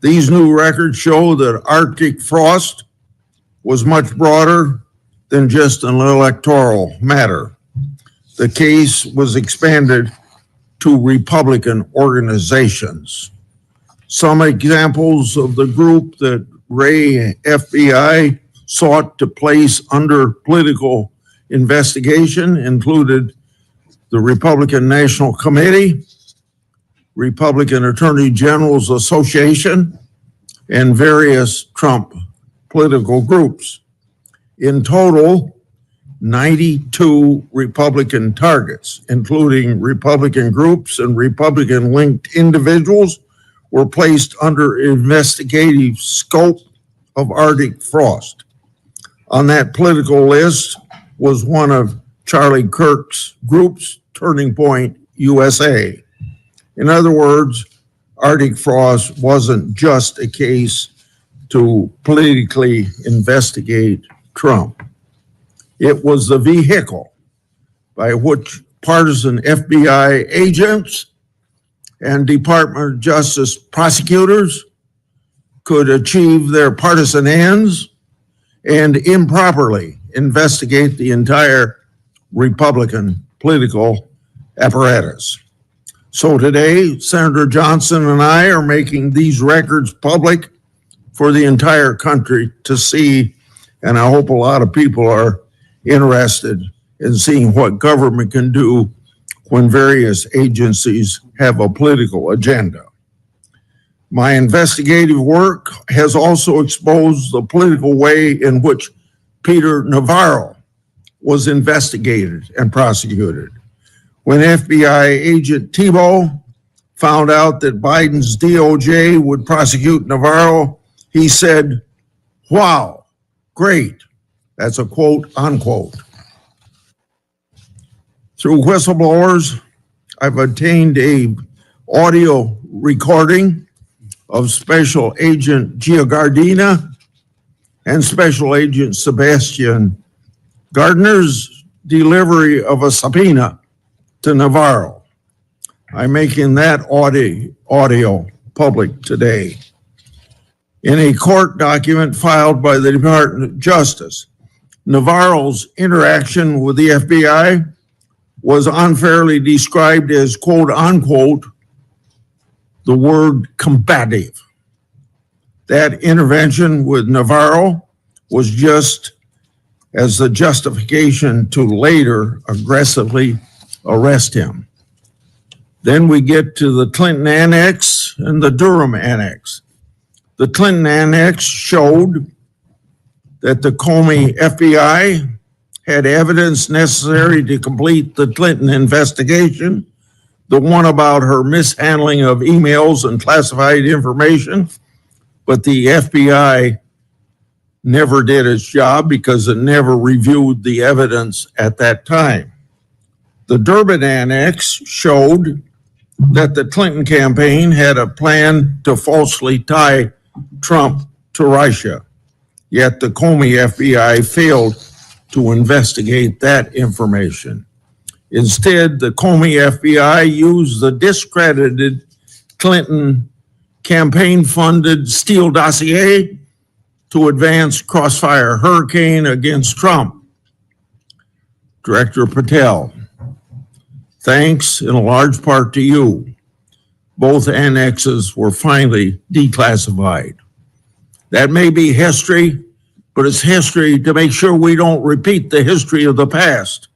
These new records show that Arctic frost was much broader than just an electoral matter. The case was expanded to Republican organizations. Some examples of the group that Ray FBI sought to place under political investigation included the Republican National Committee, Republican Attorney General's Association, and various Trump political groups. In total, 92 Republican targets, including Republican groups and Republican-linked individuals, were placed under investigative scope of Arctic frost. On that political list was one of Charlie Kirk's groups, Turning Point USA. In other words, Arctic frost wasn't just a case to politically investigate Trump. It was the vehicle by which partisan FBI agents and Department of Justice prosecutors could achieve their partisan ends and improperly investigate the entire Republican political apparatus. So today, Senator Johnson and I are making these records public for the entire country to see, and I hope a lot of people are interested in seeing what government can do when various agencies have a political agenda. My investigative work has also exposed the political way in which Peter Navarro was investigated and prosecuted. When FBI agent Tebow found out that Biden's DOJ would prosecute Navarro, he said, "Wow, great." That's a quote, unquote. Through whistleblowers, I've obtained a audio recording of Special Agent Giordina and Special Agent Sebastian Gardner's delivery of a subpoena to Navarro. I'm making that audio public today. In a court document filed by the Department of Justice, Navarro's interaction with the FBI was unfairly described as, quote unquote, the word combative. That intervention with Navarro was just as the justification to later aggressively arrest him. Then we get to the Clinton Annex and the Durham Annex. The Clinton Annex showed that the Comey FBI had evidence necessary to complete the Clinton investigation, the one about her mishandling of emails and classified information, but the FBI never did its job because it never reviewed the evidence at that time. The Durham Annex showed that the Clinton campaign had a plan to falsely tie Trump to Russia, yet the Comey FBI failed to investigate that information. Instead, the Comey FBI used the discredited Clinton campaign-funded Steele dossier to advance crossfire hurricane against Trump. Director Patel, thanks in a large part to you, both annexes were finally declassified. That may be history, but it's history to make sure we don't repeat the history of the past.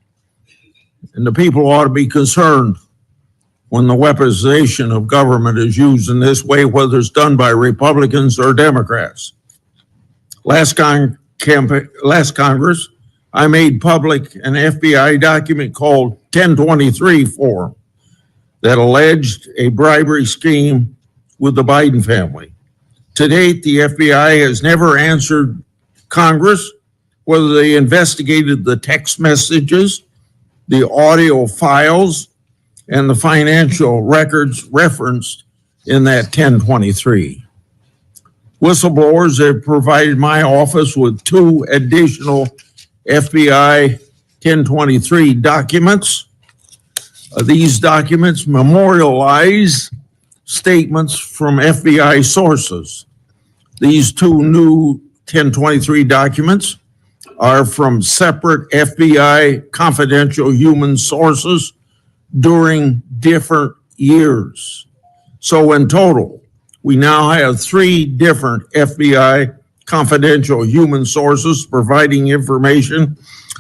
And the people ought to be concerned when the weaponization of government is used in this way, whether it's done by Republicans or Democrats. Last Congress, I made public an FBI document called 1023 form that alleged a bribery scheme with the Biden family. To date, the FBI has never answered Congress whether they investigated the text messages, the audio files, and the financial records referenced in that 1023. Whistleblowers have provided my office with 2 additional FBI 1023 documents. These documents memorialize statements from FBI sources. These two new 1023 documents are from separate FBI confidential human sources during different years. So in total, we now have 3 different FBI confidential human sources providing information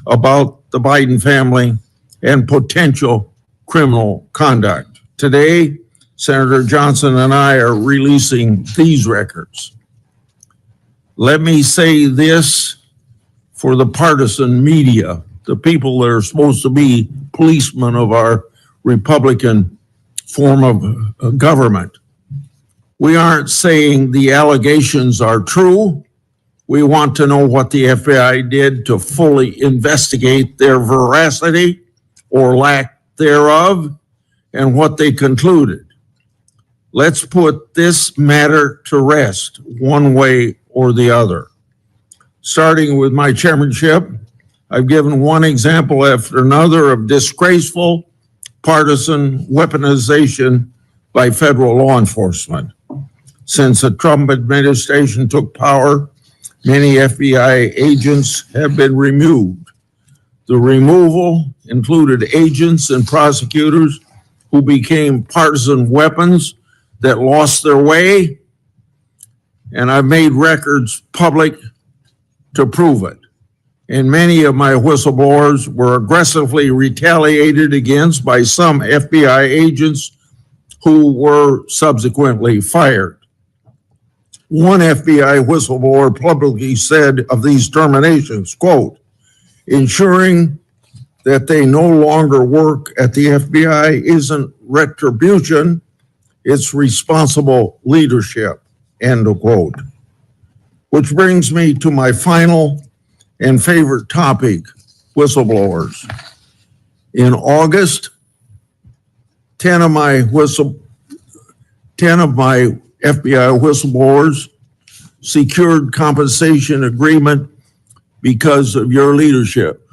about the Biden family and potential criminal conduct. Today, Senator Johnson and I are releasing these records. Let me say this for the partisan media, the people that are supposed to be policemen of our Republican form of government. We aren't saying the allegations are true. We want to know what the FBI did to fully investigate their veracity or lack thereof and what they concluded. Let's put this matter to rest one way or the other. Starting with my chairmanship, I've given one example after another of disgraceful partisan weaponization by federal law enforcement. Since the Trump administration took power, many FBI agents have been removed. The removal included agents and prosecutors who became partisan weapons that lost their way, and I've made records public to prove it. And many of my whistleblowers were aggressively retaliated against by some FBI agents who were subsequently fired. One FBI whistleblower publicly said of these terminations, quote, ensuring that they no longer work at the FBI isn't retribution, it's responsible leadership, end of quote. Which brings me to my final and favorite topic, whistleblowers. In August, 10 of my FBI whistleblowers secured compensation agreement because of your leadership,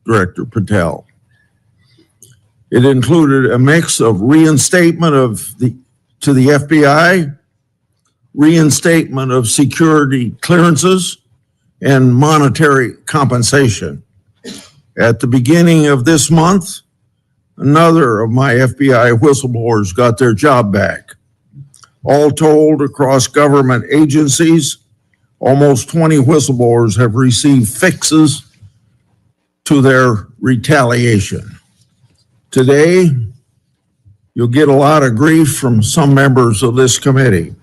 Director Patel. It included a mix of reinstatement to the FBI, reinstatement of security clearances, and monetary compensation. At the beginning of this month, another of my FBI whistleblowers got their job back. All told, across government agencies, almost 20 whistleblowers have received fixes to their retaliation. Today, you'll get a lot of grief from some members of this committee,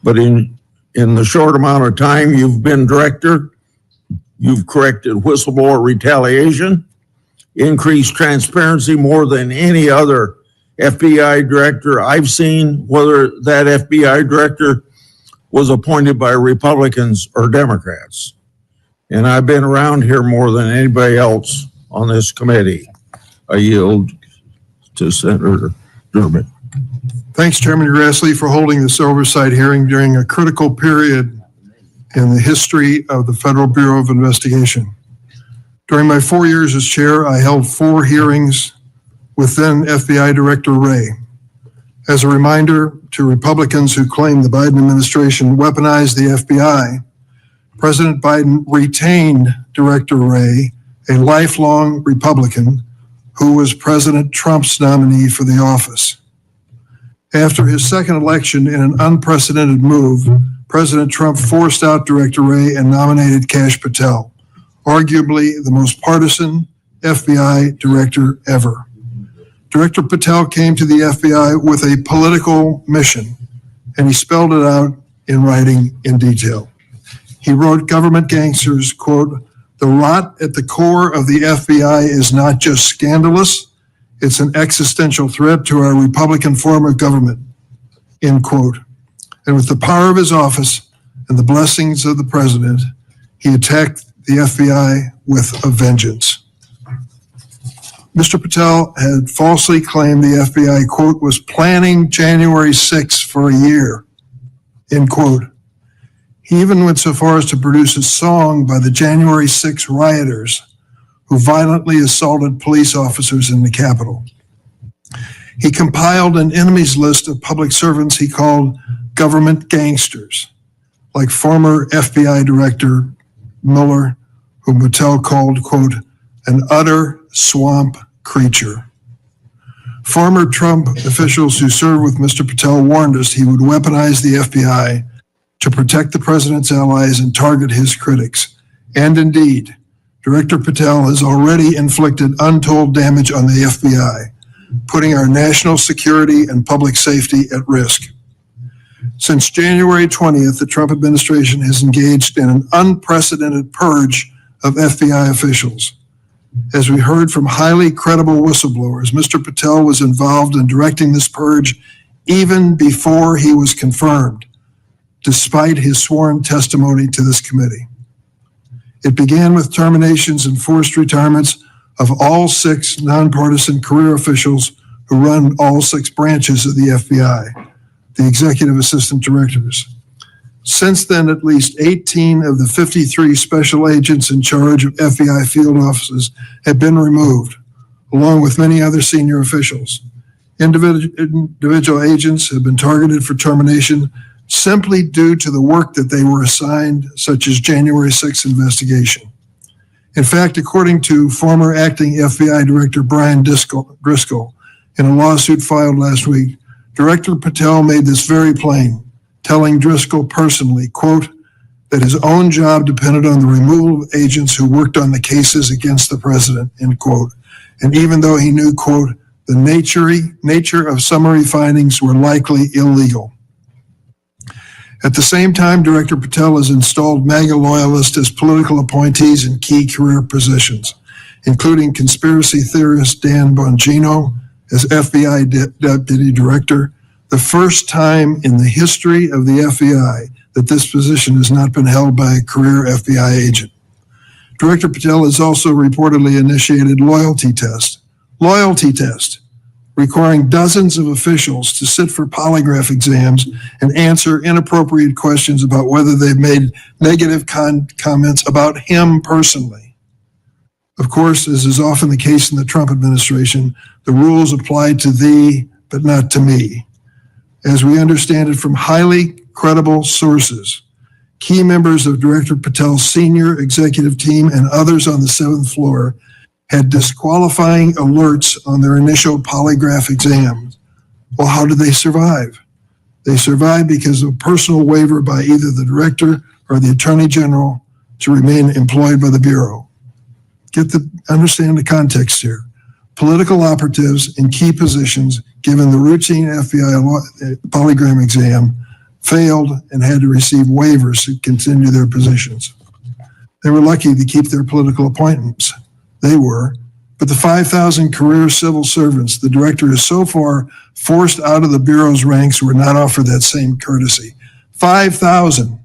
but in the short amount of time you've been director, you've corrected whistleblower retaliation, increased transparency more than any other FBI director I've seen, whether that FBI director was appointed by Republicans or Democrats. And I've been around here more than anybody else on this committee. I yield to Senator Durham. Thanks, Chairman Grassley, for holding this oversight hearing during a critical period in the history of the Federal Bureau of Investigation. During my 4 years as chair, I held 4 hearings with then FBI Director Wray. As a reminder to Republicans who claim the Biden administration weaponized the FBI, President Biden retained Director Wray, a lifelong Republican who was President Trump's nominee for the office. After his second election in an unprecedented move, President Trump forced out Director Wray and nominated Kash Patel, arguably the most partisan FBI director ever. Director Patel came to the FBI with a political mission, and he spelled it out in writing in detail. He wrote, government gangsters, quote, the rot at the core of the FBI is not just scandalous, it's an existential threat to our Republican form of government, end quote. And with the power of his office and the blessings of the president, he attacked the FBI with a vengeance. Mr. Patel had falsely claimed the FBI, quote, was planning January 6th for a year, end quote. He even went so far as to produce a song by the January 6 rioters who violently assaulted police officers in the Capitol. He compiled an enemies list of public servants he called government gangsters, like former FBI Director Mueller, whom Patel called, quote, an utter swamp creature. Former Trump officials who served with Mr. Patel warned us he would weaponize the FBI to protect the president's allies and target his critics. And indeed, Director Patel has already inflicted untold damage on the FBI, putting our national security and public safety at risk. Since January 20th, the Trump administration has engaged in an unprecedented purge of FBI officials. As we heard from highly credible whistleblowers, Mr. Patel was involved in directing this purge even before he was confirmed, despite his sworn testimony to this committee. It began with terminations and forced retirements of all 6 nonpartisan career officials who run all 6 branches of the FBI, the executive assistant directors. Since then, at least 18 of the 53 special agents in charge of FBI field offices have been removed, along with many other senior officials. Individual agents have been targeted for termination simply due to the work that they were assigned, such as January 6th investigation. In fact, according to former acting FBI Director Brian Driscoll, in a lawsuit filed last week, Director Patel made this very plain, telling Driscoll personally, quote, that his own job depended on the removal of agents who worked on the cases against the president, end quote. And even though he knew, quote, the nature of summary findings were likely illegal. At the same time, Director Patel has installed MAGA loyalists as political appointees in key career positions, including conspiracy theorist Dan Bongino as FBI Deputy Director, the first time in the history of the FBI that this position has not been held by a career FBI agent. Director Patel has also reportedly initiated loyalty test, requiring dozens of officials to sit for polygraph exams and answer inappropriate questions about whether they've made negative comments about him personally. Of course, as is often the case in the Trump administration, the rules apply to thee, but not to me. As we understand it from highly credible sources, key members of Director Patel's senior executive team and others on the 7th floor had disqualifying alerts on their initial polygraph exams. Well, how did they survive? They survived because of a personal waiver by either the director or the attorney general to remain employed by the Bureau. Understand the context here. Political operatives in key positions, given the routine FBI polygraph exam, failed and had to receive waivers to continue their positions. They were lucky to keep their political appointments. They were, but the 5,000 career civil servants the director has so far forced out of the Bureau's ranks were not offered that same courtesy. 5,000.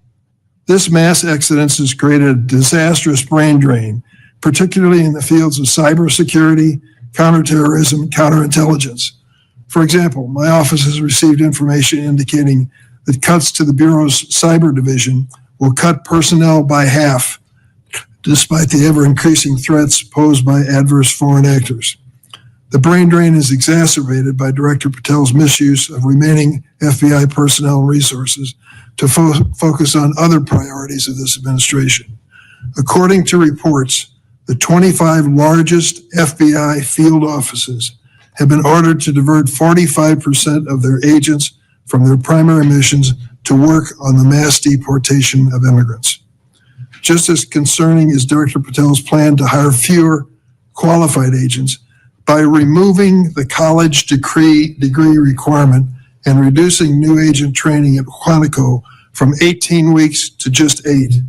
This mass exodus has created a disastrous brain drain, particularly in the fields of cybersecurity, counterterrorism, counterintelligence. For example, my office has received information indicating that cuts to the Bureau's cyber division will cut personnel by half, despite the ever-increasing threats posed by adverse foreign actors. The brain drain is exacerbated by Director Patel's misuse of remaining FBI personnel and resources to focus on other priorities of this administration. According to reports, the 25 largest FBI field offices have been ordered to divert 45% of their agents from their primary missions to work on the mass deportation of immigrants. Just as concerning is Director Patel's plan to hire fewer qualified agents by removing the college degree requirement and reducing new agent training at Quantico from 18 weeks to just 8.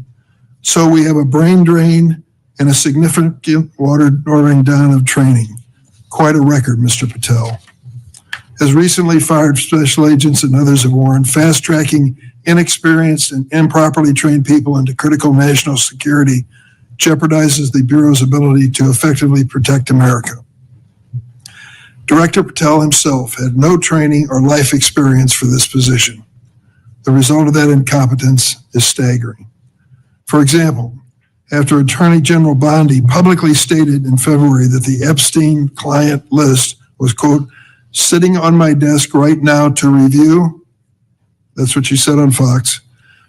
So we have a brain drain and a significant watering down of training. Quite a record, Mr. Patel. As recently fired special agents and others have warned, fast-tracking inexperienced and improperly trained people into critical national security jeopardizes the Bureau's ability to effectively protect America. Director Patel himself had no training or life experience for this position. The result of that incompetence is staggering. For example, after Attorney General Bondi publicly stated in February that the Epstein client list was, quote, sitting on my desk right now to review. That's what she said on Fox.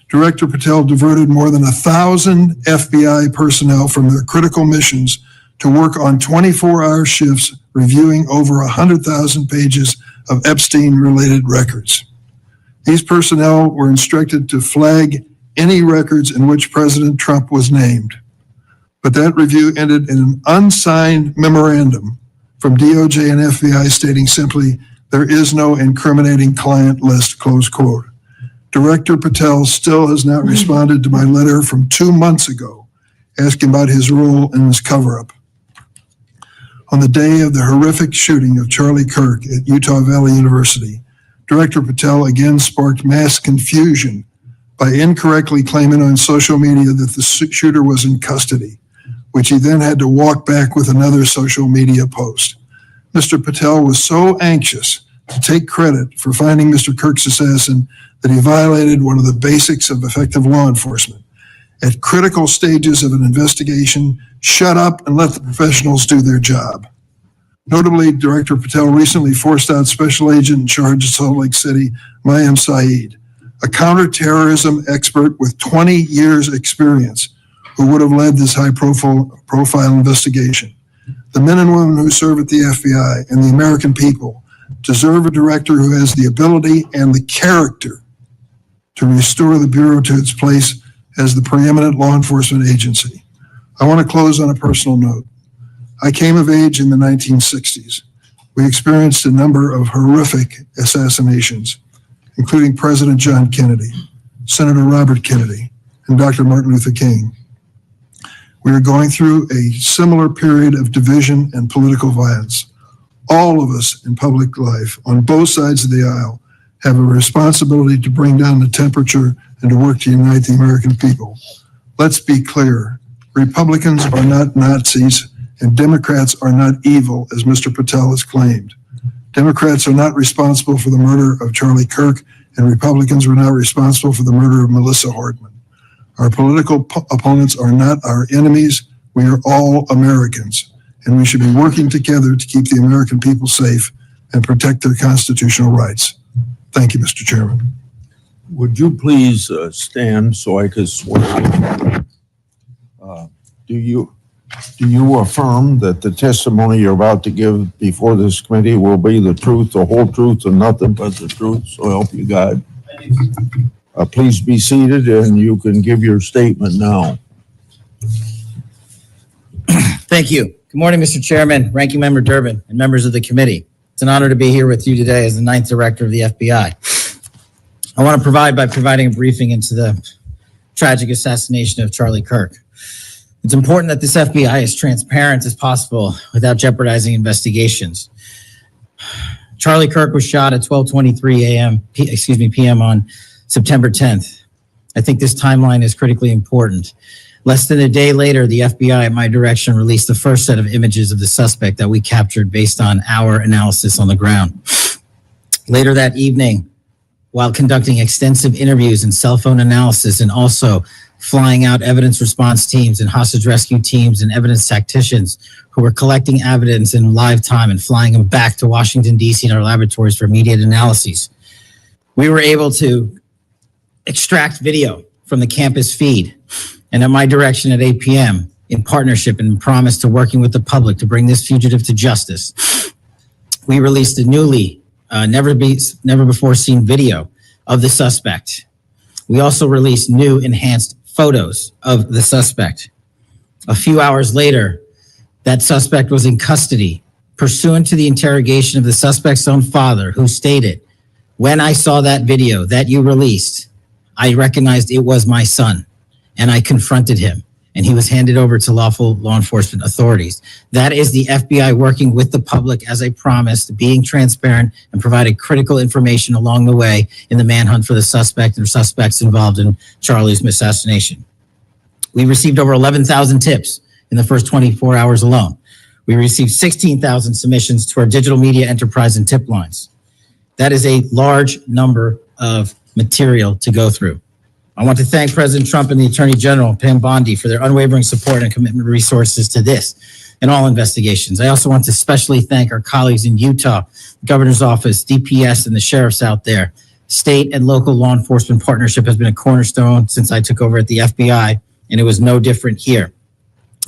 Director Patel diverted more than 1,000 FBI personnel from their critical missions to work on 24-hour shifts reviewing over 100,000 pages of Epstein-related records. These personnel were instructed to flag any records in which President Trump was named. But that review ended in an unsigned memorandum from DOJ and FBI stating simply, "There is no incriminating client list," close quote. Director Patel still has not responded to my letter from 2 months ago asking about his role in this cover-up. On the day of the horrific shooting of Charlie Kirk at Utah Valley University, Director Patel again sparked mass confusion by incorrectly claiming on social media that the shooter was in custody, which he then had to walk back with another social media post. Mr. Patel was so anxious to take credit for finding Mr. Kirk's assassin that he violated one of the basics of effective law enforcement. At critical stages of an investigation, shut up and let the professionals do their job. Notably, Director Patel recently forced out Special Agent in charge of Salt Lake City, Mayim Saeed, a counterterrorism expert with 20 years experience, who would have led this high-profile investigation. The men and women who serve at the FBI and the American people deserve a director who has the ability and the character to restore the Bureau to its place as the preeminent law enforcement agency. I want to close on a personal note. I came of age in the 1960s. We experienced a number of horrific assassinations, including President John Kennedy, Senator Robert Kennedy, and Dr. Martin Luther King. We are going through a similar period of division and political violence. All of us in public life, on both sides of the aisle, have a responsibility to bring down the temperature and to work to unite the American people. Let's be clear. Republicans are not Nazis, and Democrats are not evil, as Mr. Patel has claimed. Democrats are not responsible for the murder of Charlie Kirk, and Republicans were not responsible for the murder of Melissa Hortman. Our political opponents are not our enemies. We are all Americans, and we should be working together to keep the American people safe and protect their constitutional rights. Thank you, Mr. Chairman. Would you please stand so I can swear? Do you affirm that the testimony you're about to give before this committee will be the truth, the whole truth, and nothing but the truth? So help you God. Please be seated and you can give your statement now. Thank you. Good morning, Mr. Chairman, Ranking Member Durbin, and members of the committee. It's an honor to be here with you today as the 9th Director of the FBI. I want to provide by providing a briefing into the tragic assassination of Charlie Kirk. It's important that this FBI is transparent as possible without jeopardizing investigations. Charlie Kirk was shot at 12:23 p.m. on September 10th. I think this timeline is critically important. Less than a day later, the FBI at my direction released the first set of images of the suspect that we captured based on our analysis on the ground. Later that evening, while conducting extensive interviews and cell phone analysis and also flying out evidence response teams and hostage rescue teams and evidence tacticians who were collecting evidence in live time and flying them back to Washington, D.C. in our laboratories for immediate analyses, we were able to extract video from the campus feed. And at my direction at 8 p.m., in partnership and in promise to working with the public to bring this fugitive to justice, we released a newly, never before seen video of the suspect. We also released new enhanced photos of the suspect. A few hours later, that suspect was in custody, pursuant to the interrogation of the suspect's own father, who stated, "When I saw that video that you released, I recognized it was my son, and I confronted him, and he was handed over to lawful law enforcement authorities." That is the FBI working with the public, as I promised, being transparent and providing critical information along the way in the manhunt for the suspect and suspects involved in Charlie's assassination. We received over 11,000 tips in the first 24 hours alone. We received 16,000 submissions to our digital media enterprise and tip lines. That is a large number of material to go through. I want to thank President Trump and the Attorney General, Pam Bondi, for their unwavering support and commitment resources to this, in all investigations. I also want to especially thank our colleagues in Utah, the governor's office, DPS, and the sheriffs out there. State and local law enforcement partnership has been a cornerstone since I took over at the FBI, and it was no different here.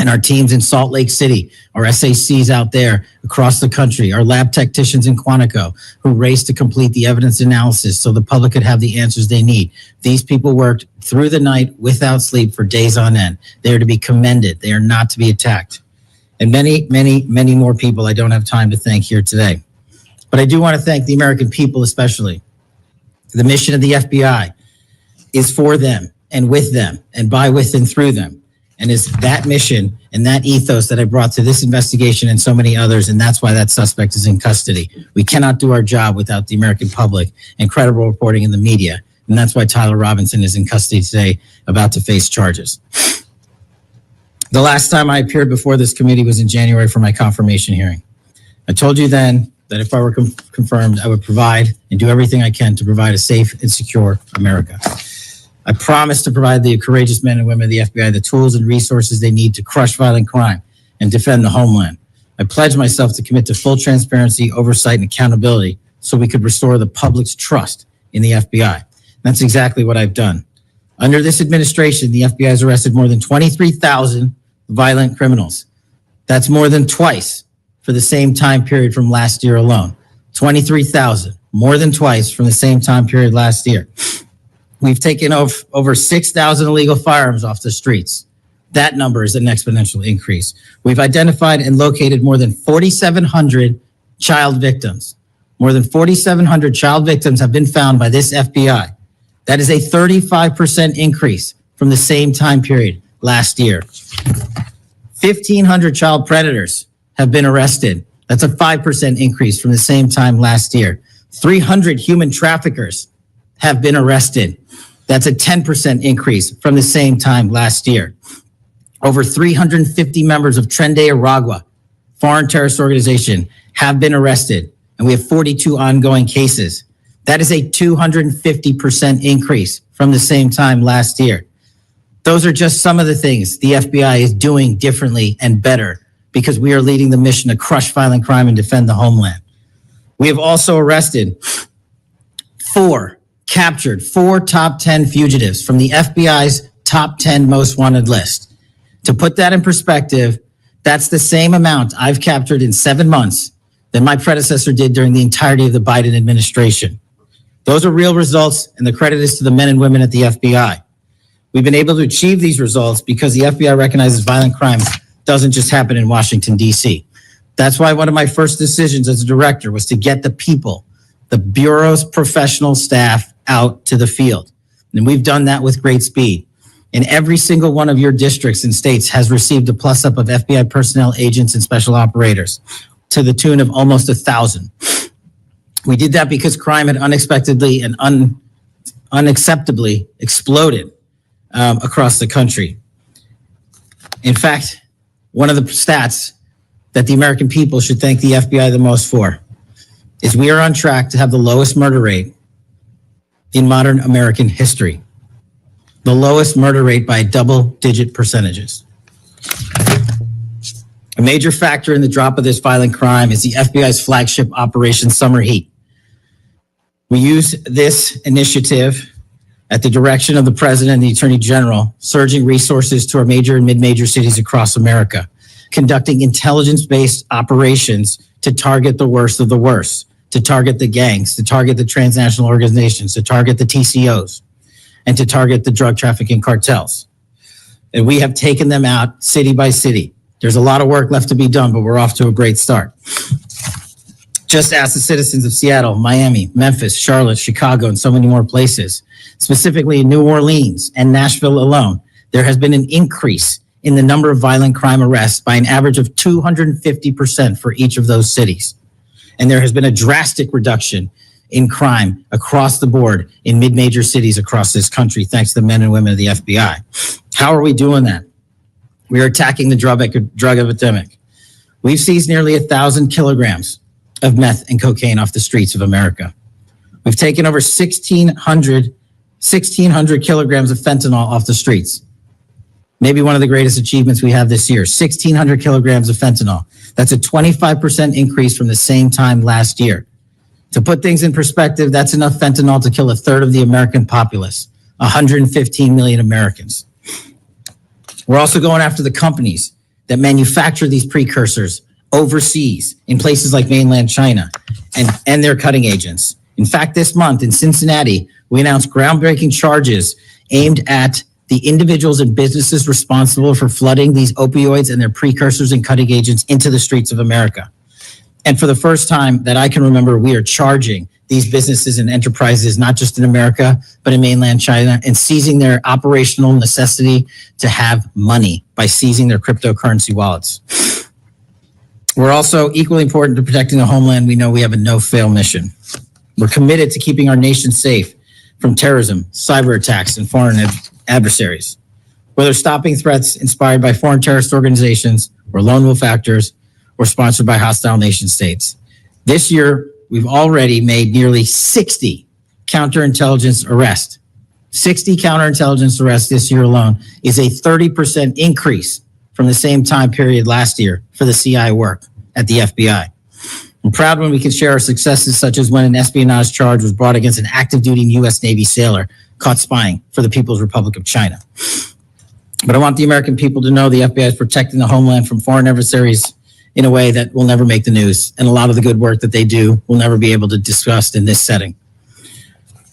And our teams in Salt Lake City, our SACs out there across the country, our lab technicians in Quantico who raced to complete the evidence analysis so the public could have the answers they need. These people worked through the night without sleep for days on end. They are to be commended. They are not to be attacked. And many, many, many more people I don't have time to thank here today. But I do want to thank the American people especially. The mission of the FBI is for them and with them and by, with, and through them. And it's that mission and that ethos that I brought to this investigation and so many others. And that's why that suspect is in custody. We cannot do our job without the American public and credible reporting in the media. And that's why Tyler Robinson is in custody today, about to face charges. The last time I appeared before this committee was in January for my confirmation hearing. I told you then that if I were confirmed, I would provide and do everything I can to provide a safe and secure America. I promise to provide the courageous men and women of the FBI the tools and resources they need to crush violent crime and defend the homeland. I pledge myself to commit to full transparency, oversight, and accountability so we could restore the public's trust in the FBI. And that's exactly what I've done. Under this administration, the FBI has arrested more than 23,000 violent criminals. That's more than twice for the same time period from last year alone. 23,000, more than twice from the same time period last year. We've taken over 6,000 illegal firearms off the streets. That number is an exponential increase. We've identified and located more than 4,700 child victims. More than 4,700 child victims have been found by this FBI. That is a 35% increase from the same time period last year. 1,500 child predators have been arrested. That's a 5% increase from the same time last year. 300 human traffickers have been arrested. That's a 10% increase from the same time last year. Over 350 members of Tren de Aragua, foreign terrorist organization, have been arrested, and we have 42 ongoing cases. That is a 250% increase from the same time last year. Those are just some of the things the FBI is doing differently and better because we are leading the mission to crush violent crime and defend the homeland. We have also captured four top 10 fugitives from the FBI's top 10 most wanted list. To put that in perspective, that's the same amount I've captured in 7 months than my predecessor did during the entirety of the Biden administration. Those are real results, and the credit is to the men and women at the FBI. We've been able to achieve these results because the FBI recognizes violent crime doesn't just happen in Washington, D.C. That's why one of my first decisions as a director was to get the people, the Bureau's professional staff, out to the field. And we've done that with great speed. And every single one of your districts and states has received a plus up of FBI personnel, agents, and special operators to the tune of almost 1,000. We did that because crime had unexpectedly and unacceptably exploded across the country. In fact, one of the stats that the American people should thank the FBI the most for is we are on track to have the lowest murder rate in modern American history. The lowest murder rate by double-digit percentages. A major factor in the drop of this violent crime is the FBI's flagship Operation Summer Heat. We use this initiative at the direction of the President and the Attorney General, surging resources to our major and mid-major cities across America, conducting intelligence-based operations to target the worst of the worst, to target the gangs, to target the transnational organizations, to target the TCOs, and to target the drug trafficking cartels. And we have taken them out city by city. There's a lot of work left to be done, but we're off to a great start. Just ask the citizens of Seattle, Miami, Memphis, Charlotte, Chicago, and so many more places. Specifically in New Orleans and Nashville alone, there has been an increase in the number of violent crime arrests by an average of 250% for each of those cities. And there has been a drastic reduction in crime across the board in mid-major cities across this country, thanks to the men and women of the FBI. How are we doing that? We are attacking the drug epidemic. We've seized nearly 1,000 kilograms of meth and cocaine off the streets of America. We've taken over 1,600 kilograms of fentanyl off the streets. Maybe one of the greatest achievements we have this year, 1,600 kilograms of fentanyl. That's a 25% increase from the same time last year. To put things in perspective, that's enough fentanyl to kill a third of the American populace, 115 million Americans. We're also going after the companies that manufacture these precursors overseas in places like mainland China and their cutting agents. In fact, this month in Cincinnati, we announced groundbreaking charges aimed at the individuals and businesses responsible for flooding these opioids and their precursors and cutting agents into the streets of America. And for the first time that I can remember, we are charging these businesses and enterprises, not just in America, but in mainland China, and seizing their operational necessity to have money by seizing their cryptocurrency wallets. We're also equally important to protecting the homeland. We know we have a no-fail mission. We're committed to keeping our nation safe from terrorism, cyber attacks, and foreign adversaries. Whether stopping threats inspired by foreign terrorist organizations or lone wolf actors or sponsored by hostile nation states. This year, we've already made nearly 60 counterintelligence arrests. 60 counterintelligence arrests this year alone is a 30% increase from the same time period last year for the CIA work at the FBI. I'm proud when we can share our successes, such as when an espionage charge was brought against an active duty U.S. Navy sailor caught spying for the People's Republic of China. But I want the American people to know the FBI is protecting the homeland from foreign adversaries in a way that will never make the news. And a lot of the good work that they do will never be able to discuss in this setting.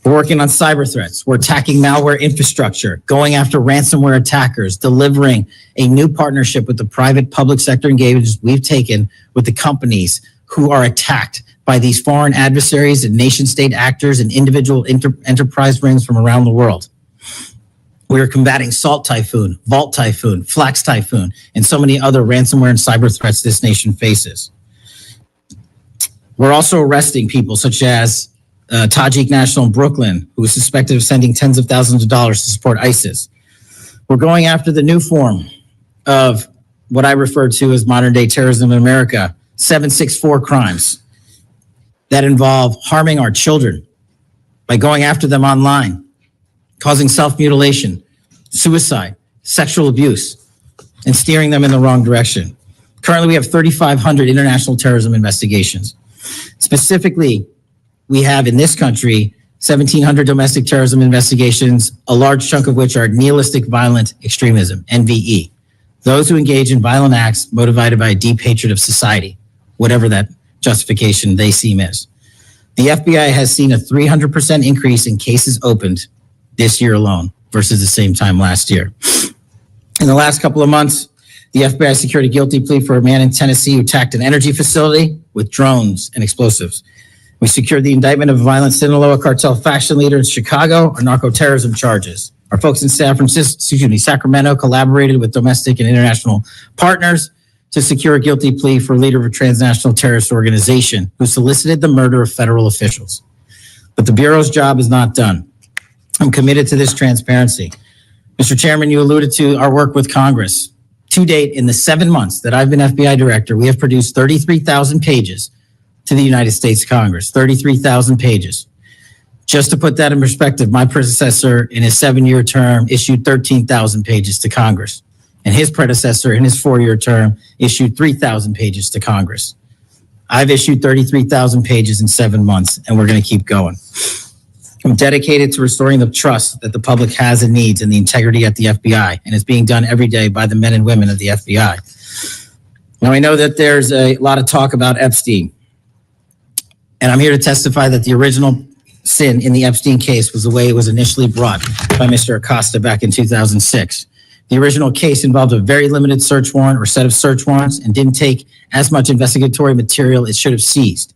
We're working on cyber threats. We're attacking malware infrastructure, going after ransomware attackers, delivering a new partnership with the private public sector engagements we've taken with the companies who are attacked by these foreign adversaries and nation state actors and individual enterprise rings from around the world. We are combating Salt Typhoon, Vault Typhoon, Flax Typhoon, and so many other ransomware and cyber threats this nation faces. We're also arresting people such as Tajik National in Brooklyn, who is suspected of sending tens of thousands of dollars to support ISIS. We're going after the new form of what I refer to as modern day terrorism in America, 764 crimes that involve harming our children by going after them online, causing self-mutilation, suicide, sexual abuse, and steering them in the wrong direction. Currently, we have 3,500 international terrorism investigations. Specifically, we have in this country 1,700 domestic terrorism investigations, a large chunk of which are nihilistic violent extremism, NVE. Those who engage in violent acts motivated by a deep hatred of society, whatever that justification they seem is. The FBI has seen a 300% increase in cases opened this year alone versus the same time last year. In the last couple of months, the FBI secured a guilty plea for a man in Tennessee who attacked an energy facility with drones and explosives. We secured the indictment of a violent Sinaloa cartel faction leader in Chicago on narco-terrorism charges. Our folks in Sacramento collaborated with domestic and international partners to secure a guilty plea for a leader of a transnational terrorist organization who solicited the murder of federal officials. But the Bureau's job is not done. I'm committed to this transparency. Mr. Chairman, you alluded to our work with Congress. To date, in the 7 months that I've been FBI director, we have produced 33,000 pages to the United States Congress, 33,000 pages. Just to put that in perspective, my predecessor in his 7-year term issued 13,000 pages to Congress, and his predecessor in his 4-year term issued 3,000 pages to Congress. I've issued 33,000 pages in 7 months, and we're going to keep going. I'm dedicated to restoring the trust that the public has and needs in the integrity at the FBI, and it's being done every day by the men and women of the FBI. Now, I know that there's a lot of talk about Epstein, and I'm here to testify that the original sin in the Epstein case was the way it was initially brought by Mr. Acosta back in 2006. The original case involved a very limited search warrant or set of search warrants and didn't take as much investigatory material it should have seized.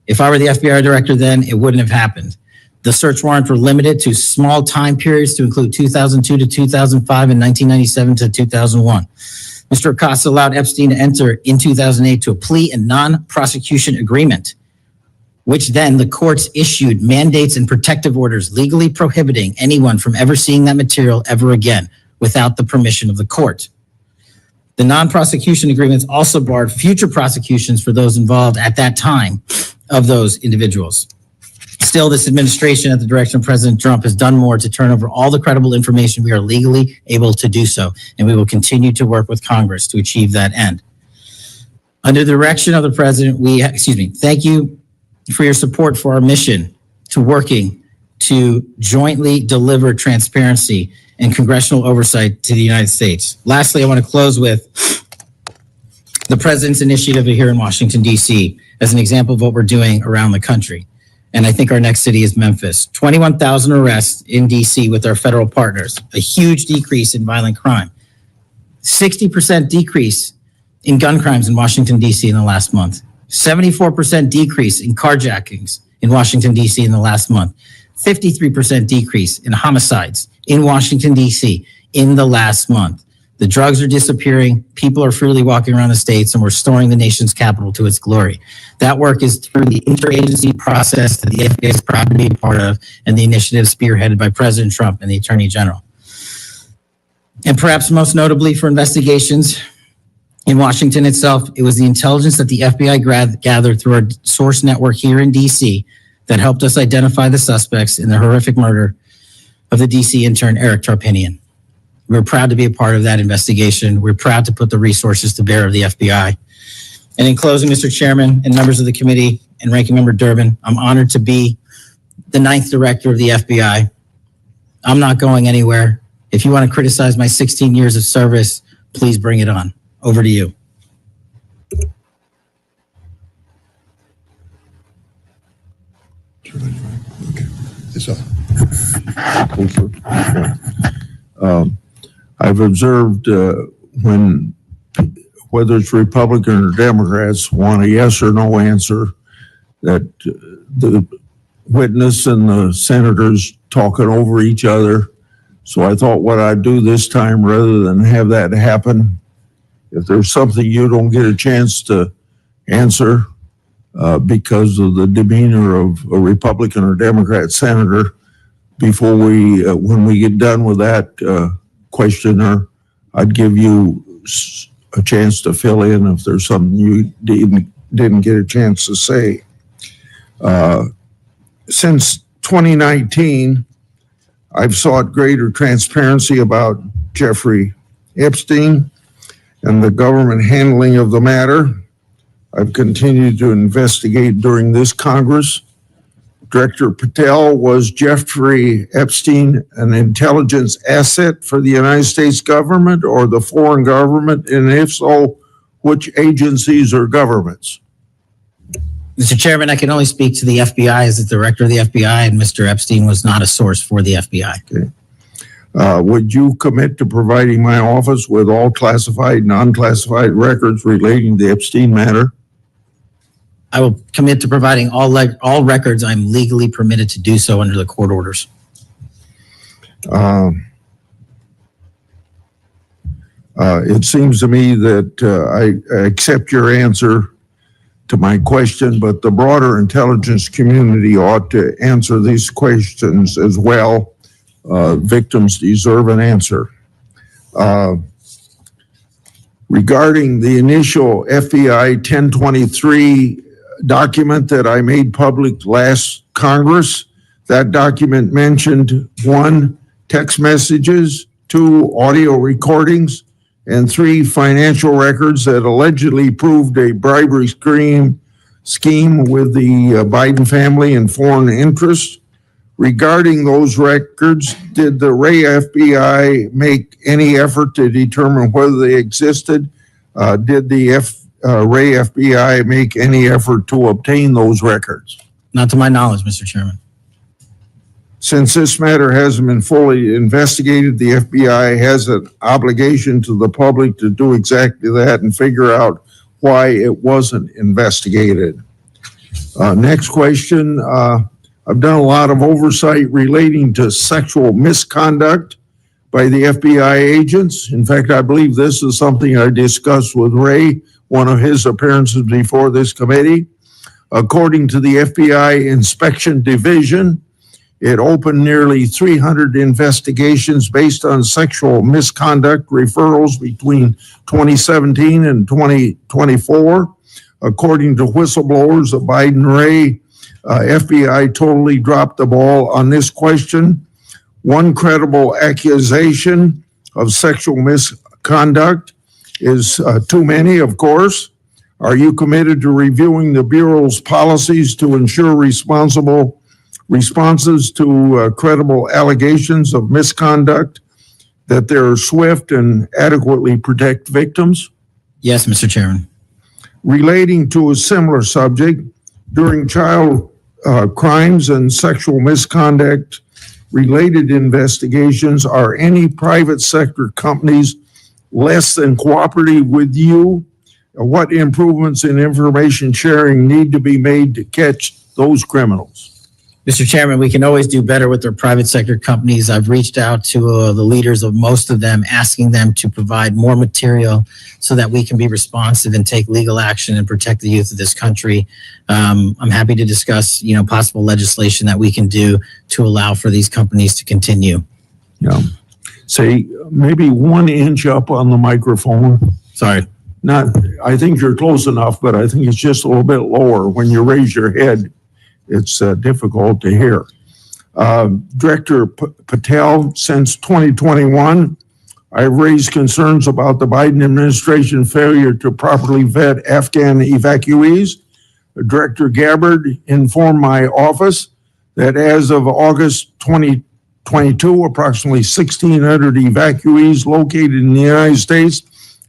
If I were the FBI director then, it wouldn't have happened. The search warrants were limited to small time periods to include 2002 to 2005 and 1997 to 2001. Mr. Acosta allowed Epstein to enter in 2008 to a plea and non-prosecution agreement, which then the courts issued mandates and protective orders legally prohibiting anyone from ever seeing that material ever again without the permission of the court. The non-prosecution agreements also barred future prosecutions for those involved at that time of those individuals. Still, this administration, at the direction of President Trump, has done more to turn over all the credible information we are legally able to do so, and we will continue to work with Congress to achieve that end. Under the direction of the President, thank you for your support for our mission to working to jointly deliver transparency and congressional oversight to the United States. Lastly, I want to close with the President's initiative here in Washington, D.C. as an example of what we're doing around the country. And I think our next city is Memphis. 21,000 arrests in D.C. with our federal partners, a huge decrease in violent crime, 60% decrease in gun crimes in Washington, D.C. in the last month, 74% decrease in carjackings in Washington, D.C. in the last month, 53% decrease in homicides in Washington, D.C. in the last month. The drugs are disappearing. People are freely walking around the states, and we're restoring the nation's capital to its glory. That work is through the interagency process that the FBI is proud to be a part of, and the initiative spearheaded by President Trump and the Attorney General. And perhaps most notably for investigations in Washington itself, it was the intelligence that the FBI gathered through our source network here in D.C. that helped us identify the suspects in the horrific murder of the D.C. intern Eric Tarpinian. We're proud to be a part of that investigation. We're proud to put the resources to bear of the FBI. And in closing, Mr. Chairman and members of the committee and Ranking Member Durbin, I'm honored to be the 9th Director of the FBI. I'm not going anywhere. If you want to criticize my 16 years of service, please bring it on. Over to you. Okay. It's up. I've observed when, whether it's Republican or Democrats, want a yes or no answer, that the witness and the senators talking over each other. So I thought what I'd do this time, rather than have that happen, if there's something you don't get a chance to answer because of the demeanor of a Republican or Democrat senator, before we, when we get done with that questioner, I'd give you a chance to fill in if there's something you didn't get a chance to say. Since 2019, I've sought greater transparency about Jeffrey Epstein and the government handling of the matter. I've continued to investigate during this Congress. Director Patel, was Jeffrey Epstein an intelligence asset for the United States government or the foreign government? And if so, which agencies or governments? Mr. Chairman, I can only speak to the FBI as the Director of the FBI, and Mr. Epstein was not a source for the FBI. Okay. Would you commit to providing my office with all classified, non-classified records relating to the Epstein matter? I will commit to providing all records I'm legally permitted to do so under the court orders. It seems to me that I accept your answer to my question, but the broader intelligence community ought to answer these questions as well. Victims deserve an answer. Regarding the initial FBI 1023 document that I made public last Congress, that document mentioned 1, text messages, 2, audio recordings, and 3, financial records that allegedly proved a bribery scheme with the Biden family and foreign interests. Regarding those records, did the Ray FBI make any effort to determine whether they existed? Did the Ray FBI make any effort to obtain those records? Not to my knowledge, Mr. Chairman. Since this matter hasn't been fully investigated, the FBI has an obligation to the public to do exactly that and figure out why it wasn't investigated. Next question. I've done a lot of oversight relating to sexual misconduct by the FBI agents. In fact, I believe this is something I discussed with Ray, one of his appearances before this committee. According to the FBI Inspection Division, it opened nearly 300 investigations based on sexual misconduct referrals between 2017 and 2024. According to whistleblowers, the Biden Ray FBI totally dropped the ball on this question. One credible accusation of sexual misconduct is too many, of course. Are you committed to reviewing the Bureau's policies to ensure responsible responses to credible allegations of misconduct, that they're swift and adequately protect victims? Yes, Mr. Chairman. Relating to a similar subject, during child crimes and sexual misconduct related investigations, are any private sector companies less than cooperative with you? What improvements in information sharing need to be made to catch those criminals? Mr. Chairman, we can always do better with our private sector companies. I've reached out to the leaders of most of them, asking them to provide more material so that we can be responsive and take legal action and protect the youth of this country. I'm happy to discuss, possible legislation that we can do to allow for these companies to continue. Yeah. Say maybe 1 inch up on the microphone. Sorry. I think you're close enough, but I think it's just a little bit lower. When you raise your head, it's difficult to hear. Director Patel, since 2021, I've raised concerns about the Biden administration failure to properly vet Afghan evacuees. Director Gabbard informed my office that as of August 2022, approximately 1,600 evacuees located in the United States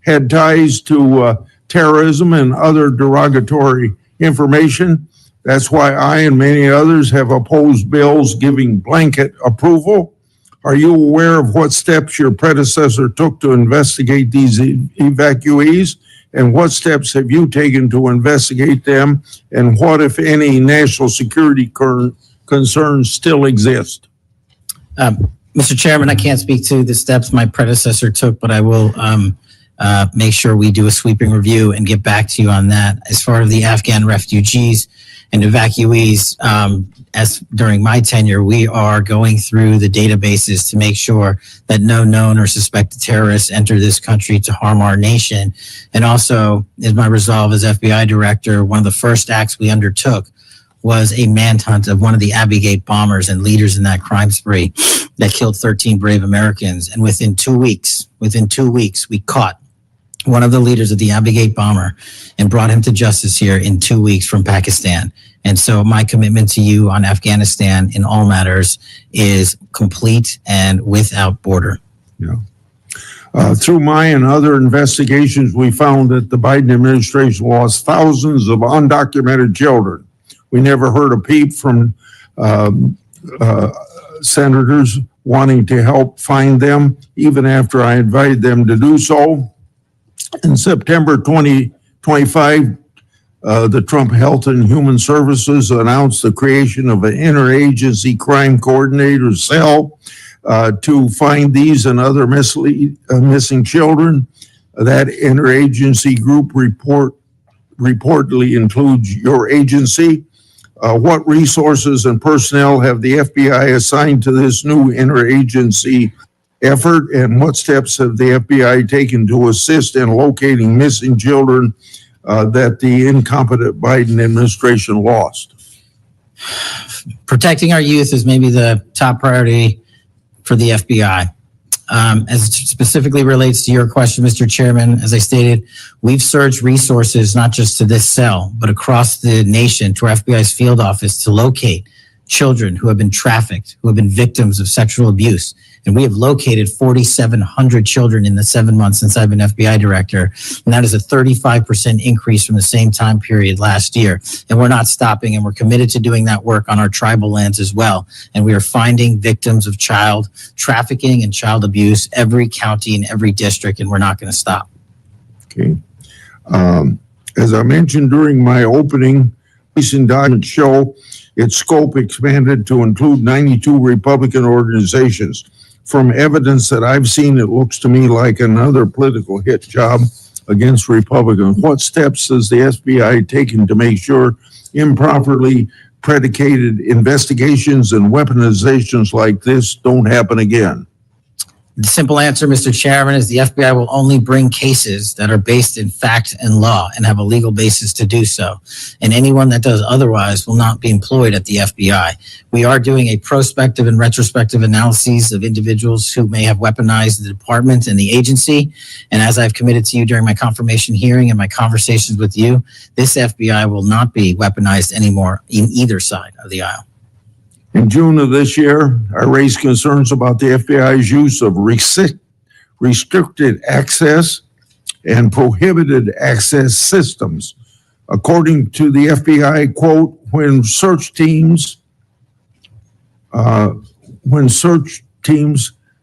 had ties to terrorism and other derogatory information. That's why I and many others have opposed bills giving blanket approval. Are you aware of what steps your predecessor took to investigate these evacuees? And what steps have you taken to investigate them? And what, if any, national security concerns still exist? Mr. Chairman, I can't speak to the steps my predecessor took, but I will make sure we do a sweeping review and get back to you on that. As far as the Afghan refugees and evacuees, as during my tenure, we are going through the databases to make sure that no known or suspected terrorists enter this country to harm our nation. And also, as my resolve as FBI director, one of the first acts we undertook was a manhunt of one of the Abbey Gate bombers and leaders in that crime spree that killed 13 brave Americans. And within 2 weeks, we caught one of the leaders of the Abbey Gate bomber and brought him to justice here in 2 weeks from Pakistan. And so my commitment to you on Afghanistan in all matters is complete and without border. Yeah. Through my and other investigations, we found that the Biden administration lost thousands of undocumented children. We never heard a peep from senators wanting to help find them, even after I invited them to do so. In September 2025, the Trump Health and Human Services announced the creation of an interagency crime coordinator cell to find these and other missing children. That interagency group reportedly includes your agency. What resources and personnel have the FBI assigned to this new interagency effort, and what steps have the FBI taken to assist in locating missing children that the incompetent Biden administration lost? Protecting our youth is maybe the top priority for the FBI. As it specifically relates to your question, Mr. Chairman, as I stated, we've surged resources not just to this cell, but across the nation to our FBI's field office to locate children who have been trafficked, who have been victims of sexual abuse. And we have located 4,700 children in the 7 months since I've been FBI director. And that is a 35% increase from the same time period last year. And we're not stopping, and we're committed to doing that work on our tribal lands as well. And we are finding victims of child trafficking and child abuse every county and every district, and we're not going to stop. Okay. As I mentioned during my opening, recent documents show its scope expanded to include 92 Republican organizations. From evidence that I've seen, it looks to me like another political hit job against Republicans. What steps has the FBI taken to make sure improperly predicated investigations and weaponizations like this don't happen again? The simple answer, Mr. Chairman, is the FBI will only bring cases that are based in fact and law and have a legal basis to do so. And anyone that does otherwise will not be employed at the FBI. We are doing a prospective and retrospective analyses of individuals who may have weaponized the department and the agency. And as I've committed to you during my confirmation hearing and my conversations with you, this FBI will not be weaponized anymore in either side of the aisle. In June of this year, I raised concerns about the FBI's use of restricted access and prohibited access systems. According to the FBI, quote, when search teams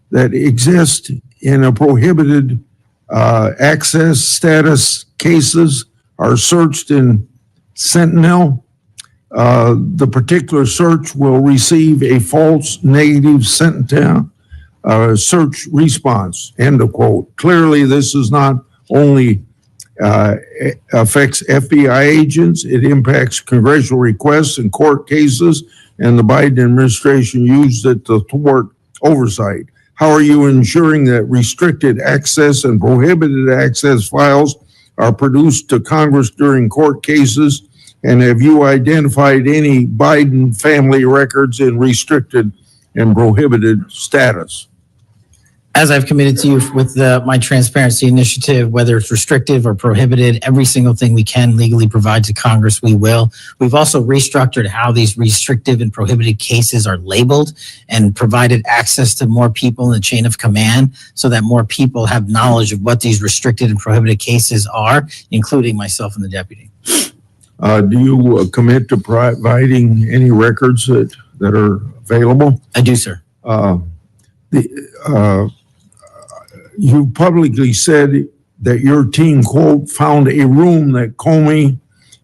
that exist in a prohibited access status cases are searched in Sentinel, the particular search will receive a false negative Sentinel search response, end of quote. Clearly, this is not only affects FBI agents, it impacts congressional requests and court cases, and the Biden administration used it to thwart oversight. How are you ensuring that restricted access and prohibited access files are produced to Congress during court cases? And have you identified any Biden family records in restricted and prohibited status? As I've committed to you with my transparency initiative, whether it's restrictive or prohibited, every single thing we can legally provide to Congress, we will. We've also restructured how these restrictive and prohibited cases are labeled and provided access to more people in the chain of command so that more people have knowledge of what these restricted and prohibited cases are, including myself and the deputy. Do you commit to providing any records that are available? I do, sir. You publicly said that your team, quote, found a room that Comey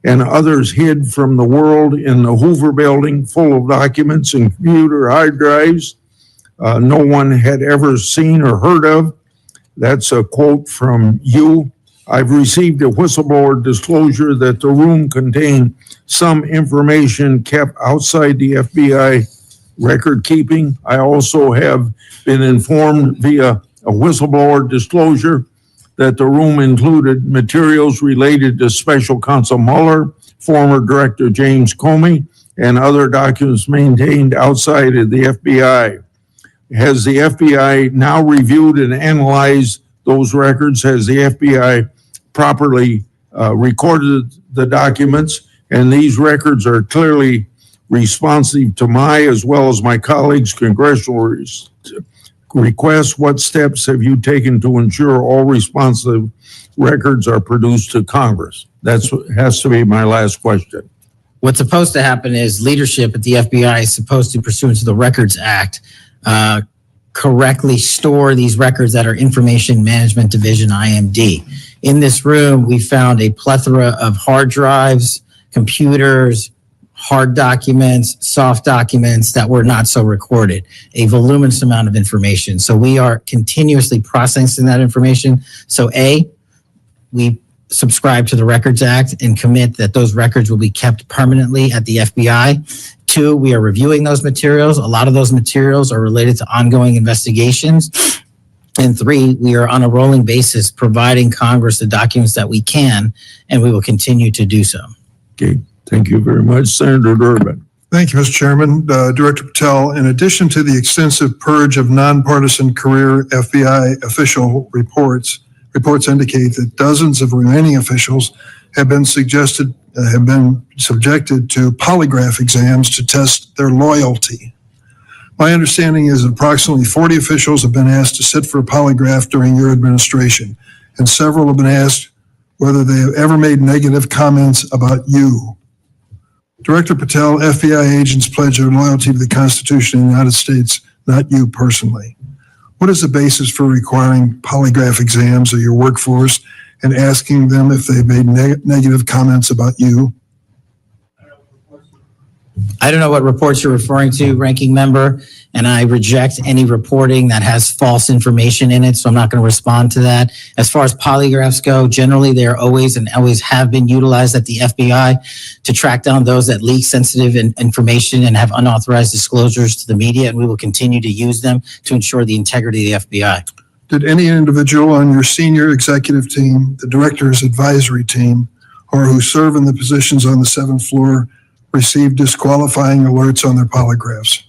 and others hid from the world in the Hoover building full of documents and computer hard drives no one had ever seen or heard of. That's a quote from you. I've received a whistleblower disclosure that the room contained some information kept outside the FBI record keeping. I also have been informed via a whistleblower disclosure that the room included materials related to Special Counsel Mueller, former Director James Comey, and other documents maintained outside of the FBI. Has the FBI now reviewed and analyzed those records? Has the FBI properly recorded the documents? And these records are clearly responsive to my, as well as my colleagues' congressional requests. What steps have you taken to ensure all responsive records are produced to Congress? That has to be my last question. What's supposed to happen is leadership at the FBI is supposed to, pursuant to the Records Act, correctly store these records at our Information Management Division, IMD. In this room, we found a plethora of hard drives, computers, hard documents, soft documents that were not so recorded, a voluminous amount of information. So we are continuously processing that information. So A, we subscribe to the Records Act and commit that those records will be kept permanently at the FBI. 2, we are reviewing those materials. A lot of those materials are related to ongoing investigations. And 3, we are on a rolling basis providing Congress the documents that we can, and we will continue to do so. Okay, thank you very much, Senator Durbin. Thank you, Mr. Chairman. Director Patel, in addition to the extensive purge of nonpartisan career FBI official reports indicate that dozens of remaining officials have been subjected to polygraph exams to test their loyalty. My understanding is that approximately 40 officials have been asked to sit for a polygraph during your administration, and several have been asked whether they have ever made negative comments about you. Director Patel, FBI agents pledge their loyalty to the Constitution of the United States, not you personally. What is the basis for requiring polygraph exams of your workforce and asking them if they've made negative comments about you? I don't know what reports you're referring to, Ranking Member, and I reject any reporting that has false information in it, so I'm not going to respond to that. As far as polygraphs go, generally they are always and always have been utilized at the FBI to track down those that leak sensitive information and have unauthorized disclosures to the media, and we will continue to use them to ensure the integrity of the FBI. Did any individual on your senior executive team, the director's advisory team, or who serve in the positions on the 7th floor receive disqualifying alerts on their polygraphs?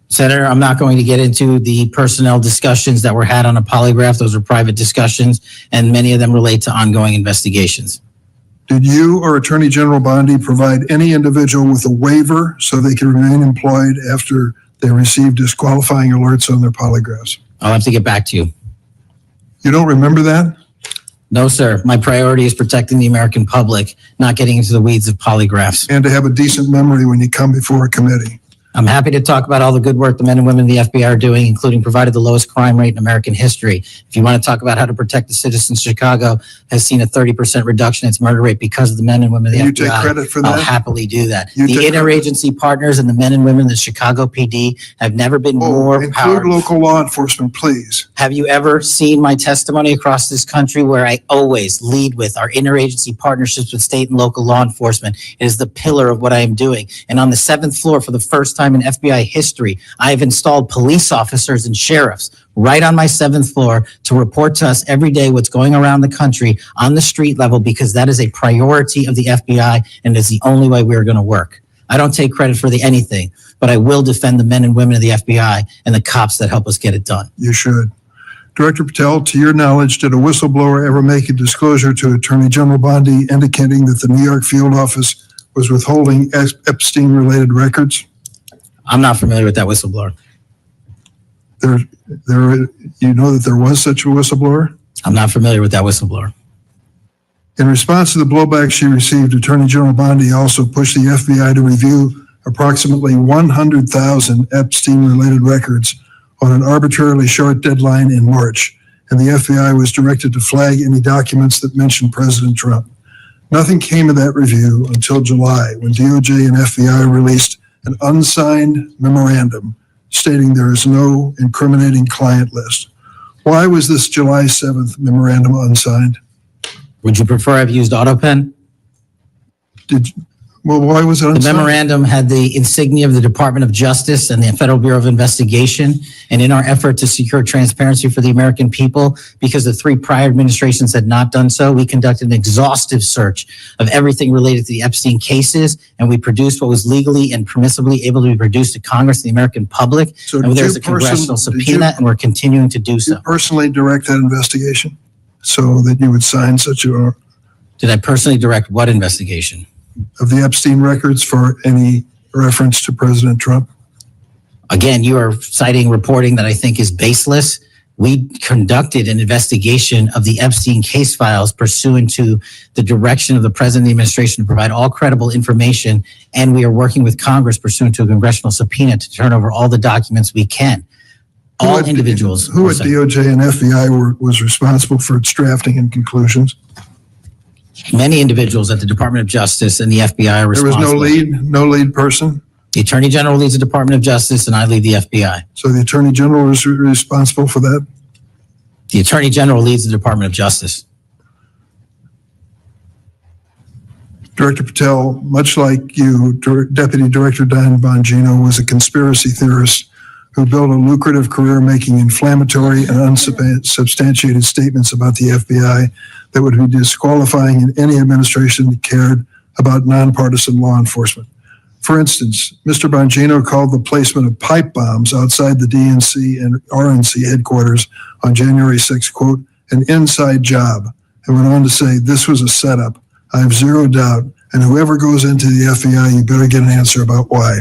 Senator, I'm not going to get into the personnel discussions that were had on a polygraph. Those are private discussions, and many of them relate to ongoing investigations. Did you or Attorney General Bondi provide any individual with a waiver so they can remain employed after they receive disqualifying alerts on their polygraphs? I'll have to get back to you. You don't remember that? No, sir. My priority is protecting the American public, not getting into the weeds of polygraphs. And to have a decent memory when you come before a committee. I'm happy to talk about all the good work the men and women of the FBI are doing, including provided the lowest crime rate in American history. If you want to talk about how to protect the citizens, Chicago has seen a 30% reduction in its murder rate because of the men and women of the FBI. You take credit for that? I'll happily do that. You The take credit. interagency partners and the men and women of the Chicago PD have never been more Include powerful. local law enforcement, please. Have you ever seen my testimony across this country where I always lead with our interagency partnerships with state and local law enforcement? It is the pillar of what I am doing. And on the 7th floor, for the first time in FBI history, I have installed police officers and sheriffs right on my 7th floor to report to us every day what's going around the country on the street level, because that is a priority of the FBI and is the only way we're going to work. I don't take credit for anything, but I will defend the men and women of the FBI and the cops that help us get it done. You should. Director Patel, to your knowledge, did a whistleblower ever make a disclosure to Attorney General Bondi indicating that the New York field office was withholding Epstein-related records? I'm not familiar with that whistleblower. You know that there was such a whistleblower? I'm not familiar with that whistleblower. In response to the blowback she received, Attorney General Bondi also pushed the FBI to review approximately 100,000 Epstein-related records on an arbitrarily short deadline in March, and the FBI was directed to flag any documents that mentioned President Trump. Nothing came of that review until July, when DOJ and FBI released an unsigned memorandum stating there is no incriminating client list. Why was this July 7th memorandum unsigned? Would you prefer I've used AutoPen? Why was it The unsigned? memorandum had the insignia of the Department of Justice and the Federal Bureau of Investigation. And in our effort to secure transparency for the American people, because the 3 prior administrations had not done so, we conducted an exhaustive search of everything related to the Epstein cases, and we produced what was legally and permissibly able to be produced to Congress and the American public. So And did there's you a congressional did you subpoena, and we're continuing to do so. personally direct that investigation so that you would sign such a, Did I personally direct what investigation? of the Epstein records for any reference to President Trump? Again, you are citing reporting that I think is baseless. We conducted an investigation of the Epstein case files pursuant to the direction of the President of the administration to provide all credible information. And we are working with Congress pursuant to a congressional subpoena to turn over all the documents we can. All individuals. Who at DOJ and FBI was responsible for its drafting and conclusions? Many individuals at the Department of Justice and the FBI are There was responsible. no lead person? The Attorney General leads the Department of Justice and I lead the FBI. So the Attorney General was responsible for that? The Attorney General leads the Department of Justice. Director Patel, much like you, Deputy Director Dan Bongino was a conspiracy theorist who built a lucrative career making inflammatory and unsubstantiated statements about the FBI that would be disqualifying in any administration that cared about nonpartisan law enforcement. For instance, Mr. Bongino called the placement of pipe bombs outside the DNC and RNC headquarters on January 6, quote, an inside job, and went on to say this was a setup. I have zero doubt, and whoever goes into the FBI, you better get an answer about why.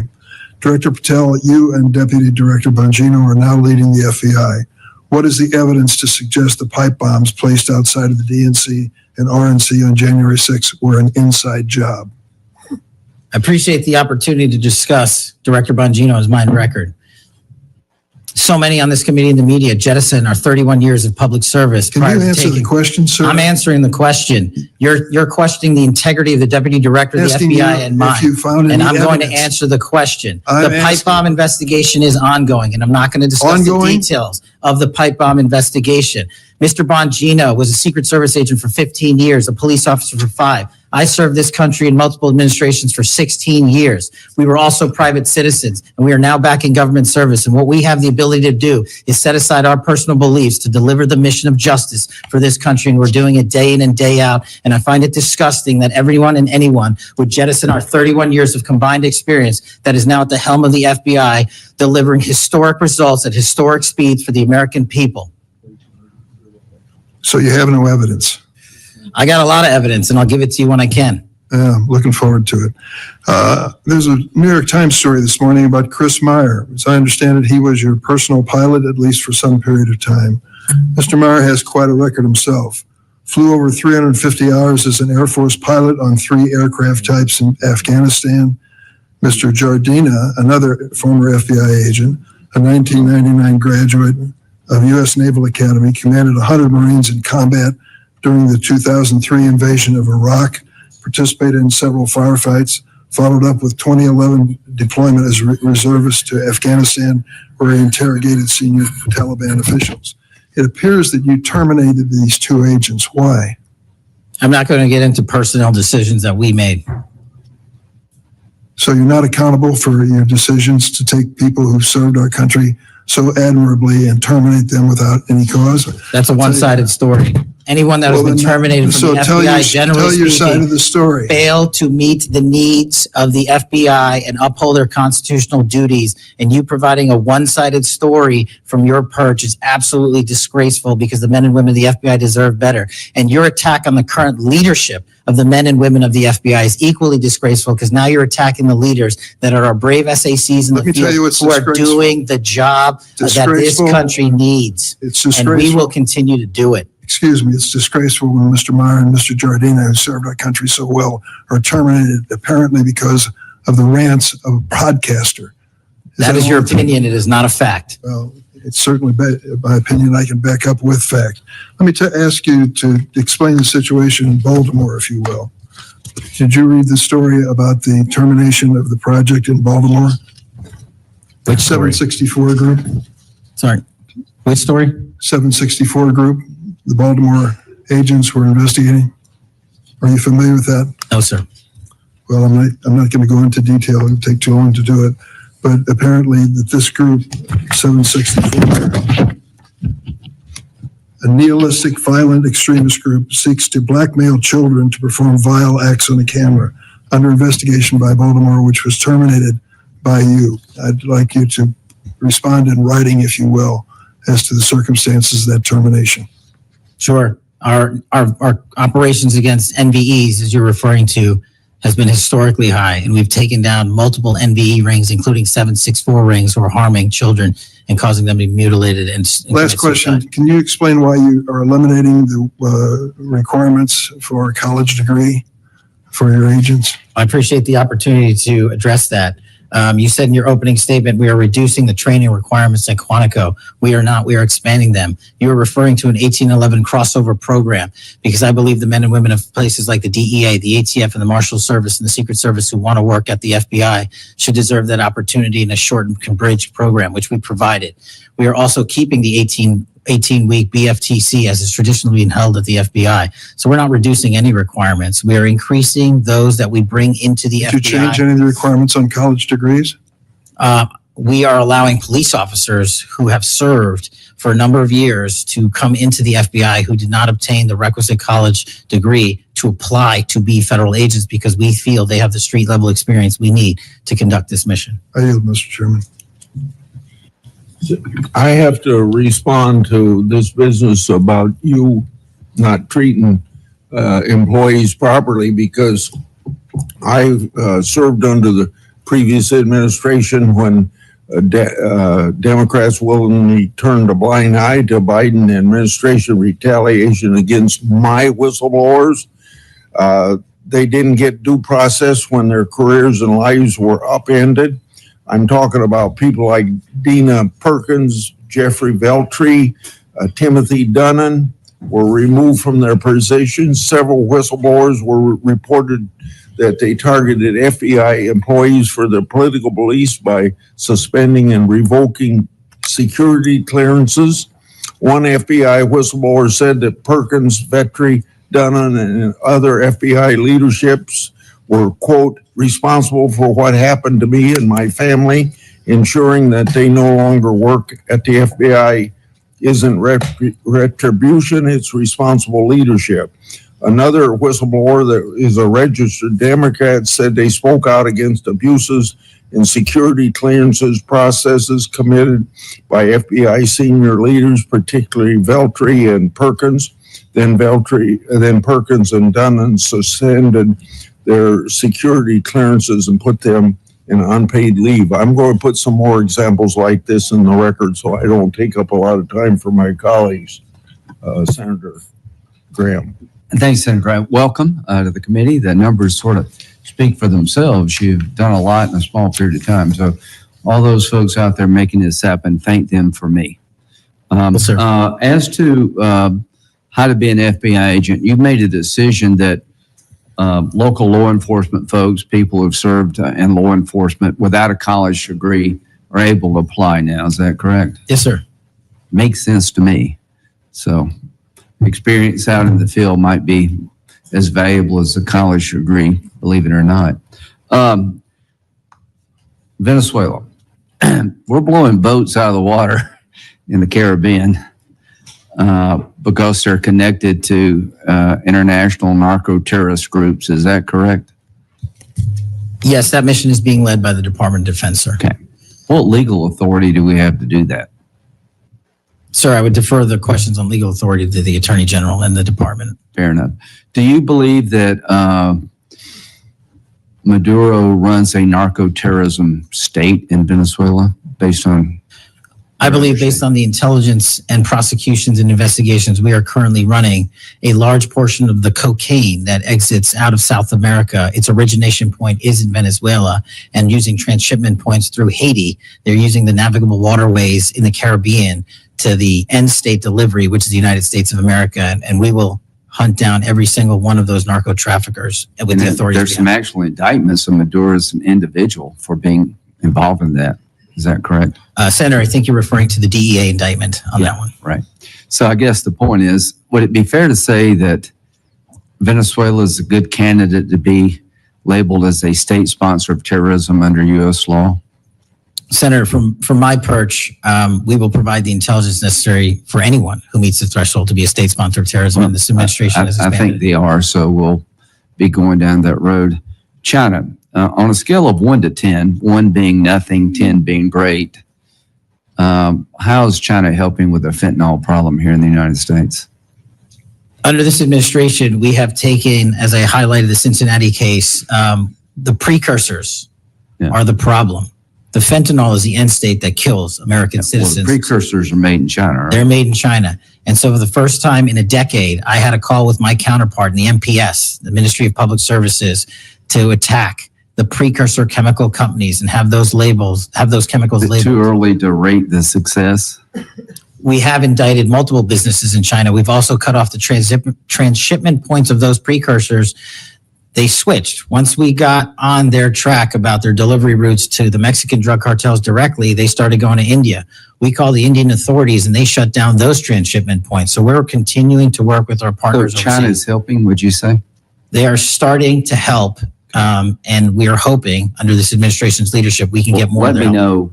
Director Patel, you and Deputy Director Bongino are now leading the FBI. What is the evidence to suggest the pipe bombs placed outside of the DNC and RNC on January 6 were an inside job? I appreciate the opportunity to discuss Director Bongino's mind record. So many on this committee and the media jettison our 31 years of public service. Can you answer the question, sir? I'm answering the question. You're questioning the integrity of the deputy director of the Asking FBI you and mine. if you found And any I'm going to evidence. answer the question. I'm The pipe asking- bomb investigation is ongoing, and I'm not going to discuss the Ongoing? details of the pipe bomb investigation. Mr. Bongino was a Secret Service agent for 15 years, a police officer for 5. I served this country in multiple administrations for 16 years. We were also private citizens, and we are now back in government service. And what we have the ability to do is set aside our personal beliefs to deliver the mission of justice for this country, and we're doing it day in and day out. And I find it disgusting that everyone and anyone would jettison our 31 years of combined experience that is now at the helm of the FBI, delivering historic results at historic speeds for the American people. So you have no evidence. I got a lot of evidence, and I'll give it to you when I can. Yeah, I'm looking forward to it. There's a New York Times story this morning about Chris Meyer. As I understand it, he was your personal pilot, at least for some period of time. Mr. Meyer has quite a record himself. Flew over 350 hours as an Air Force pilot on 3 aircraft types in Afghanistan. Mr. Jardina, another former FBI agent, a 1999 graduate of U.S. Naval Academy, commanded 100 Marines in combat during the 2003 invasion of Iraq, participated in several firefights, followed up with 2011 deployment as reservist to Afghanistan, where he interrogated senior Taliban officials. It appears that you terminated these 2 agents. Why? I'm not going to get into personnel decisions that we made. So you're not accountable for your decisions to take people who served our country so admirably and terminate them without any cause? That's a one-sided story. Anyone that has Well, been then, terminated so from the tell FBI, your generally side speaking, of the story. failed to meet the needs of the FBI and uphold their constitutional duties. And you providing a one-sided story from your perch is absolutely disgraceful, because the men and women of the FBI deserve better. And your attack on the current leadership of the men and women of the FBI is equally disgraceful, because now you're attacking the leaders that are our brave SACs in Let the me tell you field what's who are disgraceful. doing the job that this Disgraceful. country needs. It's And we will disgraceful. continue to do it. Excuse me, it's disgraceful when Mr. Meyer and Mr. Jardina, who served our country so well, are terminated apparently because of the rants of a broadcaster. That is your all? opinion. It is not a fact. Well, it's certainly my opinion. I can back up with fact. Let me ask you to explain the situation in Baltimore, if you will. Did you read the story about the termination of the project in Baltimore? Which story? 764 group? Sorry. Which story? 764 group, the Baltimore agents were investigating. Are you familiar with that? No, sir. Well, I'm not going to go into detail. It would take too long to do it. But apparently that this group, 764, a nihilistic, violent extremist group, seeks to blackmail children to perform vile acts on the camera, under investigation by Baltimore, which was terminated by you. I'd like you to respond in writing, if you will, as to the circumstances of that termination. Sure. Our operations against NVEs, as you're referring to, has been historically high, and we've taken down multiple NVE rings, including 764 rings, who are harming children and causing them to be mutilated. And Last commit question. suicide. Can you explain why you are eliminating the requirements for a college degree for your agents? I appreciate the opportunity to address that. You said in your opening statement, we are reducing the training requirements at Quantico. We are not. We are expanding them. You are referring to an 1811 crossover program, because I believe the men and women of places like the DEA, the ATF, and the Marshal Service and the Secret Service who want to work at the FBI should deserve that opportunity in a shortened bridge program, which we provided. We are also keeping the 18-week BFTC as is traditionally being held at the FBI. So we're not reducing any requirements. We are increasing those that we bring into the Did you change FBI. any of the requirements on college degrees? We are allowing police officers who have served for a number of years to come into the FBI who did not obtain the requisite college degree to apply to be federal agents, because we feel they have the street level experience we need to conduct this mission. I yield, Mr. Chairman. I have to respond to this business about you not treating employees properly, because I served under the previous administration when Democrats willingly turned a blind eye to Biden administration retaliation against my whistleblowers. They didn't get due process when their careers and lives were upended. I'm talking about people like Dina Perkins, Jeffrey Veltri, Timothy Dunnan were removed from their positions. Several whistleblowers were reported that they targeted FBI employees for their political beliefs by suspending and revoking security clearances. One FBI whistleblower said that Perkins, Vetri, Dunnan, and other FBI leaderships were, quote, responsible for what happened to me and my family, ensuring that they no longer work at the FBI isn't retribution, it's responsible leadership. Another whistleblower that is a registered Democrat said they spoke out against abuses in security clearances processes committed by FBI senior leaders, particularly Veltri and Perkins. Then Perkins and Dunnan suspended their security clearances and put them in unpaid leave. I'm going to put some more examples like this in the record so I don't take up a lot of time for my colleagues. Senator Graham. And thanks, Senator Graham. Welcome to the committee. The numbers sort of speak for themselves. You've done a lot in a small period of time. So all those folks out there making this happen, thank them for me. Yes, sir. As to how to be an FBI agent, you've made a decision that local law enforcement folks, people who've served in law enforcement without a college degree are able to apply now. Is that correct? Yes, sir. Makes sense to me. So experience out in the field might be as valuable as a college degree, believe it or not. Venezuela. We're blowing boats out of the water in the Caribbean because they're connected to international narco-terrorist groups. Is that correct? Yes, that mission is being led by the Department of Defense, sir. Okay. What legal authority do we have to do that? Sir, I would defer the questions on legal authority to the Attorney General and the department. Fair enough. Do you believe that Maduro runs a narco-terrorism state in Venezuela based on? I believe based on the intelligence and prosecutions and investigations we are currently running, a large portion of the cocaine that exits out of South America, its origination point is in Venezuela, and using transshipment points through Haiti, they're using the navigable waterways in the Caribbean to the end state delivery, which is the United States of America. And we will hunt down every single one of those narco traffickers with the authorities. There's some actual indictments of Maduro as an individual for being involved in that. Is that correct? Senator, I think you're referring to the DEA indictment on that one. Right. So I guess the point is, would it be fair to say that Venezuela is a good candidate to be labeled as a state sponsor of terrorism under U.S. law? Senator, from my perch, we will provide the intelligence necessary for anyone who meets the threshold to be a state sponsor of terrorism, and this administration has I expanded. think they are, so we'll be going down that road. China, on a scale of 1 to 10, 1 being nothing, 10 being great, how is China helping with the fentanyl problem here in the United States? Under this administration, we have taken, as I highlighted the Cincinnati case, the precursors are the problem. The fentanyl is the end state that kills American citizens. Well, the precursors are made in China, right? They're made in China. And so for the first time in a decade, I had a call with my counterpart in the MPS, the Ministry of Public Services, to attack the precursor chemical companies and have those chemicals labeled. Too early to rate the success? We have indicted multiple businesses in China. We've also cut off the transshipment points of those precursors. They switched. Once we got on their track about their delivery routes to the Mexican drug cartels directly, they started going to India. We called the Indian authorities and they shut down those transshipment points. So we're continuing to work with our partners. So China is helping, would you say? They are starting to help. And we are hoping under this administration's leadership, we can get more. Let me know,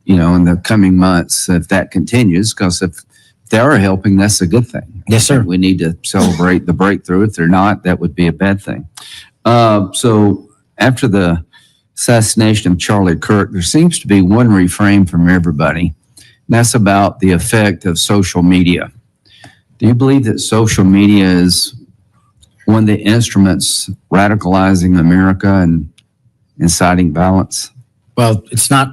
in the coming months if that continues, because if they are helping, that's a good thing. Yes, sir. We need to celebrate the breakthrough. If they're not, that would be a bad thing. So after the assassination of Charlie Kirk, there seems to be one refrain from everybody. And that's about the effect of social media. Do you believe that social media is one of the instruments radicalizing America and inciting violence? Well, it's not.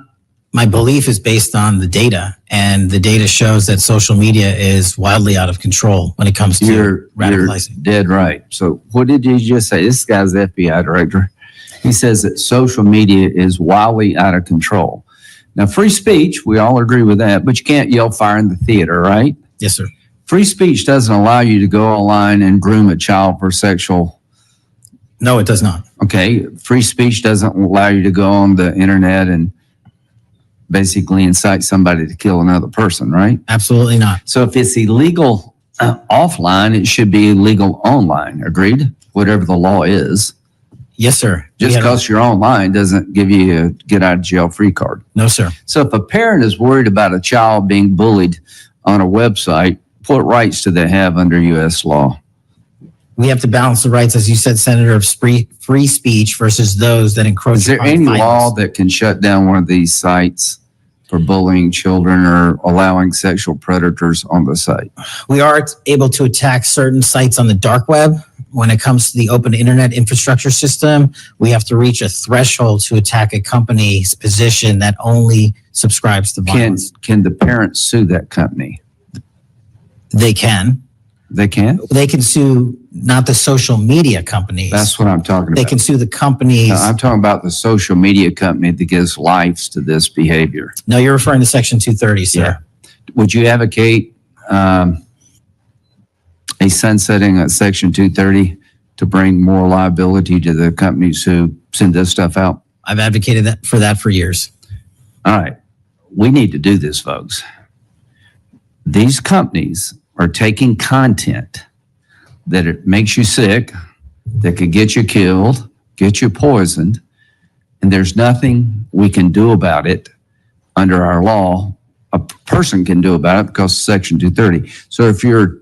My belief is based on the data, and the data shows that social media is wildly out of control when it comes to You're radicalizing. dead right. So what did you just say? This guy's the FBI director. He says that social media is wildly out of control. Now, free speech, we all agree with that, but you can't yell fire in the theater, right? Yes, sir. Free speech doesn't allow you to go online and groom a child for sexual. No, it does not. Okay. Free speech doesn't allow you to go on the internet and basically incite somebody to kill another person, right? Absolutely not. So if it's illegal offline, it should be illegal online. Agreed? Whatever the law is. Yes, sir. Just because you're online doesn't give you a get out of jail free card. No, sir. So if a parent is worried about a child being bullied on a website, what rights do they have under U.S. law? We have to balance the rights, as you said, Senator, of free speech versus those that encroach. Is there upon any violence. law that can shut down one of these sites for bullying children or allowing sexual predators on the site? We are able to attack certain sites on the dark web. When it comes to the open internet infrastructure system, we have to reach a threshold to attack a company's position that only subscribes to violence. Can the parents sue that company? They can. They can? They can sue not the social media companies. That's what I'm talking about. They can sue the companies. No, I'm talking about the social media company that gives lives to this behavior. No, you're referring to Section 230, sir. Yeah. Would you advocate a sunsetting of Section 230 to bring more liability to the companies who send this stuff out? I've advocated that for years. All right. We need to do this, folks. These companies are taking content that it makes you sick, that could get you killed, get you poisoned, and there's nothing we can do about it under our law. A person can do about it because of Section 230. So if your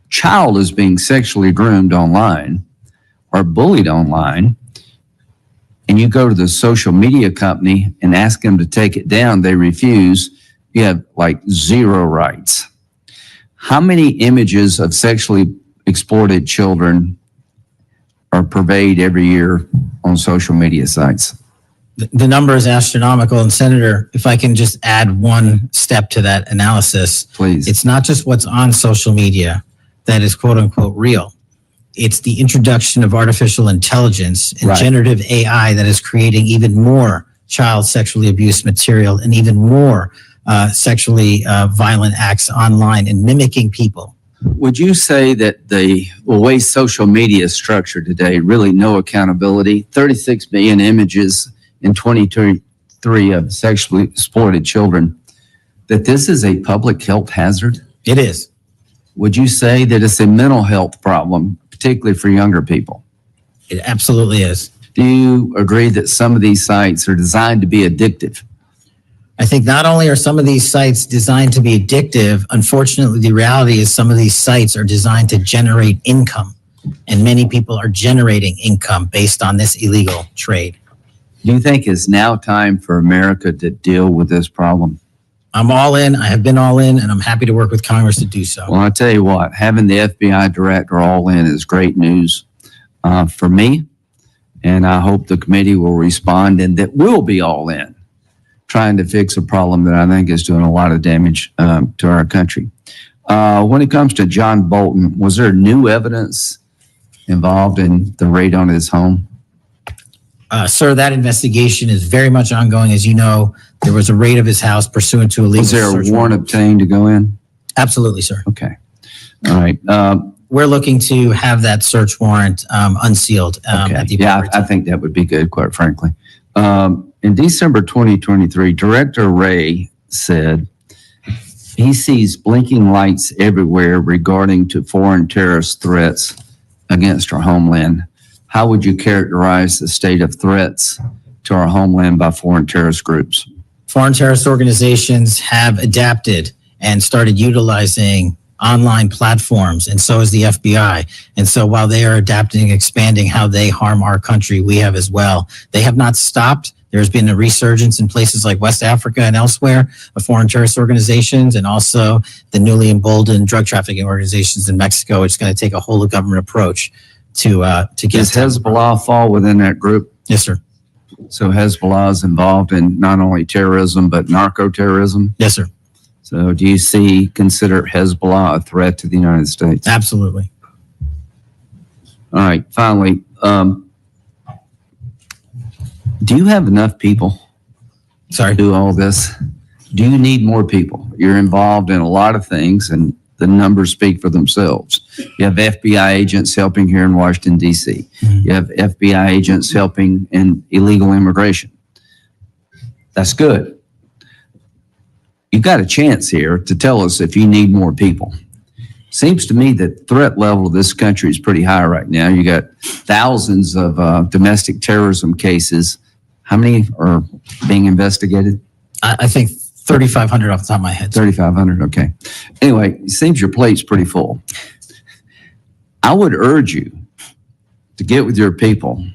child is being sexually groomed online or bullied online, and you go to the social media company and ask them to take it down, they refuse, you have like zero rights. How many images of sexually exploited children are purveyed every year on social media sites? The number is astronomical. And Senator, if I can just add one step to that analysis, Please. It's not just what's on social media that is quote unquote real. It's the introduction of artificial intelligence and Right. generative AI that is creating even more child sexually abuse material and even more sexually violent acts online and mimicking people. Would you say that the way social media is structured today, really no accountability, 36 million images in 2023 of sexually exploited children, that this is a public health hazard? It is. Would you say that it's a mental health problem, particularly for younger people? It absolutely is. Do you agree that some of these sites are designed to be addictive? I think not only are some of these sites designed to be addictive, unfortunately, the reality is some of these sites are designed to generate income, and many people are generating income based on this illegal trade. Do you think it's now time for America to deal with this problem? I'm all in. I have been all in, and I'm happy to work with Congress to do so. Well, I tell you what, having the FBI director all in is great news for me, and I hope the committee will respond and that we'll be all in, trying to fix a problem that I think is doing a lot of damage to our country. When it comes to John Bolton, was there new evidence involved in the raid on his home? Sir, that investigation is very much ongoing. As you know, there was a raid of his house pursuant to a legal Was there a search warrant obtained to go in? Absolutely, sir. Okay. All right. We're looking to have that search warrant unsealed Okay. at the Yeah, appropriate I time. think that would be good, quite frankly. In December 2023, Director Wray said he sees blinking lights everywhere regarding to foreign terrorist threats against our homeland. How would you characterize the state of threats to our homeland by foreign terrorist groups? Foreign terrorist organizations have adapted and started utilizing online platforms, and so is the FBI. And so while they are adapting and expanding how they harm our country, we have as well. They have not stopped. There's been a resurgence in places like West Africa and elsewhere of foreign terrorist organizations, and also the newly emboldened drug trafficking organizations in Mexico. It's going to take a whole of government approach to get. Does Hezbollah fall within that group? Yes, sir. So Hezbollah is involved in not only terrorism, but narco-terrorism? Yes, sir. So do you consider Hezbollah a threat to the United States? Absolutely. All right, finally, Do you have enough people Sorry. to do all this? Do you need more people? You're involved in a lot of things and the numbers speak for themselves. You have FBI agents helping here in Washington, D.C. You have FBI agents helping in illegal immigration. That's good. You've got a chance here to tell us if you need more people. Seems to me that threat level of this country is pretty high right now. You got thousands of domestic terrorism cases. How many are being investigated? I think 3,500 off the top of my head. 3,500, okay. Anyway, it seems your plate's pretty full. I would urge you to get with your people.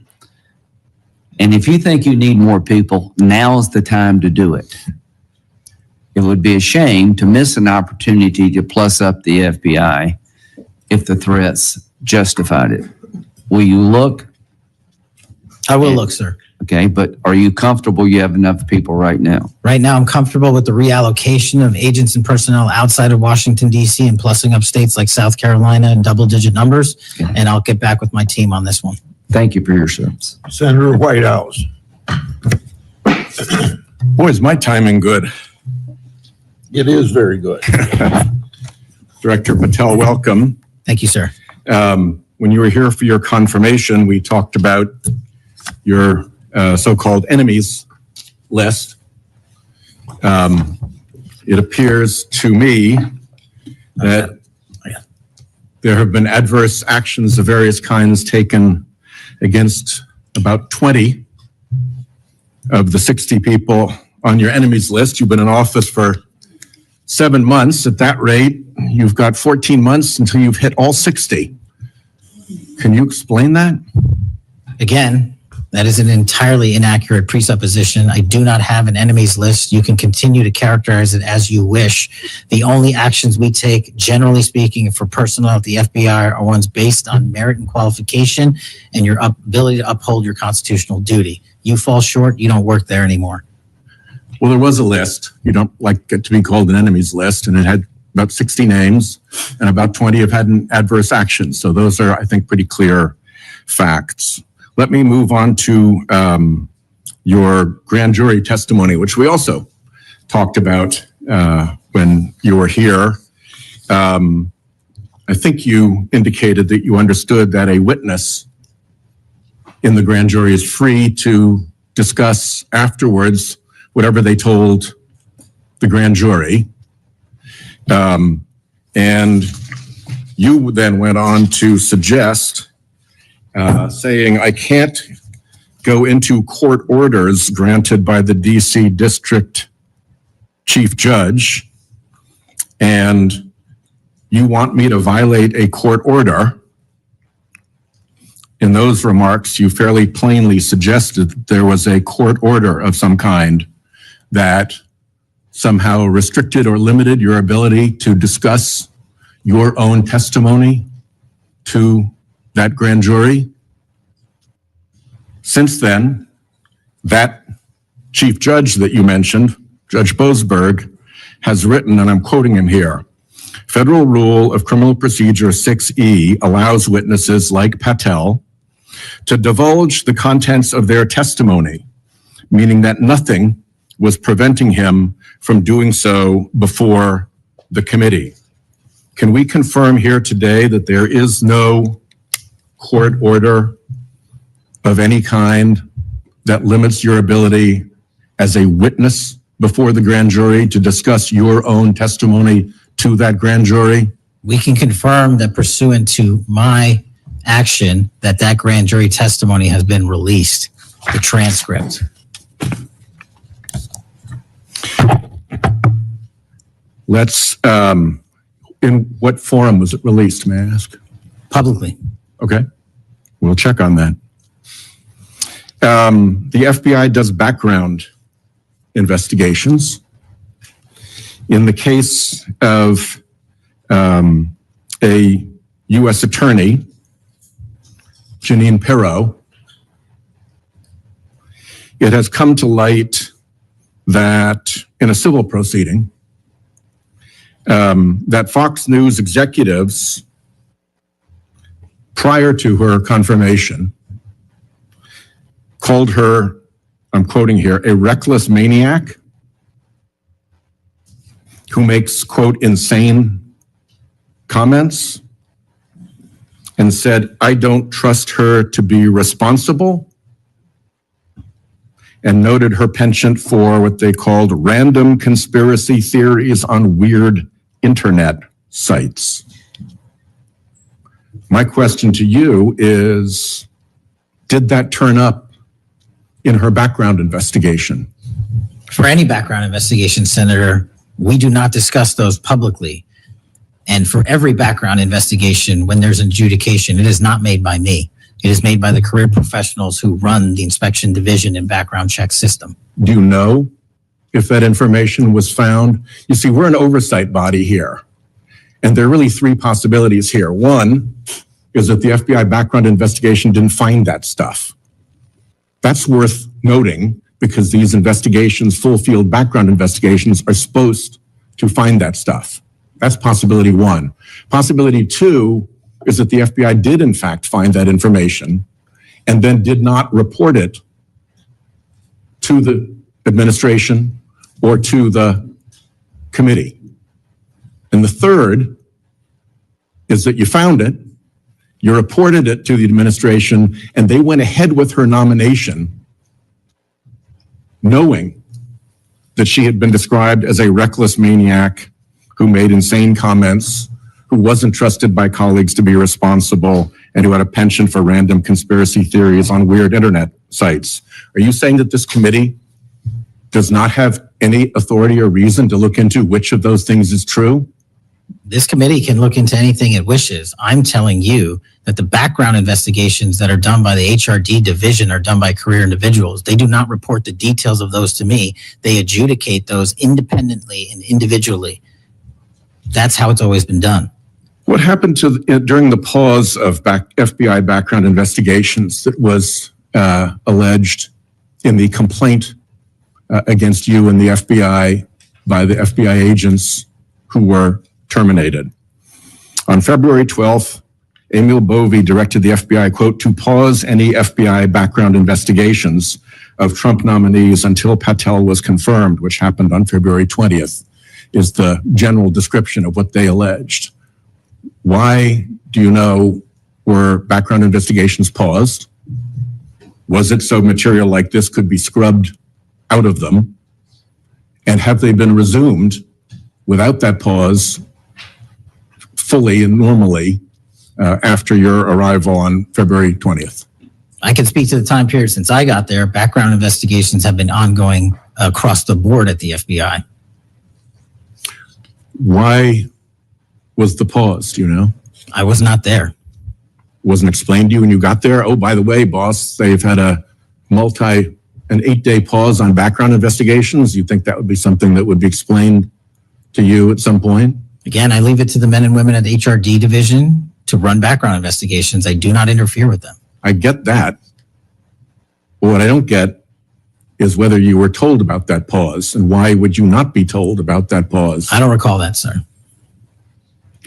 And if you think you need more people, now's the time to do it. It would be a shame to miss an opportunity to plus up the FBI if the threats justified it. Will you look? I will look, sir. Okay, but are you comfortable you have enough people right now? Right now, I'm comfortable with the reallocation of agents and personnel outside of Washington, D.C. and plussing up states like South Carolina in double-digit numbers. Okay. And I'll get back with my team on this one. Thank you for your service. Senator Whitehouse. Boy, is my timing good. It is very good. Director Patel, welcome. Thank you, sir. When you were here for your confirmation, we talked about your so-called enemies list. It appears to me that there have been adverse actions of various kinds taken against about 20 of the 60 people on your enemies list. You've been in office for 7 months. At that rate, you've got 14 months until you've hit all 60. Can you explain that? Again, that is an entirely inaccurate presupposition. I do not have an enemies list. You can continue to characterize it as you wish. The only actions we take, generally speaking, for personnel at the FBI are ones based on merit and qualification and your ability to uphold your constitutional duty. You fall short, you don't work there anymore. Well, there was a list. You don't like it to be called an enemies list, and it had about 60 names, and about 20 have had an adverse action. So those are, I think, pretty clear facts. Let me move on to your grand jury testimony, which we also talked about when you were here. I think you indicated that you understood that a witness in the grand jury is free to discuss afterwards whatever they told the grand jury. And you then went on to suggest, saying, I can't go into court orders granted by the DC District Chief Judge, and you want me to violate a court order. In those remarks, you fairly plainly suggested that there was a court order of some kind that somehow restricted or limited your ability to discuss your own testimony to that grand jury. Since then, that chief judge that you mentioned, Judge Boasberg, has written, and I'm quoting him here, Federal Rule of Criminal Procedure 6E allows witnesses like Patel to divulge the contents of their testimony, meaning that nothing was preventing him from doing so before the committee. Can we confirm here today that there is no court order of any kind that limits your ability as a witness before the grand jury to discuss your own testimony to that grand jury? We can confirm that pursuant to my action, that grand jury testimony has been released, the transcript. Let's, in what forum was it released, may I ask? Publicly. Okay, we'll check on that. The FBI does background investigations. In the case of a U.S. attorney, Janine Pirro, it has come to light that in a civil proceeding, that Fox News executives, prior to her confirmation, called her I'm quoting here, a reckless maniac who makes, quote, insane comments and said, I don't trust her to be responsible, and noted her penchant for what they called random conspiracy theories on weird internet sites. My question to you is, did that turn up in her background investigation? For any background investigation, Senator, we do not discuss those publicly. And for every background investigation, when there's adjudication, it is not made by me. It is made by the career professionals who run the inspection division and background check system. Do you know if that information was found? You see, we're an oversight body here, and there are really three possibilities here. One is that the FBI background investigation didn't find that stuff. That's worth noting because these investigations, full field background investigations, are supposed to find that stuff. That's possibility one. Possibility two is that the FBI did in fact find that information and then did not report it to the administration or to the committee. And the third is that you found it, you reported it to the administration, and they went ahead with her nomination knowing that she had been described as a reckless maniac who made insane comments, who wasn't trusted by colleagues to be responsible, and who had a penchant for random conspiracy theories on weird internet sites. Are you saying that this committee does not have any authority or reason to look into which of those things is true? This committee can look into anything it wishes. I'm telling you that the background investigations that are done by the HRD division are done by career individuals. They do not report the details of those to me. They adjudicate those independently and individually. That's how it's always been done. What happened to during the pause of FBI background investigations that was alleged in the complaint against you and the FBI by the FBI agents who were terminated? On February 12th, Emil Bovee directed the FBI, quote, to pause any FBI background investigations of Trump nominees until Patel was confirmed, which happened on February 20th, is the general description of what they alleged. Why, do you know, were background investigations paused? Was it so material like this could be scrubbed out of them? And have they been resumed without that pause fully and normally after your arrival on February 20th? I can speak to the time period since I got there. Background investigations have been ongoing across the board at the FBI. Why was the pause, do you know? I was not there. Wasn't explained to you when you got there? Oh, by the way, boss, they've had an 8-day pause on background investigations. You think that would be something that would be explained to you at some point? Again, I leave it to the men and women at the HRD division to run background investigations. I do not interfere with them. I get that. But what I don't get is whether you were told about that pause, and why would you not be told about that pause? I don't recall that, sir.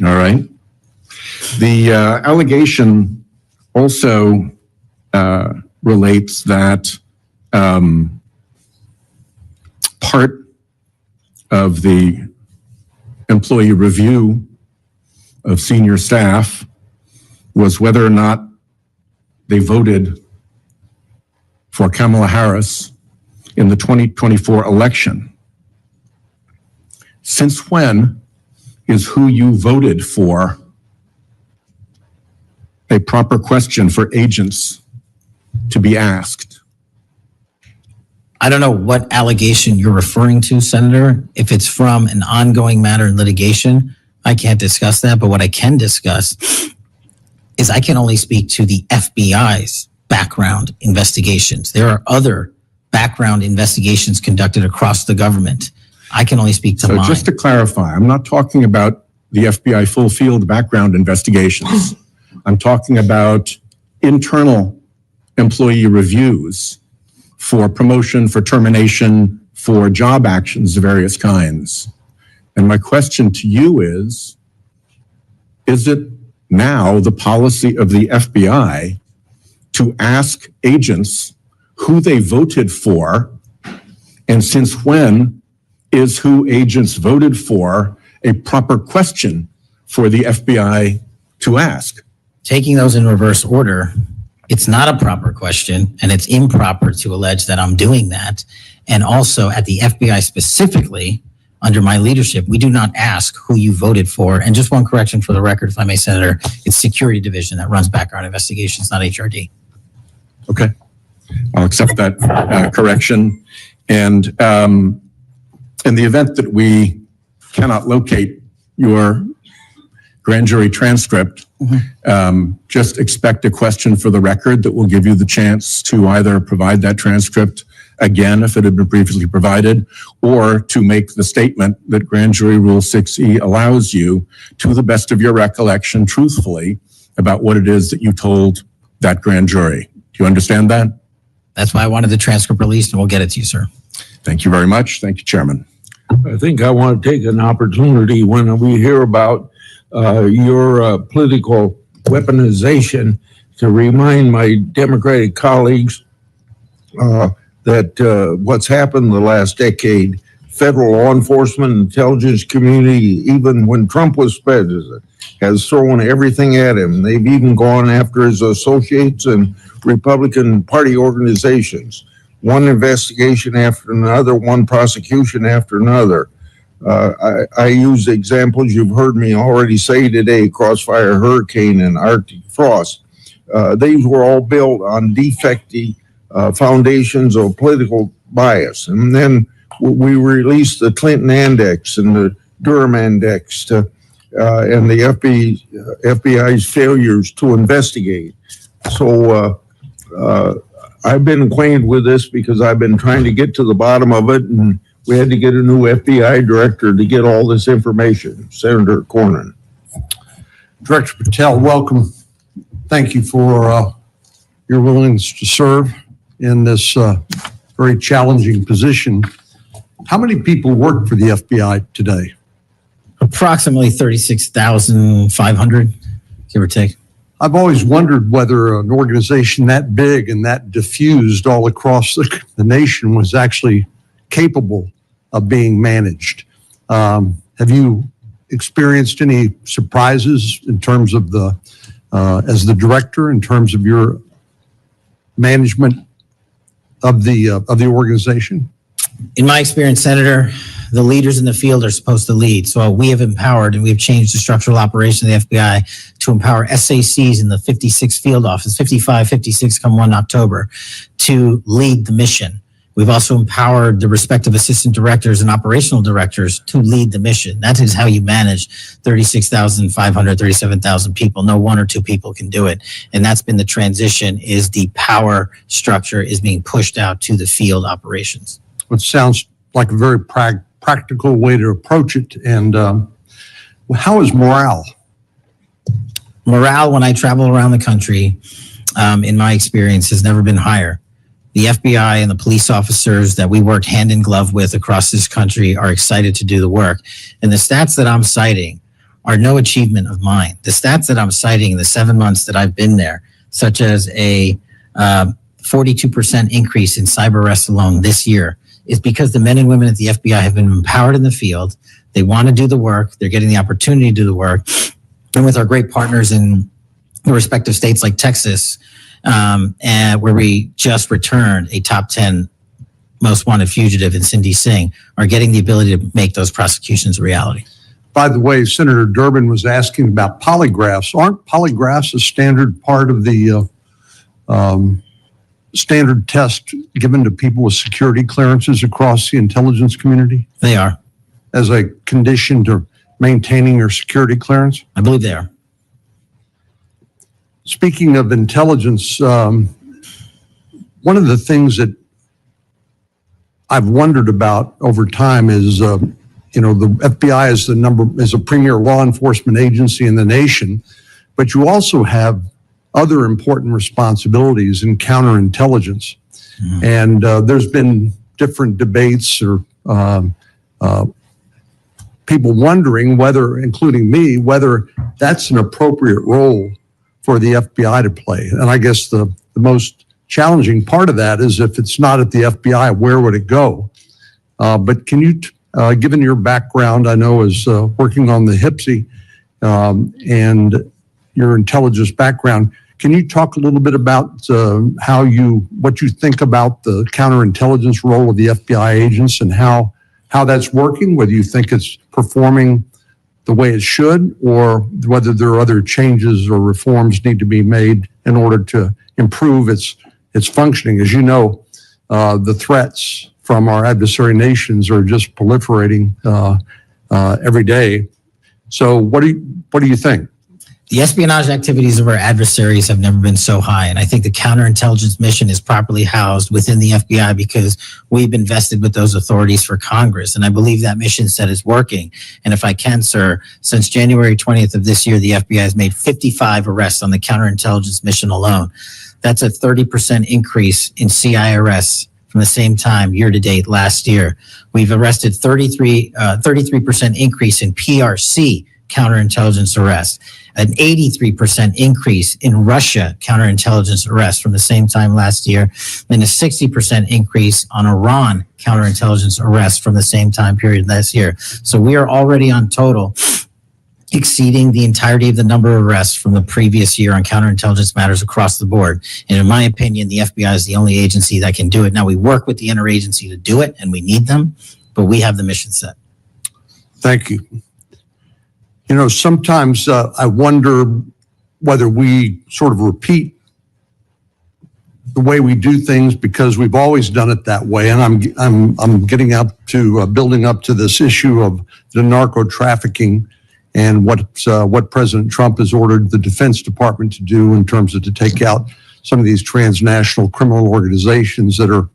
All right. The allegation also relates that part of the employee review of senior staff was whether or not they voted for Kamala Harris in the 2024 election. Since when is who you voted for a proper question for agents to be asked? I don't know what allegation you're referring to, Senator. If it's from an ongoing matter in litigation, I can't discuss that. But what I can discuss is I can only speak to the FBI's background investigations. There are other background investigations conducted across the government. I can only speak to mine. So just to clarify, I'm not talking about the FBI full field background investigations. I'm talking about internal employee reviews for promotion, for termination, for job actions of various kinds. And my question to you is it now the policy of the FBI to ask agents who they voted for, and since when is who agents voted for a proper question for the FBI to ask? Taking those in reverse order, it's not a proper question, and it's improper to allege that I'm doing that. And also at the FBI specifically, under my leadership, we do not ask who you voted for. And just one correction for the record, if I may, Senator, it's Security Division that runs background investigations, not HRD. Okay, I'll accept that correction. And in the event that we cannot locate your grand jury transcript, just expect a question for the record that will give you the chance to either provide that transcript again if it had been previously provided, or to make the statement that Grand Jury Rule 6E allows you, to the best of your recollection, truthfully, about what it is that you told that grand jury. Do you understand that? That's why I wanted the transcript released, and we'll get it to you, sir. Thank you very much. Thank you, Chairman. I think I want to take an opportunity when we hear about your political weaponization to remind my Democratic colleagues that what's happened the last decade, federal law enforcement, intelligence community, even when Trump was president, has thrown everything at him. They've even gone after his associates and Republican Party organizations. One investigation after another, one prosecution after another. I use examples you've heard me already say today: Crossfire Hurricane and Arctic Frost. These were all built on defective foundations of political bias. And then we released the Clinton Index and the Durham Index and the FBI's failures to investigate. So I've been acquainted with this because I've been trying to get to the bottom of it, and we had to get a new FBI director to get all this information, Senator Cornyn. Director Patel, welcome. Thank you for your willingness to serve in this very challenging position. How many people work for the FBI today? Approximately 36,500, give or take. I've always wondered whether an organization that big and that diffused all across the nation was actually capable of being managed. Have you experienced any surprises in terms of the, as the director, in terms of your management of the organization? In my experience, Senator, the leaders in the field are supposed to lead. So we have empowered and we've changed the structural operation of the FBI to empower SACs in the 56 field office, 55, 56 come 1 October, to lead the mission. We've also empowered the respective assistant directors and operational directors to lead the mission. That is how you manage 36,500, 37,000 people. No one or two people can do it. And that's been the transition, is the power structure is being pushed out to the field operations. It sounds like a very practical way to approach it. And how is morale? Morale, when I travel around the country, in my experience, has never been higher. The FBI and the police officers that we work hand in glove with across this country are excited to do the work. And the stats that I'm citing are no achievement of mine. The stats that I'm citing in the 7 months that I've been there, such as a 42% increase in cyber arrests alone this year, is because the men and women at the FBI have been empowered in the field. They want to do the work. They're getting the opportunity to do the work. And with our great partners in the respective states like Texas, and where we just returned a top 10 most wanted fugitive in Cindy Singh, are getting the ability to make those prosecutions a reality. By the way, Senator Durbin was asking about polygraphs. Aren't polygraphs a standard part of the standard test given to people with security clearances across the intelligence community They are. as a condition to maintaining your security clearance? I believe they are. Speaking of intelligence, one of the things that I've wondered about over time is, the FBI is a premier law enforcement agency in the nation, but you also have other important responsibilities in counterintelligence. Mm-hmm. And there's been different debates or people wondering whether, including me, whether that's an appropriate role for the FBI to play. And I guess the most challenging part of that is if it's not at the FBI, where would it go? But can you, given your background, I know is working on the HPSI and your intelligence background, can you talk a little bit about what you think about the counterintelligence role of the FBI agents and how that's working, whether you think it's performing the way it should, or whether there are other changes or reforms need to be made in order to improve its functioning? As you know, the threats from our adversary nations are just proliferating every day. So what do you think? The espionage activities of our adversaries have never been so high. And I think the counterintelligence mission is properly housed within the FBI because we've invested with those authorities for Congress. And I believe that mission set is working. And if I can, sir, since January 20th of this year, the FBI has made 55 arrests on the counterintelligence mission alone. That's a 30% increase in CI arrests from the same time year to date last year. We've arrested 33% increase in PRC counterintelligence arrests, an 83% increase in Russia counterintelligence arrests from the same time last year, and a 60% increase on Iran counterintelligence arrests from the same time period last year. So we are already on total exceeding the entirety of the number of arrests from the previous year on counterintelligence matters across the board. And in my opinion, the FBI is the only agency that can do it. Now, we work with the interagency to do it, and we need them, but we have the mission set. Thank you. You know, sometimes I wonder whether we sort of repeat the way we do things because we've always done it that way. And I'm getting up to building up to this issue of the narco trafficking and what President Trump has ordered the Defense Department to do in terms of to take out some of these transnational criminal organizations that are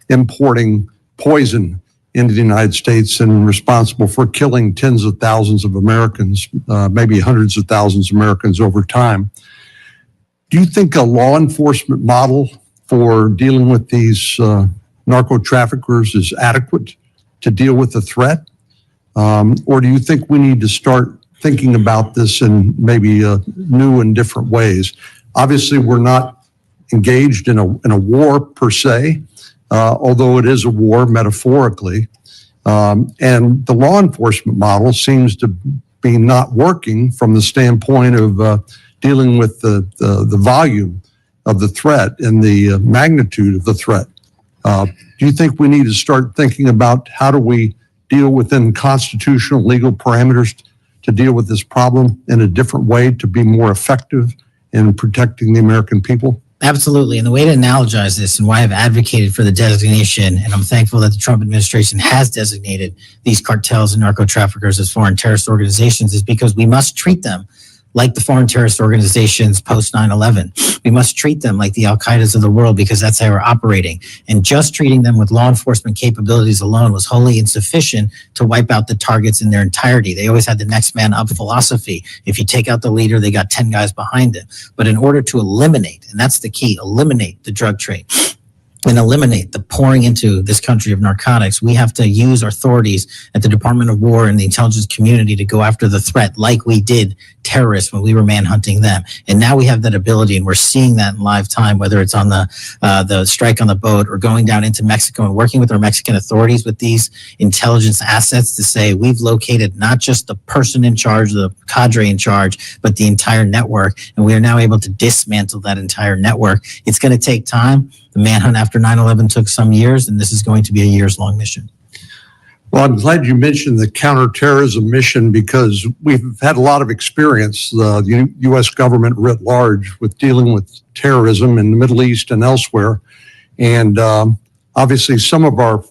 importing poison into the United States and responsible for killing tens of thousands of Americans, maybe hundreds of thousands of Americans over time. Do you think a law enforcement model for dealing with these narco traffickers is adequate to deal with the threat? Or do you think we need to start thinking about this in maybe new and different ways? Obviously, we're not engaged in a war per se, although it is a war metaphorically. And the law enforcement model seems to be not working from the standpoint of dealing with the volume of the threat and the magnitude of the threat. Do you think we need to start thinking about how do we deal within constitutional legal parameters to deal with this problem in a different way to be more effective in protecting the American people? Absolutely. And the way to analogize this and why I've advocated for the designation, and I'm thankful that the Trump administration has designated these cartels and narco traffickers as foreign terrorist organizations, is because we must treat them like the foreign terrorist organizations post 9/11. We must treat them like the Al-Qaedas of the world because that's how we're operating. And just treating them with law enforcement capabilities alone was wholly insufficient to wipe out the targets in their entirety. They always had the next man up philosophy. If you take out the leader, they got 10 guys behind him. But in order to eliminate, and that's the key, eliminate the drug trade and eliminate the pouring into this country of narcotics, we have to use our authorities at the Department of War and the intelligence community to go after the threat like we did terrorists when we were manhunting them. And now we have that ability, and we're seeing that in live time, whether it's on the strike on the boat or going down into Mexico and working with our Mexican authorities with these intelligence assets to say we've located not just the person in charge, the cadre in charge, but the entire network. And we are now able to dismantle that entire network. It's going to take time. The manhunt after 9/11 took some years, and this is going to be a years-long mission. Well, I'm glad you mentioned the counterterrorism mission because we've had a lot of experience, the U.S. government writ large, with dealing with terrorism in the Middle East and elsewhere. And obviously, some of our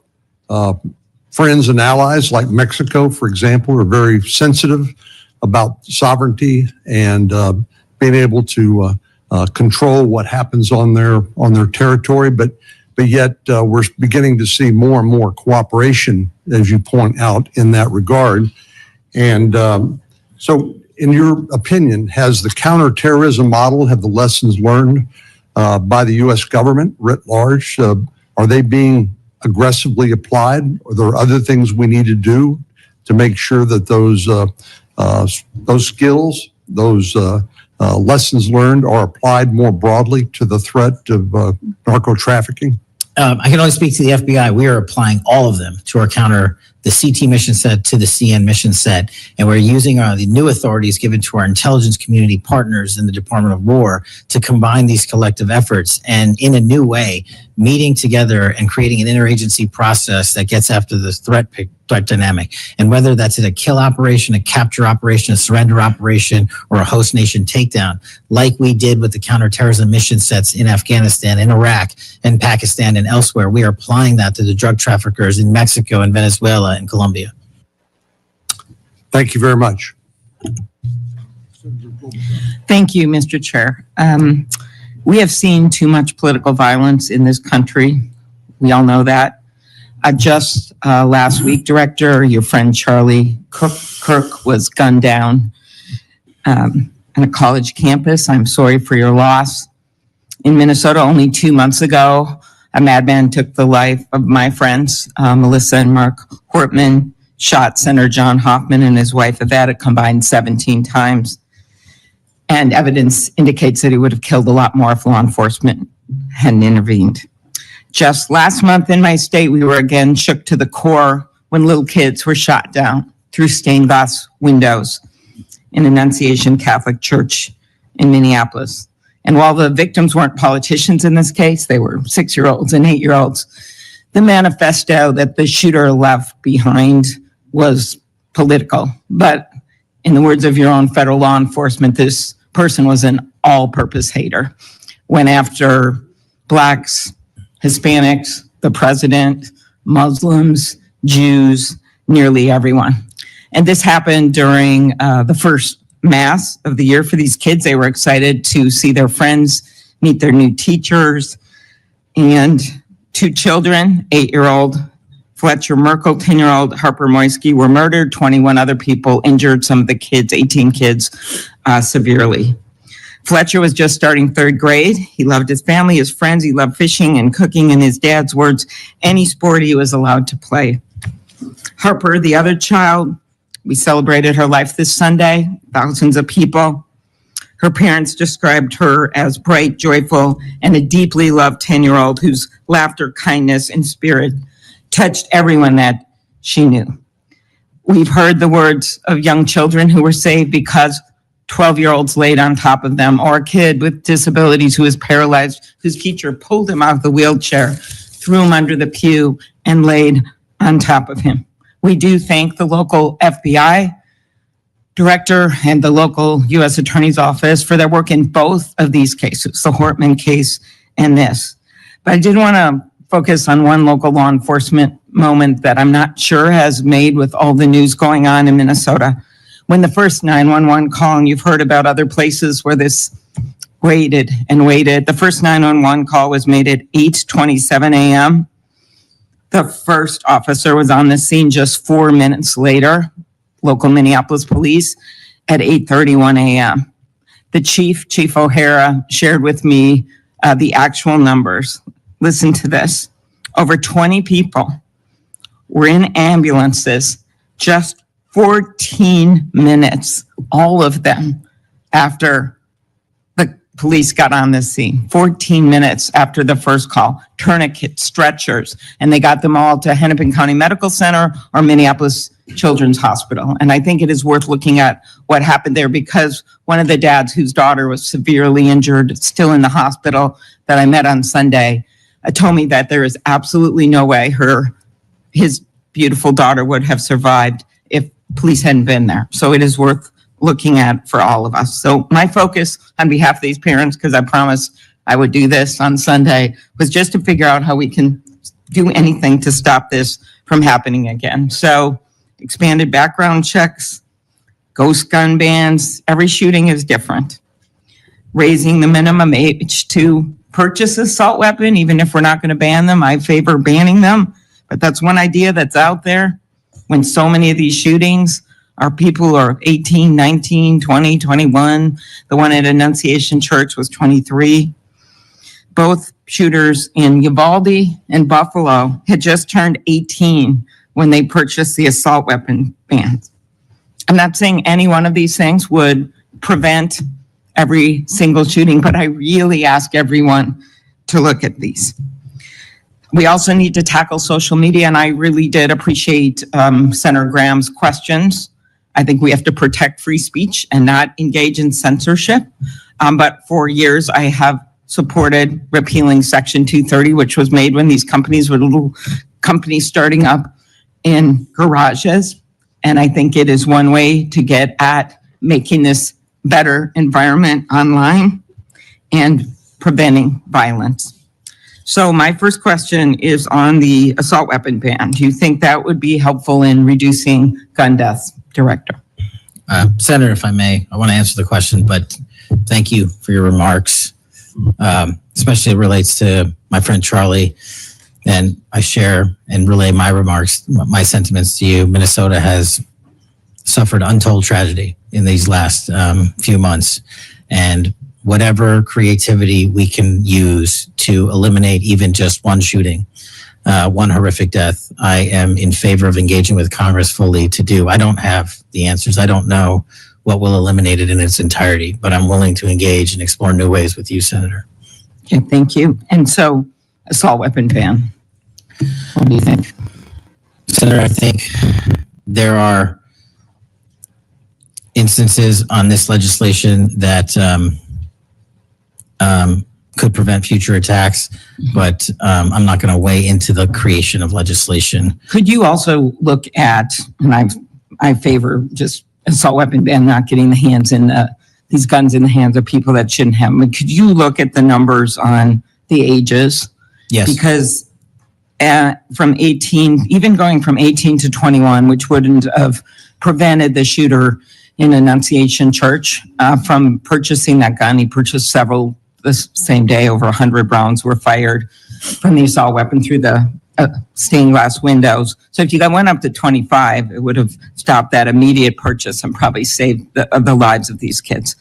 friends and allies, like Mexico, for example, are very sensitive about sovereignty and being able to control what happens on their territory, but yet we're beginning to see more and more cooperation, as you point out, in that regard. And so, in your opinion, has the counterterrorism model, have the lessons learned by the U.S. government writ large, are they being aggressively applied? Are there other things we need to do to make sure that those skills those lessons learned are applied more broadly to the threat of narco trafficking? I can only speak to the FBI. We are applying all of them to our counter, the CT mission set to the CN mission set, and we're using the new authorities given to our intelligence community partners in the Department of War to combine these collective efforts and in a new way, meeting together and creating an interagency process that gets after the threat dynamic. And whether that's in a kill operation, a capture operation, a surrender operation, or a host nation takedown, like we did with the counterterrorism mission sets in Afghanistan, in Iraq, and Pakistan, and elsewhere, we are applying that to the drug traffickers in Mexico and Venezuela and Colombia. Thank you very much. Thank you, Mr. Chair. We have seen too much political violence in this country. We all know that. Just last week, Director, your friend Charlie Kirk was gunned down on a college campus. I'm sorry for your loss. In Minnesota, only 2 months ago, a madman took the life of my friends, Melissa and Mark Hortman, shot Senator John Hoffman and his wife Yvette a combined 17 times. And evidence indicates that he would have killed a lot more if law enforcement hadn't intervened. Just last month in my state, we were again shook to the core when little kids were shot down through stained glass windows in Annunciation Catholic Church in Minneapolis. And while the victims weren't politicians in this case, they were 6-year-olds and 8-year-olds, the manifesto that the shooter left behind was political. But in the words of your own federal law enforcement, this person was an all-purpose hater. Went after Blacks, Hispanics, the president, Muslims, Jews, nearly everyone. And this happened during the first Mass of the year for these kids. They were excited to see their friends, meet their new teachers, and 2 children, 8-year-old Fletcher Merkel, 10-year-old Harper Moisky were murdered, 21 other people injured, some of the kids, 18 kids, severely. Fletcher was just starting 3rd grade. He loved his family, his friends. He loved fishing and cooking. In his dad's words, any sport he was allowed to play. Harper, the other child, we celebrated her life this Sunday, thousands of people. Her parents described her as bright, joyful, and a deeply loved 10-year-old whose laughter, kindness, and spirit touched everyone that she knew. We've heard the words of young children who were saved because 12-year-olds laid on top of them, or a kid with disabilities who was paralyzed, whose teacher pulled him out of the wheelchair, threw him under the pew, and laid on top of him. We do thank the local FBI director and the local U.S. Attorney's Office for their work in both of these cases, the Hortman case and this. But I did want to focus on one local law enforcement moment that I'm not sure has made with all the news going on in Minnesota. When the first 911 call, and you've heard about other places where this waited and waited, the first 911 call was made at 8:27 a.m. The first officer was on the scene just 4 minutes later, local Minneapolis police, at 8:31 a.m. The Chief O'Hara, shared with me the actual numbers. Listen to this. Over 20 people were in ambulances just 14 minutes, all of them, after the police got on the scene. 14 minutes after the first call, tourniquets, stretchers, and they got them all to Hennepin County Medical Center or Minneapolis Children's Hospital. And I think it is worth looking at what happened there, because one of the dads whose daughter was severely injured, still in the hospital, that I met on Sunday, told me that there is absolutely no way his beautiful daughter would have survived if police hadn't been there. So it is worth looking at for all of us. So my focus on behalf of these parents, because I promised I would do this on Sunday, was just to figure out how we can do anything to stop this from happening again. So expanded background checks, ghost gun bans, every shooting is different. Raising the minimum age to purchase an assault weapon, even if we're not going to ban them, I favor banning them. But that's one idea that's out there. When so many of these shootings are people who are 18, 19, 20, 21. The one at Annunciation Church was 23. Both shooters in Uvalde and Buffalo had just turned 18 when they purchased the assault weapon bans. I'm not saying any one of these things would prevent every single shooting, but I really ask everyone to look at these. We also need to tackle social media, and I really did appreciate Senator Graham's questions. I think we have to protect free speech and not engage in censorship. But for years, I have supported repealing Section 230, which was made when these companies were little companies starting up in garages. And I think it is one way to get at making this better environment online and preventing violence. So my first question is on the assault weapon ban. Do you think that would be helpful in reducing gun deaths, Director? Senator, if I may, I want to answer the question, but thank you for your remarks, especially it relates to my friend Charlie. And I share and relay my remarks, my sentiments to you. Minnesota has suffered untold tragedy in these last few months. And whatever creativity we can use to eliminate even just one shooting, one horrific death, I am in favor of engaging with Congress fully to do. I don't have the answers. I don't know what will eliminate it in its entirety, but I'm willing to engage and explore new ways with you, Senator. Okay, thank you. And so assault weapon ban, what do you think? Senator, I think there are instances on this legislation that could prevent future attacks, but I'm not going to weigh into the creation of legislation. Could you also look at, and I favor just assault weapon ban, not getting the hands in these guns in the hands of people that shouldn't have them. But could you look at the numbers on the ages? Yes. Because from 18, even going from 18 to 21, which wouldn't have prevented the shooter in Annunciation Church from purchasing that gun. He purchased several the same day. Over 100 rounds were fired from the assault weapon through the stained glass windows. So if you went up to 25, it would have stopped that immediate purchase and probably saved the lives of these kids.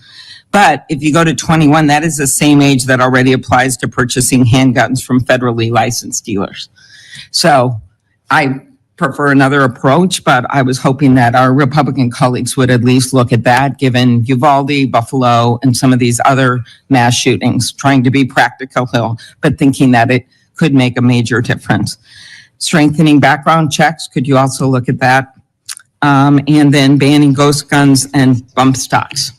But if you go to 21, that is the same age that already applies to purchasing handguns from federally licensed dealers. So I prefer another approach, but I was hoping that our Republican colleagues would at least look at that, given Uvalde, Buffalo, and some of these other mass shootings, trying to be practical, but thinking that it could make a major difference. Strengthening background checks, could you also look at that? And then banning ghost guns and bump stocks.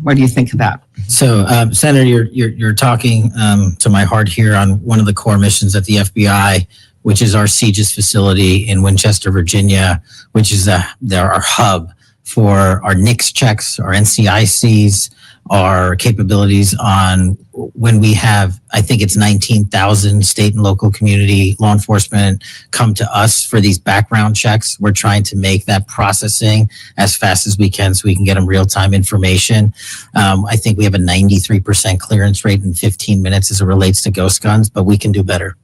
What do you think of that? So, Senator, you're talking to my heart here on one of the core missions at the FBI, which is our CJIS facility in Winchester, Virginia, which is our hub for our NICS checks, our NCICs, our capabilities on when we have, I think it's 19,000 state and local community law enforcement come to us for these background checks. We're trying to make that processing as fast as we can so we can get them real-time information. I think we have a 93% clearance rate in 15 minutes as it relates to ghost guns, but we can do better.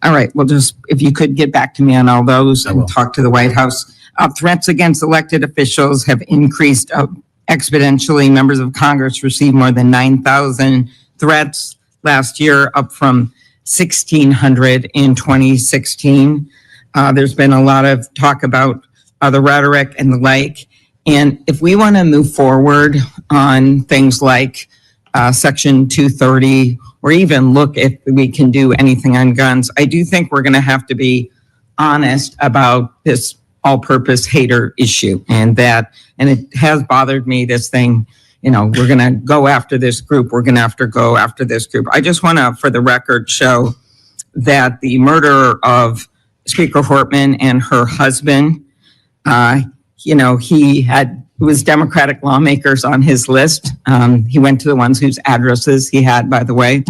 All right, well, just if you could get back to me on all those and talk to the White House. Threats against elected officials have increased exponentially. Members of Congress received more than 9,000 threats last year, up from 1,600 in 2016. There's been a lot of talk about the rhetoric and the like. And if we want to move forward on things like Section 230, or even look if we can do anything on guns, I do think we're going to have to be honest about this all-purpose hater issue. And it has bothered me, this thing, we're going to go after this group. We're going to have to go after this group. I just want to, for the record, show that the murder of Speaker Hortman and her husband, it was Democratic lawmakers on his list. He went to the ones whose addresses he had, by the way.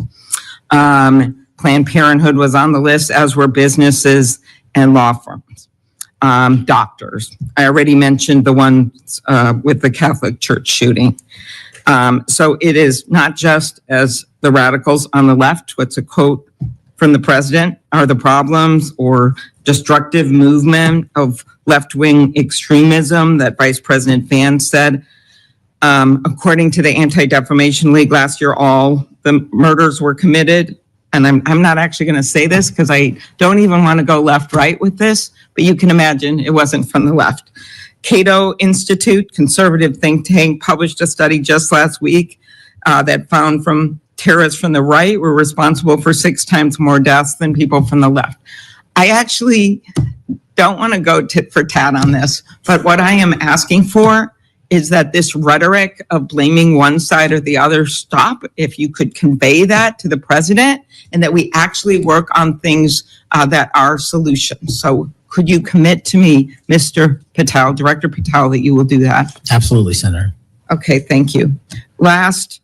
Planned Parenthood was on the list, as were businesses and law firms. Doctors. I already mentioned the ones with the Catholic Church shooting. So it is not just as the radicals on the left, what's a quote from the president, are the problems, or destructive movement of left-wing extremism that Vice President Vance said. According to the Anti-Defamation League last year, all the murders were committed. And I'm not actually going to say this because I don't even want to go left-right with this, but you can imagine it wasn't from the left. Cato Institute, conservative think tank, published a study just last week that found terrorists from the right were responsible for 6 times more deaths than people from the left. I actually don't want to go tit for tat on this, but what I am asking for is that this rhetoric of blaming one side or the other stop. If you could convey that to the president, and that we actually work on things that are solutions. So could you commit to me, Mr. Patel, Director Patel, that you will do that? Absolutely, Senator. Okay, thank you. Last,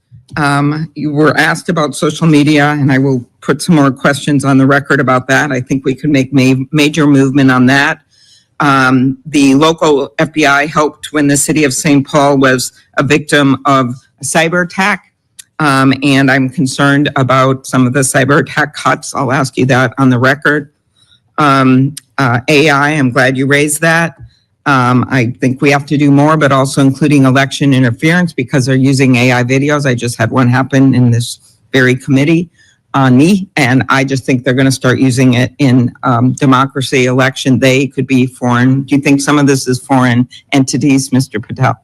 you were asked about social media, and I will put some more questions on the record about that. I think we could make major movement on that. The local FBI helped when the city of St. Paul was a victim of a cyber attack. And I'm concerned about some of the cyber attack cuts. I'll ask you that on the record. AI, I'm glad you raised that. I think we have to do more, but also including election interference because they're using AI videos. I just had one happen in this very committee on me, and I just think they're going to start using it in democracy, election. They could be foreign. Do you think some of this is foreign entities, Mr. Patel?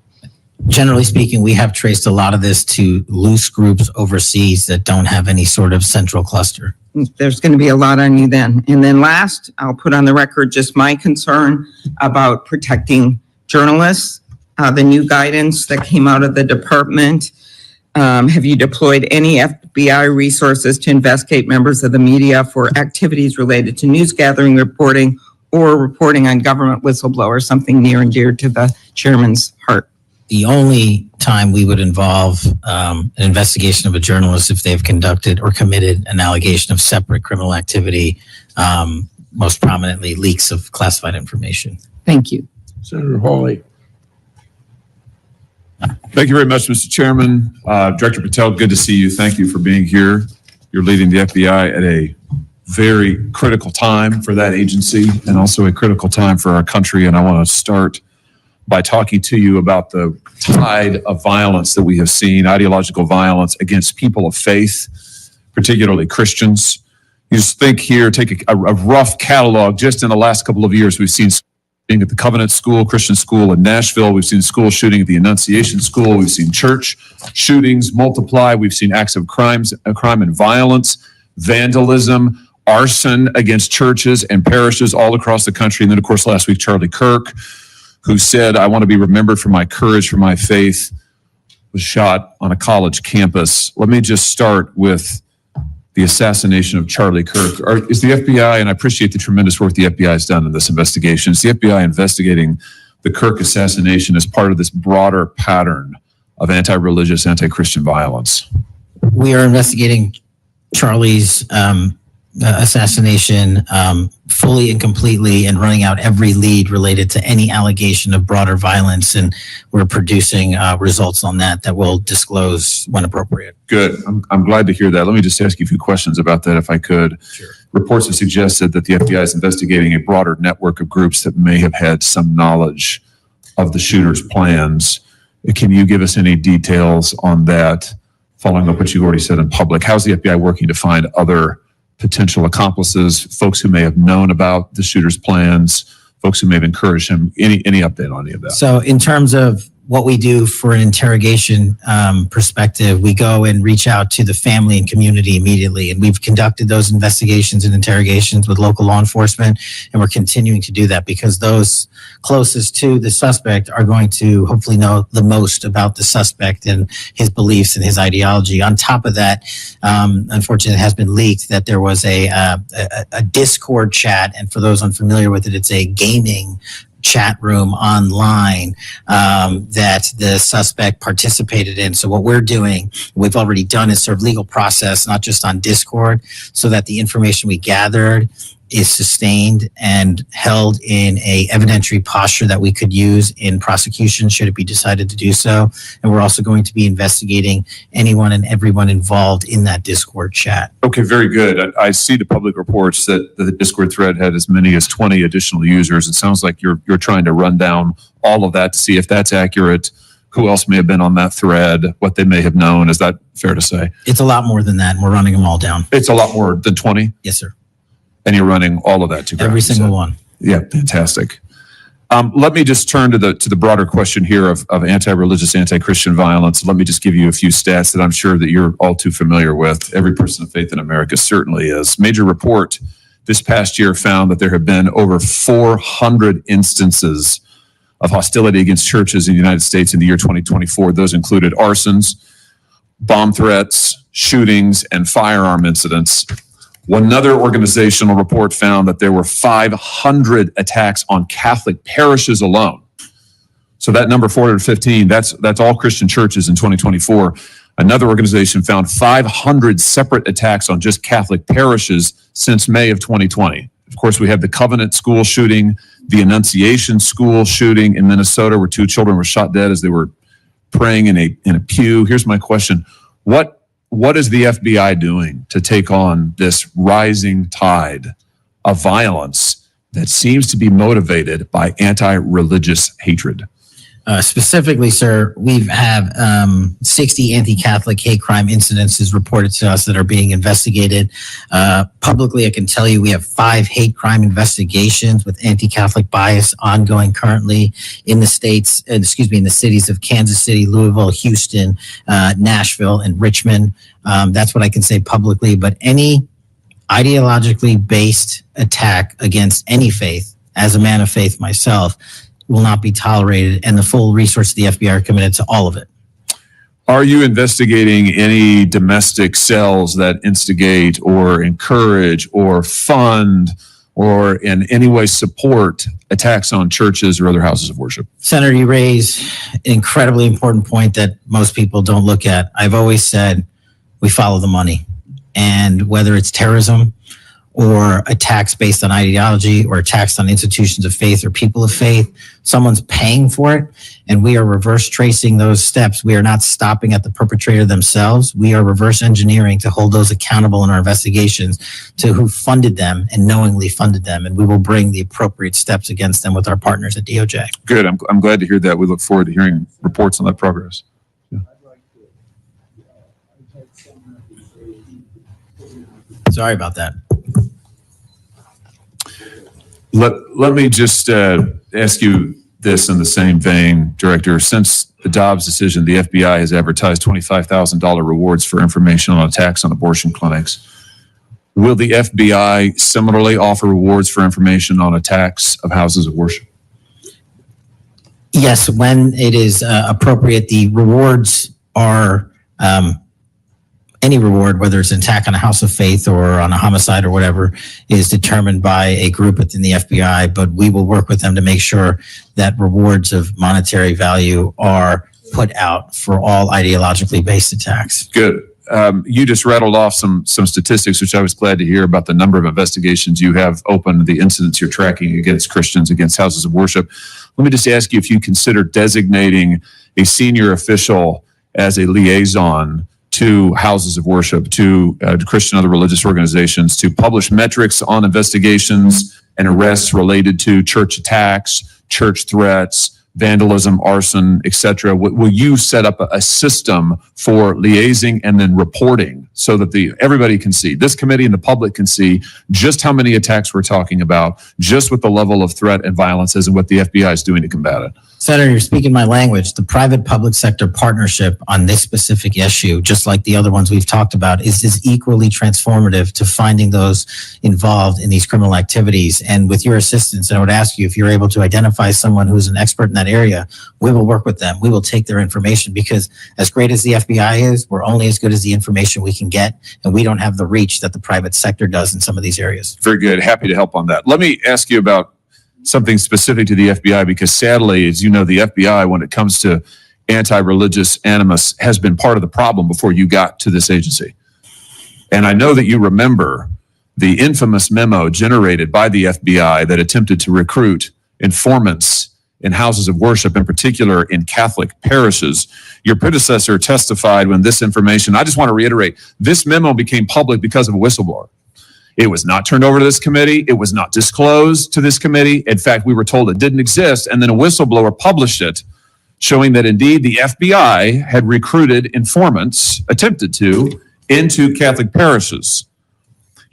Generally speaking, we have traced a lot of this to loose groups overseas that don't have any sort of central cluster. There's going to be a lot on you then. And then last, I'll put on the record just my concern about protecting journalists. The new guidance that came out of the department. Have you deployed any FBI resources to investigate members of the media for activities related to news gathering, reporting, or reporting on government whistleblowers, something near and dear to the chairman's heart? The only time we would involve an investigation of a journalist if they've conducted or committed an allegation of separate criminal activity, most prominently leaks of classified information. Thank you. Senator Hawley. Thank you very much, Mr. Chairman. Director Patel, good to see you. Thank you for being here. You're leading the FBI at a very critical time for that agency and also a critical time for our country. And I want to start by talking to you about the tide of violence that we have seen, ideological violence against people of faith, particularly Christians. You just think here, take a rough catalog. Just in the last couple of years, we've seen shooting at the Covenant School, Christian school in Nashville. We've seen school shooting at the Annunciation School. We've seen church shootings multiply. We've seen acts of crime and violence, vandalism, arson against churches and parishes all across the country. And then, of course, last week, Charlie Kirk, who said, "I want to be remembered for my courage, for my faith," was shot on a college campus. Let me just start with the assassination of Charlie Kirk. Is the FBI, and I appreciate the tremendous work the FBI has done in this investigation, is the FBI investigating the Kirk assassination as part of this broader pattern of anti-religious, anti-Christian violence? We are investigating Charlie's assassination fully and completely and running out every lead related to any allegation of broader violence. And we're producing results on that we'll disclose when appropriate. Good. I'm glad to hear that. Let me just ask you a few questions about that if I could. Sure. Reports have suggested that the FBI is investigating a broader network of groups that may have had some knowledge of the shooter's plans. Can you give us any details on that, following up what you already said in public? How's the FBI working to find other potential accomplices, folks who may have known about the shooter's plans, folks who may have encouraged him? Any update on any of that? So in terms of what we do for an interrogation perspective, we go and reach out to the family and community immediately. And we've conducted those investigations and interrogations with local law enforcement. And we're continuing to do that because those closest to the suspect are going to hopefully know the most about the suspect and his beliefs and his ideology. On top of that, unfortunately, it has been leaked that there was a Discord chat. And for those unfamiliar with it, it's a gaming chat room online that the suspect participated in. So what we're doing, we've already done, is serve legal process, not just on Discord, so that the information we gathered is sustained and held in a evidentiary posture that we could use in prosecution should it be decided to do so. And we're also going to be investigating anyone and everyone involved in that Discord chat. Okay, very good. I see the public reports that the Discord thread had as many as 20 additional users. It sounds like you're trying to run down all of that to see if that's accurate, who else may have been on that thread, what they may have known. Is that fair to say? It's a lot more than that, and we're running them all down. It's a lot more than 20? Yes, sir. And you're running all of that to ground? Every single one. Yeah, fantastic. Let me just turn to the broader question here of anti-religious, anti-Christian violence. Let me just give you a few stats that I'm sure that you're all too familiar with. Every person of faith in America certainly is. Major report this past year found that there have been over 400 instances of hostility against churches in the United States in the year 2024. Those included arsons, bomb threats, shootings, and firearm incidents. Another organizational report found that there were 500 attacks on Catholic parishes alone. So that number 415, that's all Christian churches in 2024. Another organization found 500 separate attacks on just Catholic parishes since May of 2020. Of course, we have the Covenant school shooting, the Annunciation school shooting in Minnesota, where 2 children were shot dead as they were praying in a pew. Here's my question. What is the FBI doing to take on this rising tide of violence that seems to be motivated by anti-religious hatred? Specifically, sir, we have 60 anti-Catholic hate crime incidences reported to us that are being investigated. Publicly, I can tell you we have 5 hate crime investigations with anti-Catholic bias ongoing currently in the states, in the cities of Kansas City, Louisville, Houston, Nashville, and Richmond. That's what I can say publicly. But any ideologically based attack against any faith, as a man of faith myself, will not be tolerated, and the full resources of the FBI are committed to all of it. Are you investigating any domestic cells that instigate or encourage or fund or in any way support attacks on churches or other houses of worship? Senator, you raise an incredibly important point that most people don't look at. I've always said we follow the money, and whether it's terrorism or attacks based on ideology or attacks on institutions of faith or people of faith, someone's paying for it, and we are reverse tracing those steps. We are not stopping at the perpetrator themselves. We are reverse engineering to hold those accountable in our investigations to who funded them and knowingly funded them, and we will bring the appropriate steps against them with our partners at DOJ. Good. I'm glad to hear that. We look forward to hearing reports on that progress. Yeah. Sorry about that. Let me just ask you this in the same vein, Director. Since the Dobbs decision, the FBI has advertised $25,000 rewards for information on attacks on abortion clinics. Will the FBI similarly offer rewards for information on attacks of houses of worship? Yes, when it is appropriate, the rewards are any reward, whether it's an attack on a house of faith or on a homicide or whatever, is determined by a group within the FBI, but we will work with them to make sure that rewards of monetary value are put out for all ideologically based attacks. Good. You just rattled off some statistics, which I was glad to hear about the number of investigations you have open, the incidents you're tracking against Christians, against houses of worship. Let me just ask you if you consider designating a senior official as a liaison to houses of worship, to Christian other religious organizations, to publish metrics on investigations and arrests related to church attacks, church threats, vandalism, arson, etc. Will you set up a system for liaising and then reporting so that everybody can see, this committee and the public can see just how many attacks we're talking about, just what the level of threat and violence is and what the FBI is doing to combat it? Senator, you're speaking my language. The private-public sector partnership on this specific issue, just like the other ones we've talked about, is equally transformative to finding those involved in these criminal activities. And with your assistance, I would ask you if you're able to identify someone who's an expert in that area, we will work with them. We will take their information, because as great as the FBI is, we're only as good as the information we can get, and we don't have the reach that the private sector does in some of these areas. Very good. Happy to help on that. Let me ask you about something specific to the FBI, because sadly, as you know, the FBI, when it comes to anti-religious animus, has been part of the problem before you got to this agency. And I know that you remember the infamous memo generated by the FBI that attempted to recruit informants in houses of worship, in particular in Catholic parishes. Your predecessor testified when this information, I just want to reiterate, this memo became public because of a whistleblower. It was not turned over to this committee. It was not disclosed to this committee. In fact, we were told it didn't exist, and then a whistleblower published it, showing that indeed the FBI had recruited informants, attempted to, into Catholic parishes.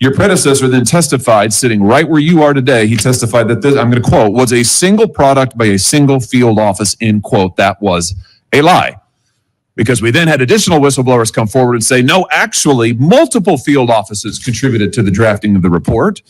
Your predecessor then testified, sitting right where you are today, he testified that this, I'm going to quote, was a single product by a single field office, end quote. That was a lie. Because we then had additional whistleblowers come forward and say, no, actually, multiple field offices contributed to the drafting of the report.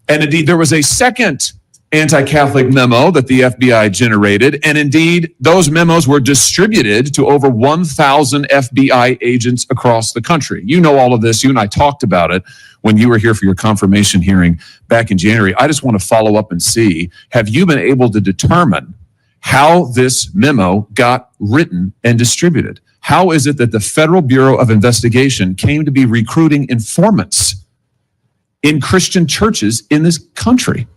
And indeed, there was a second anti-Catholic memo that the FBI generated. And indeed, those memos were distributed to over 1,000 FBI agents across the country. You know all of this. You and I talked about it when you were here for your confirmation hearing back in January. I just want to follow up and see, have you been able to determine how this memo got written and distributed? How is it that the Federal Bureau of Investigation came to be recruiting informants in Christian churches in this country?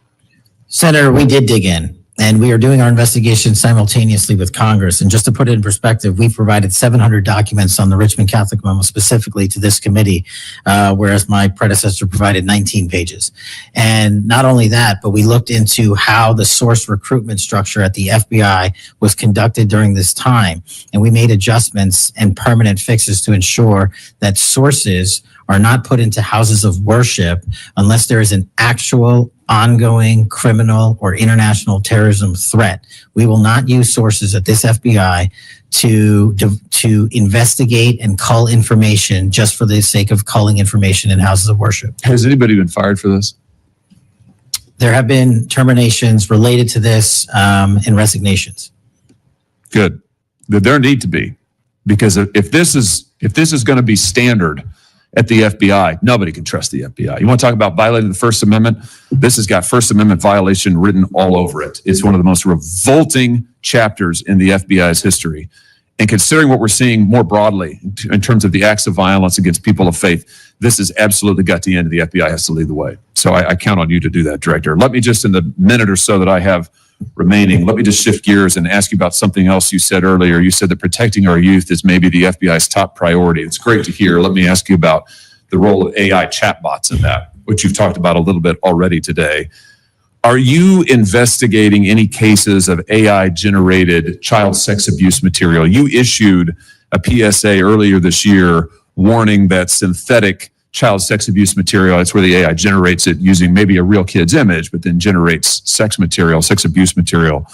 Senator, we did dig in, and we are doing our investigation simultaneously with Congress. And just to put it in perspective, we provided 700 documents on the Richmond Catholic memo specifically to this committee, whereas my predecessor provided 19 pages. And not only that, but we looked into how the source recruitment structure at the FBI was conducted during this time. And we made adjustments and permanent fixes to ensure that sources are not put into houses of worship unless there is an actual ongoing criminal or international terrorism threat. We will not use sources at this FBI to investigate and cull information just for the sake of culling information in houses of worship. Has anybody been fired for this? There have been terminations related to this and resignations. Good. There need to be, because if this is going to be standard at the FBI, nobody can trust the FBI. You want to talk about violating the First Amendment? This has got First Amendment violation written all over it. It's one of the most revolting chapters in the FBI's history. And considering what we're seeing more broadly in terms of the acts of violence against people of faith, this has absolutely got to end. The FBI has to lead the way. So I count on you to do that, Director. Let me just, in the minute or so that I have remaining, let me just shift gears and ask you about something else you said earlier. You said that protecting our youth is maybe the FBI's top priority. It's great to hear. Let me ask you about the role of AI chatbots in that, which you've talked about a little bit already today. Are you investigating any cases of AI-generated child sex abuse material? You issued a PSA earlier this year warning that synthetic child sex abuse material, that's where the AI generates it using maybe a real kid's image, but then generates sex material, sex abuse material.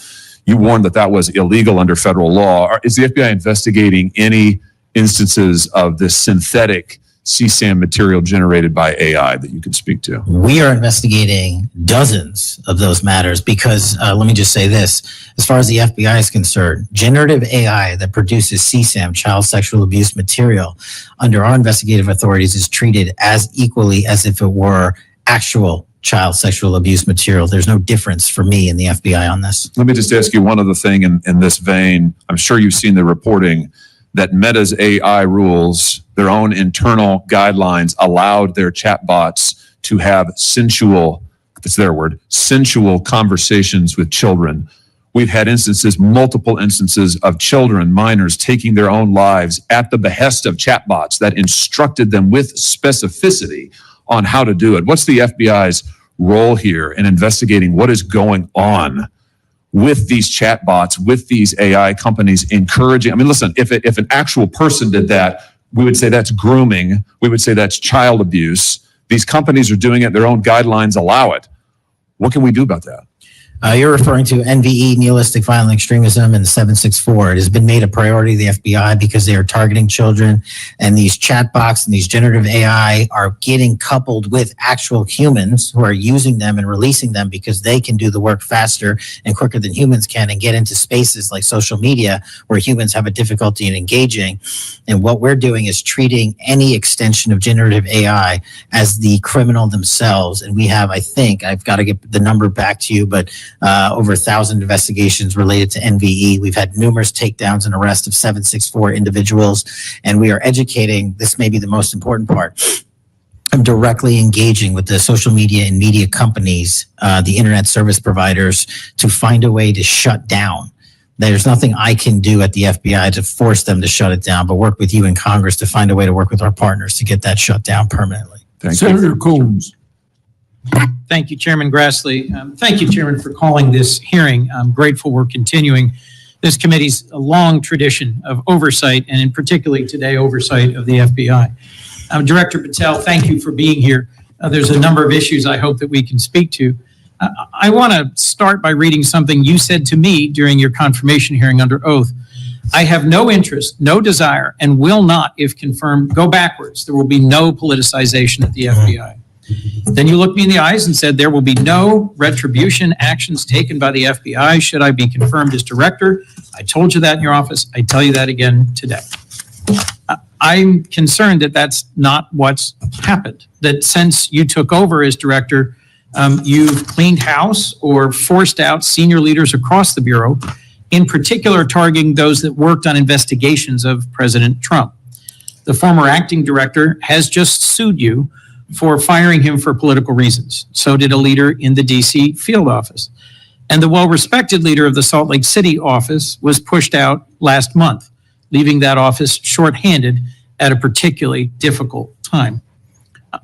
You warned that was illegal under federal law. Is the FBI investigating any instances of this synthetic CSAM material generated by AI that you can speak to? We are investigating dozens of those matters because, let me just say this, as far as the FBI is concerned, generative AI that produces CSAM, child sexual abuse material, under our investigative authorities is treated as equally as if it were actual child sexual abuse material. There's no difference for me in the FBI on this. Let me just ask you one other thing in this vein. I'm sure you've seen the reporting that Meta's AI rules, their own internal guidelines, allowed their chatbots to have sensual conversations with children. We've had multiple instances of children, minors, taking their own lives at the behest of chatbots that instructed them with specificity on how to do it. What's the FBI's role here in investigating what is going on with these chatbots, with these AI companies encouraging? I mean, listen, if an actual person did that, we would say that's grooming. We would say that's child abuse. These companies are doing it. Their own guidelines allow it. What can we do about that? You're referring to NVE, nihilistic violent extremism, and 764. It has been made a priority of the FBI because they are targeting children, and these chatbots and these generative AI are getting coupled with actual humans who are using them and releasing them because they can do the work faster and quicker than humans can and get into spaces like social media where humans have a difficulty in engaging. And what we're doing is treating any extension of generative AI as the criminal themselves. And we have, I think, I've got to get the number back to you, but over 1,000 investigations related to NVE. We've had numerous takedowns and arrests of 764 individuals, and we are educating. This may be the most important part. I'm directly engaging with the social media and media companies, the internet service providers, to find a way to shut down. There's nothing I can do at the FBI to force them to shut it down, but work with you in Congress to find a way to work with our partners to get that shut down permanently. Thank Senator you. Combs. Thank you, Chairman Grassley. Thank you, Chairman, for calling this hearing. I'm grateful we're continuing this committee's long tradition of oversight, and in particularly today, oversight of the FBI. Director Patel, thank you for being here. There's a number of issues I hope that we can speak to. I want to start by reading something you said to me during your confirmation hearing under oath. I have no interest, no desire, and will not, if confirmed, go backwards. There will be no politicization at the FBI. Then you looked me in the eyes and said there will be no retribution actions taken by the FBI should I be confirmed as director. I told you that in your office. I tell you that again today. I'm concerned that that's not what's happened, that since you took over as director, you've cleaned house or forced out senior leaders across the Bureau, in particular targeting those that worked on investigations of President Trump. The former acting director has just sued you for firing him for political reasons. So did a leader in the DC field office. And the well-respected leader of the Salt Lake City office was pushed out last month, leaving that office shorthanded at a particularly difficult time.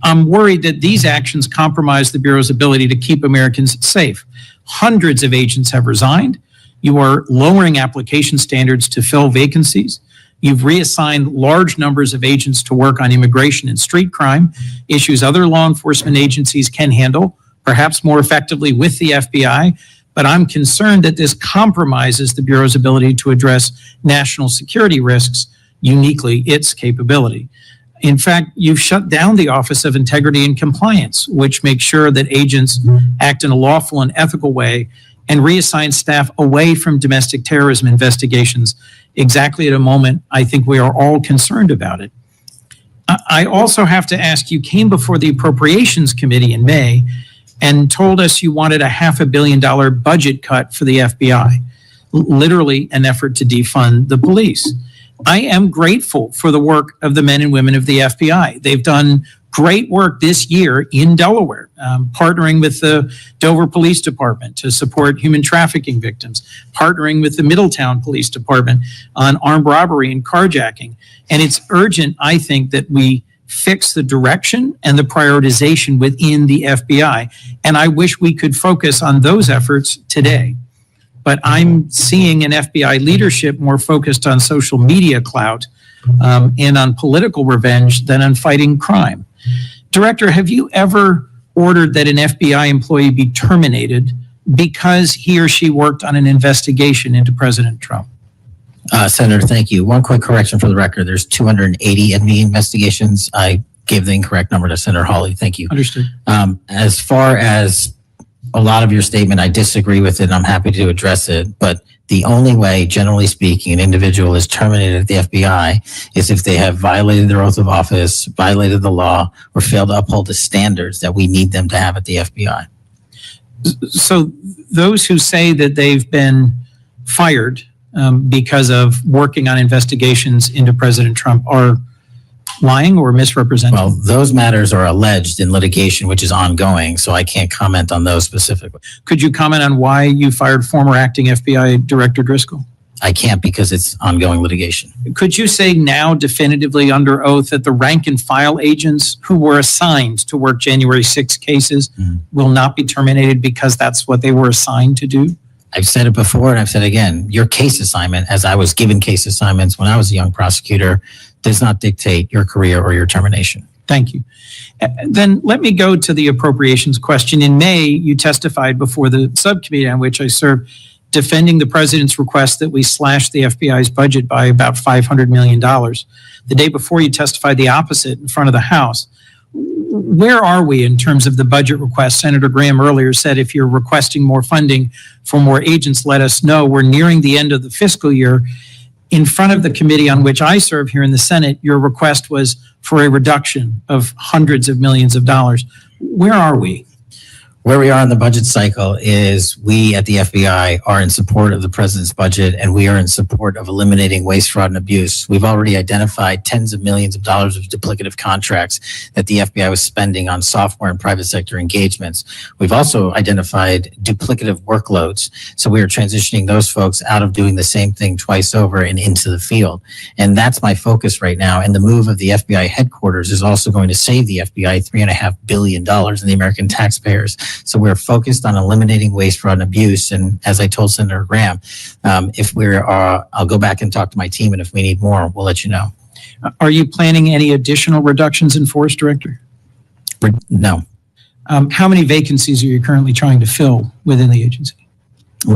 I'm worried that these actions compromise the Bureau's ability to keep Americans safe. Hundreds of agents have resigned. You are lowering application standards to fill vacancies. You've reassigned large numbers of agents to work on immigration and street crime, issues other law enforcement agencies can handle, perhaps more effectively with the FBI. But I'm concerned that this compromises the Bureau's ability to address national security risks, uniquely its capability. In fact, you've shut down the Office of Integrity and Compliance, which makes sure that agents act in a lawful and ethical way, and reassign staff away from domestic terrorism investigations exactly at a moment I think we are all concerned about it. I also have to ask, you came before the Appropriations Committee in May and told us you wanted a $500 million budget cut for the FBI, literally an effort to defund the police. I am grateful for the work of the men and women of the FBI. They've done great work this year in Delaware, partnering with the Dover Police Department to support human trafficking victims, partnering with the Middletown Police Department on armed robbery and carjacking. And it's urgent, I think, that we fix the direction and the prioritization within the FBI. And I wish we could focus on those efforts today. But I'm seeing an FBI leadership more focused on social media clout and on political revenge than on fighting crime. Director, have you ever ordered that an FBI employee be terminated because he or she worked on an investigation into President Trump? Senator, thank you. One quick correction for the record. There's 280 MD investigations. I gave the incorrect number to Senator Hawley. Thank you. Understood. As far as a lot of your statement, I disagree with it, and I'm happy to address it. But the only way, generally speaking, an individual is terminated at the FBI is if they have violated their oath of office, violated the law, or failed to uphold the standards that we need them to have at the FBI. So those who say that they've been fired because of working on investigations into President Trump are lying or misrepresenting? Well, those matters are alleged in litigation, which is ongoing, so I can't comment on those specifically. Could you comment on why you fired former acting FBI Director Driscoll? I can't because it's ongoing litigation. Could you say now definitively under oath that the rank and file agents who were assigned to work January 6 cases will not be terminated because that's what they were assigned to do? I've said it before and I've said it again. Your case assignment, as I was given case assignments when I was a young prosecutor, does not dictate your career or your termination. Thank you. Then let me go to the appropriations question. In May, you testified before the subcommittee on which I served, defending the president's request that we slash the FBI's budget by about $500 million. The day before, you testified the opposite in front of the House. Where are we in terms of the budget request? Senator Graham earlier said if you're requesting more funding for more agents, let us know. We're nearing the end of the fiscal year. In front of the committee on which I serve here in the Senate, your request was for a reduction of hundreds of millions of dollars. Where are we? Where we are in the budget cycle is we at the FBI are in support of the president's budget, and we are in support of eliminating waste, fraud, and abuse. We've already identified tens of millions of dollars of duplicative contracts that the FBI was spending on software and private sector engagements. We've also identified duplicative workloads. So we are transitioning those folks out of doing the same thing twice over and into the field. And that's my focus right now. And the move of the FBI headquarters is also going to save the FBI $3.5 billion in the American taxpayers. So we're focused on eliminating waste, fraud, and abuse. And as I told Senator Graham, if I'll go back and talk to my team, and if we need more, we'll let you know. Are you planning any additional reductions in force, Director? No. How many vacancies are you currently trying to fill within the agency?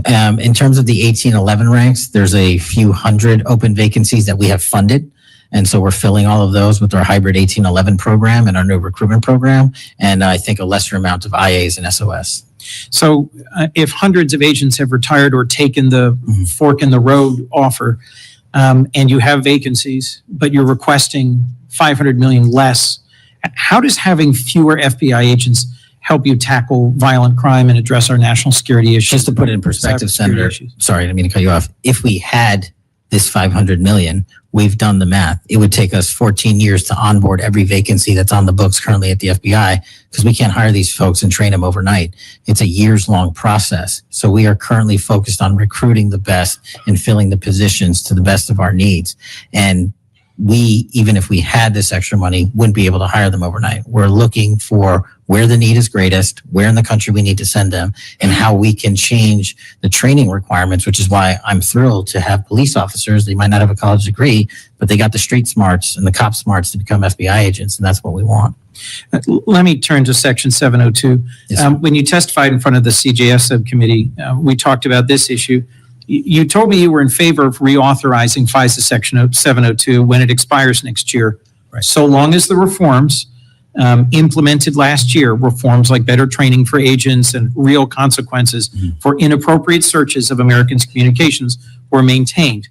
In terms of the 1811 ranks, there's a few hundred open vacancies that we have funded. And so we're filling all of those with our hybrid 1811 program and our new recruitment program. And I think a lesser amount of IAs and SOS. So if hundreds of agents have retired or taken the fork in the road offer, and you have vacancies, but you're requesting 500 million less, how does having fewer FBI agents help you tackle violent crime and address our national security issues? Just to put it in perspective, Cybersecurity Senator, issues. sorry, I didn't mean to cut you off. If we had this 500 million, we've done the math. It would take us 14 years to onboard every vacancy that's on the books currently at the FBI because we can't hire these folks and train them overnight. It's a years-long process. So we are currently focused on recruiting the best and filling the positions to the best of our needs. And we, even if we had this extra money, wouldn't be able to hire them overnight. We're looking for where the need is greatest, where in the country we need to send them, and how we can change the training requirements, which is why I'm thrilled to have police officers. They might not have a college degree, but they got the street smarts and the cop smarts to become FBI agents, and that's what we want. Let me turn to Section 702. Yes, sir. When you testified in front of the CJS subcommittee, we talked about this issue. You told me you were in favor of reauthorizing FISA Section 702 when it expires next year, Right. so long as the reforms implemented last year, reforms like better training for agents and real consequences for inappropriate searches of Americans' communications were maintained.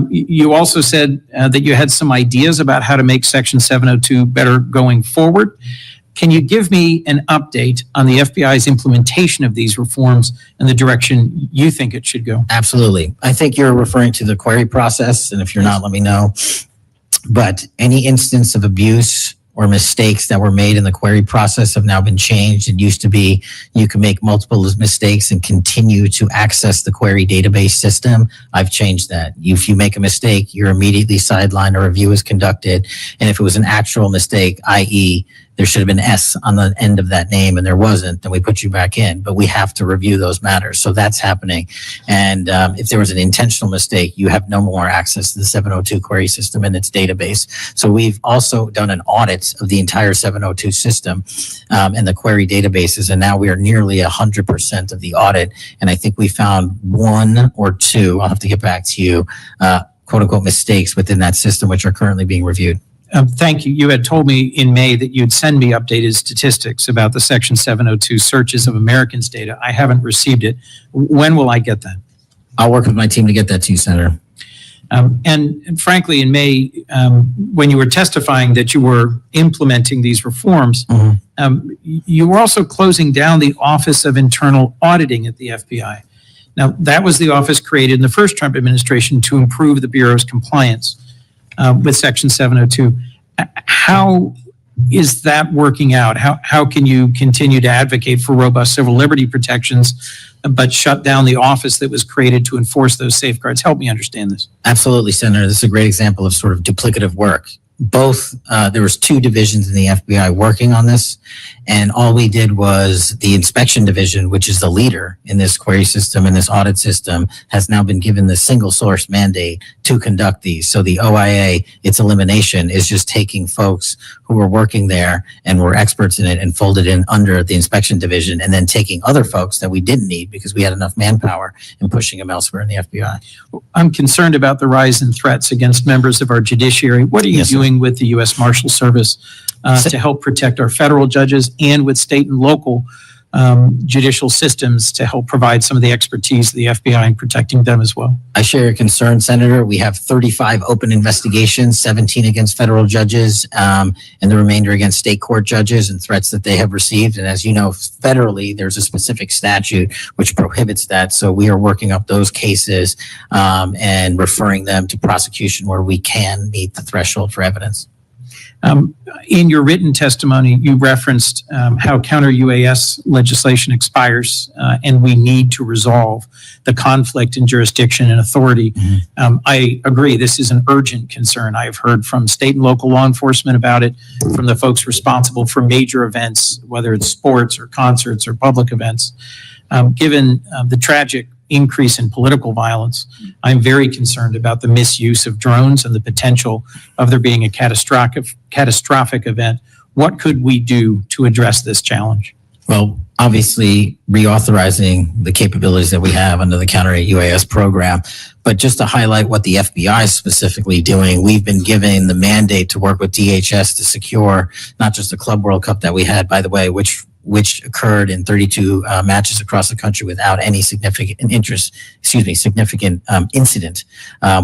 You also said that you had some ideas about how to make Section 702 better going forward. Can you give me an update on the FBI's implementation of these reforms and the direction you think it should go? Absolutely. I think you're referring to the query process, and if you're not, let me know. But any instance of abuse or mistakes that were made in the query process have now been changed. It used to be you can make multiple mistakes and continue to access the query database system. I've changed that. If you make a mistake, you're immediately sidelined, a review is conducted. And if it was an actual mistake, i.e., there should have been S on the end of that name and there wasn't, then we put you back in. But we have to review those matters. So that's happening. And if there was an intentional mistake, you have no more access to the 702 query system and its database. So we've also done an audit of the entire 702 system and the query databases. And now we are nearly 100% of the audit. And I think we found one or two, I'll have to get back to you, quote unquote, mistakes within that system, which are currently being reviewed. Thank you. You had told me in May that you'd send me updated statistics about the Section 702 searches of Americans' data. I haven't received it. When will I get that? I'll work with my team to get that to you, Senator. And frankly, in May, when you were testifying that you were implementing these reforms, you were also closing down the Office of Internal Auditing at the FBI. Now, that was the office created in the first Trump administration to improve the Bureau's compliance with Section 702. How is that working out? How can you continue to advocate for robust civil liberty protections, but shut down the office that was created to enforce those safeguards? Help me understand this. Absolutely, Senator. This is a great example of sort of duplicative work. Both, there was two divisions in the FBI working on this, and all we did was the inspection division, which is the leader in this query system and this audit system, has now been given the single source mandate to conduct these. So the OIA, its elimination is just taking folks who were working there and were experts in it and folded in under the inspection division, and then taking other folks that we didn't need because we had enough manpower and pushing them elsewhere in the FBI. I'm concerned about the rise in threats against members of our judiciary. What are you Yes, sir. doing with the U.S. Marshal Service to help protect our federal judges and with state and local judicial systems to help provide some of the expertise of the FBI in protecting them as well? I share your concern, Senator. We have 35 open investigations, 17 against federal judges, and the remainder against state court judges and threats that they have received. And as you know, federally, there's a specific statute which prohibits that. So we are working up those cases and referring them to prosecution where we can meet the threshold for evidence. In your written testimony, you referenced how counter-UAS legislation expires and we need to resolve the conflict in jurisdiction and authority. I agree, this is an urgent concern. I've heard from state and local law enforcement about it, from the folks responsible for major events, whether it's sports or concerts or public events. Given the tragic increase in political violence, I'm very concerned about the misuse of drones and the potential of there being a catastrophic event What could we do to address this challenge? Well, obviously reauthorizing the capabilities that we have under the Counter UAS program. But just to highlight what the FBI is specifically doing, we've been given the mandate to work with DHS to secure not just the Club World Cup that we had, by the way, which occurred in 32 matches across the country without any significant incident,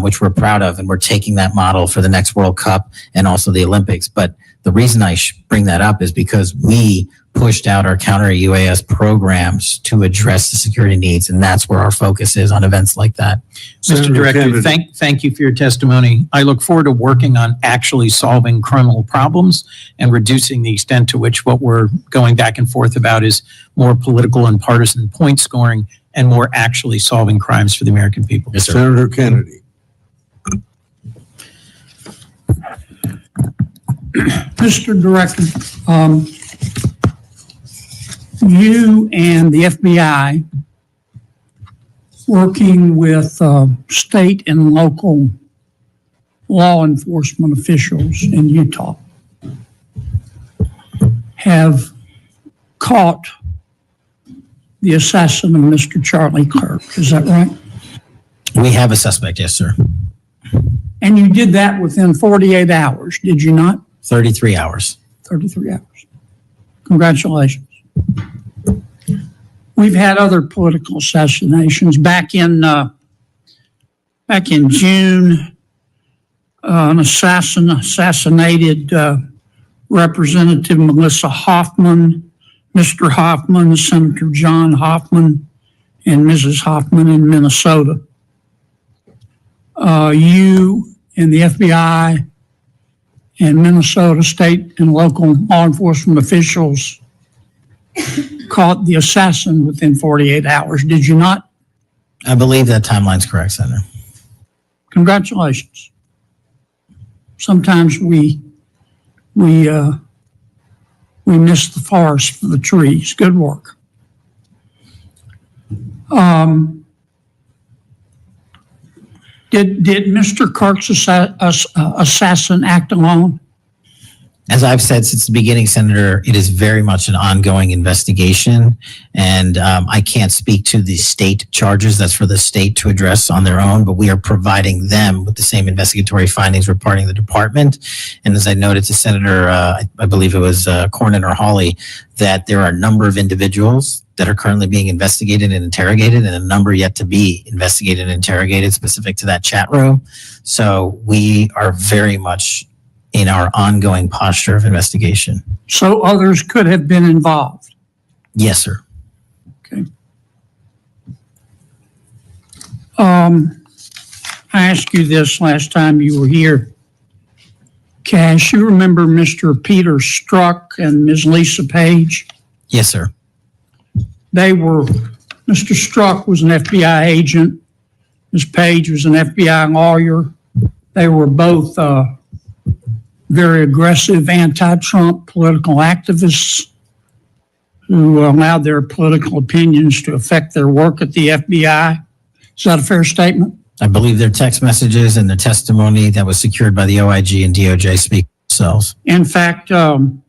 which we're proud of. And we're taking that model for the next World Cup and also the Olympics. But the reason I bring that up is because we pushed out our counter UAS programs to address the security needs. And that's where our focus is on events like that. Mr. Director, thank you for your testimony. I look forward to working on actually solving criminal problems and reducing the extent to which what we're going back and forth about is more political and partisan point scoring and more actually solving crimes for the American people. Yes, sir. Senator Kennedy. Mr. Director, you and the FBI working with state and local law enforcement officials in Utah have caught the assassin of Mr. Charlie Kirk. Is that right? We have a suspect, yes, sir. And you did that within 48 hours, did you not? 33 hours. 33 hours. Congratulations. We've had other political assassinations. Back in June, an assassinated Representative Melissa Hoffman, Mr. Hoffman, Senator John Hoffman, and Mrs. Hoffman in Minnesota. You and the FBI and Minnesota state and local law enforcement officials caught the assassin within 48 hours. Did you not? I believe that timeline's correct, Senator. Congratulations. Sometimes we miss the forest for the trees. Good work. Did Mr. Kirk's assassin act alone? As I've said since the beginning, Senator, it is very much an ongoing investigation, and I can't speak to the state charges. That's for the state to address on their own, but we are providing them with the same investigatory findings reporting the department. And as I noted to Senator, I believe it was Cornyn or Hawley, that there are a number of individuals that are currently being investigated and interrogated, and a number yet to be investigated and interrogated specific to that chat room. So we are very much in our ongoing posture of investigation. So others could have been involved. Yes, sir. Okay. I asked you this last time you were here. Kash, you remember Mr. Peter Strzok and Ms. Lisa Page? Yes, sir. Mr. Strzok was an FBI agent. Ms. Page was an FBI lawyer. They were both very aggressive anti-Trump political activists who allowed their political opinions to affect their work at the FBI. Is that a fair statement? I believe their text messages and their testimony that was secured by the OIG and DOJ speak for themselves. In fact, Mr.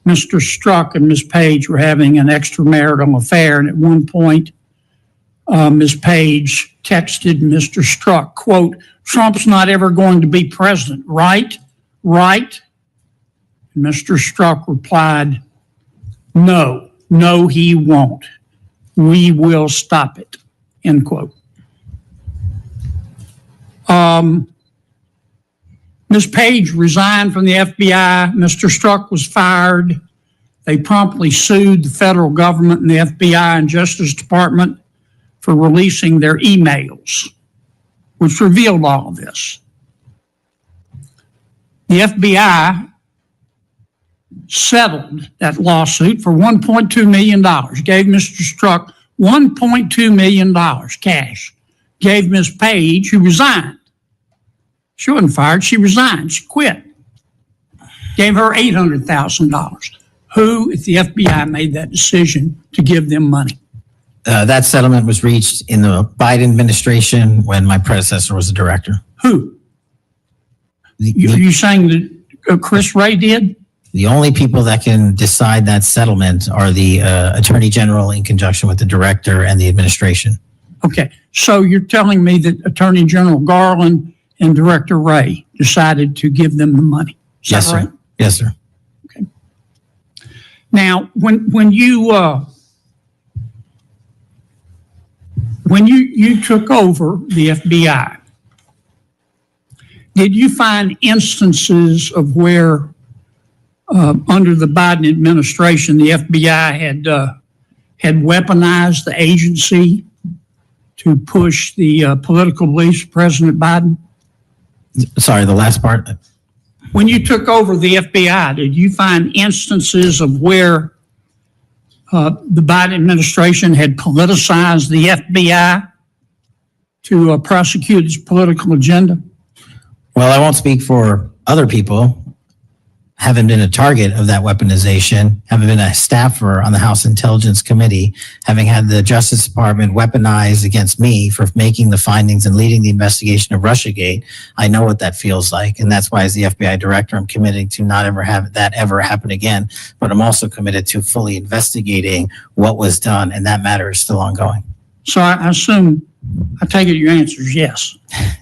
Strzok and Ms. Page were having an extramarital affair, and at one point, Ms. Page texted Mr. Strzok, quote, "Trump's not ever going to be president, right? Right?" And Mr. Strzok replied, "No, he won't. We will stop it," end quote. Ms. Page resigned from the FBI. Mr. Strzok was fired. They promptly sued the federal government and the FBI and Justice Department for releasing their emails, which revealed all of this. The FBI settled that lawsuit for $1.2 million, gave Mr. Strzok $1.2 million cash, gave Ms. Page, who resigned. She wasn't fired, she resigned, she quit. Gave her $800,000. Who at the FBI made that decision to give them money? That settlement was reached in the Biden administration when my predecessor was the director. Who? You saying that Chris Wray did? The only people that can decide that settlement are the Attorney General in conjunction with the Director and the administration. Okay, so you're telling me that Attorney General Garland and Director Wray decided to give them the money? Is that Yes, right? sir. Yes, sir. Now, when you took over the FBI, did you find instances of where under the Biden administration, the FBI had weaponized the agency to push the political beliefs of President Biden? Sorry, the last part. When you took over the FBI, did you find instances of where the Biden administration had politicized the FBI to prosecute its political agenda? Well, I won't speak for other people. Haven't been a target of that weaponization, haven't been a staffer on the House Intelligence Committee, having had the Justice Department weaponized against me for making the findings and leading the investigation of Russiagate. I know what that feels like. And that's why as the FBI director, I'm committed to not ever have that ever happen again. But I'm also committed to fully investigating what was done. And that matter is still ongoing. So I assume, I take it your answer is yes.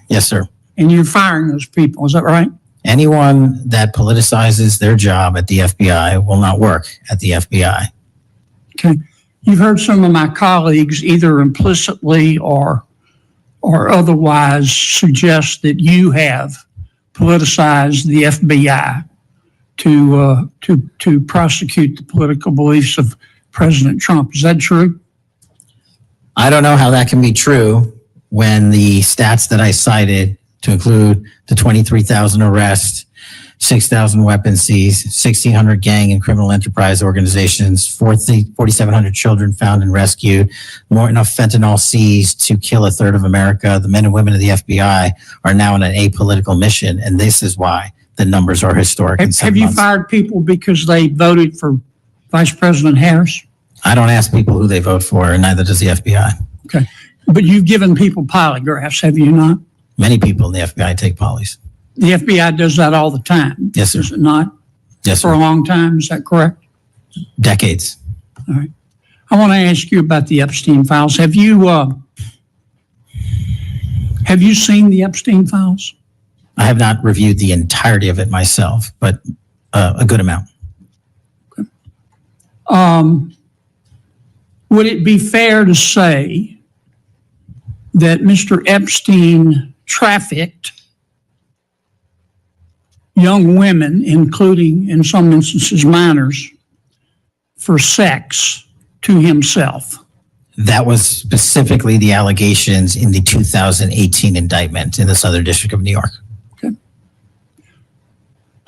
Yes, sir. And you're firing those people, is that right? Anyone that politicizes their job at the FBI will not work at the FBI. Okay. You've heard some of my colleagues either implicitly or otherwise suggest that you have politicized the FBI to prosecute the political beliefs of President Trump. Is that true? I don't know how that can be true when the stats that I cited, to include the 23,000 arrests, 6,000 weapons seized, 1,600 gang and criminal enterprise organizations, 4,700 children found and rescued, more enough fentanyl seized to kill a third of America. The men and women of the FBI are now on an apolitical mission, and this is why the numbers are historic. Have you fired people because they voted for Vice President Harris? I don't ask people who they vote for, and neither does the FBI. Okay. But you've given people polygraphs, have you not? Many people in the FBI take polys. The FBI does that all the time. Yes, sir. Does it not? Yes, For a sir. long time, is that correct? Decades. All right. I want to ask you about the Epstein files. Have you seen the Epstein files? I have not reviewed the entirety of it myself, but a good amount. Would it be fair to say that Mr. Epstein trafficked young women, including in some instances minors, for sex to himself? That was specifically the allegations in the 2018 indictment in the Southern District of New York. Okay.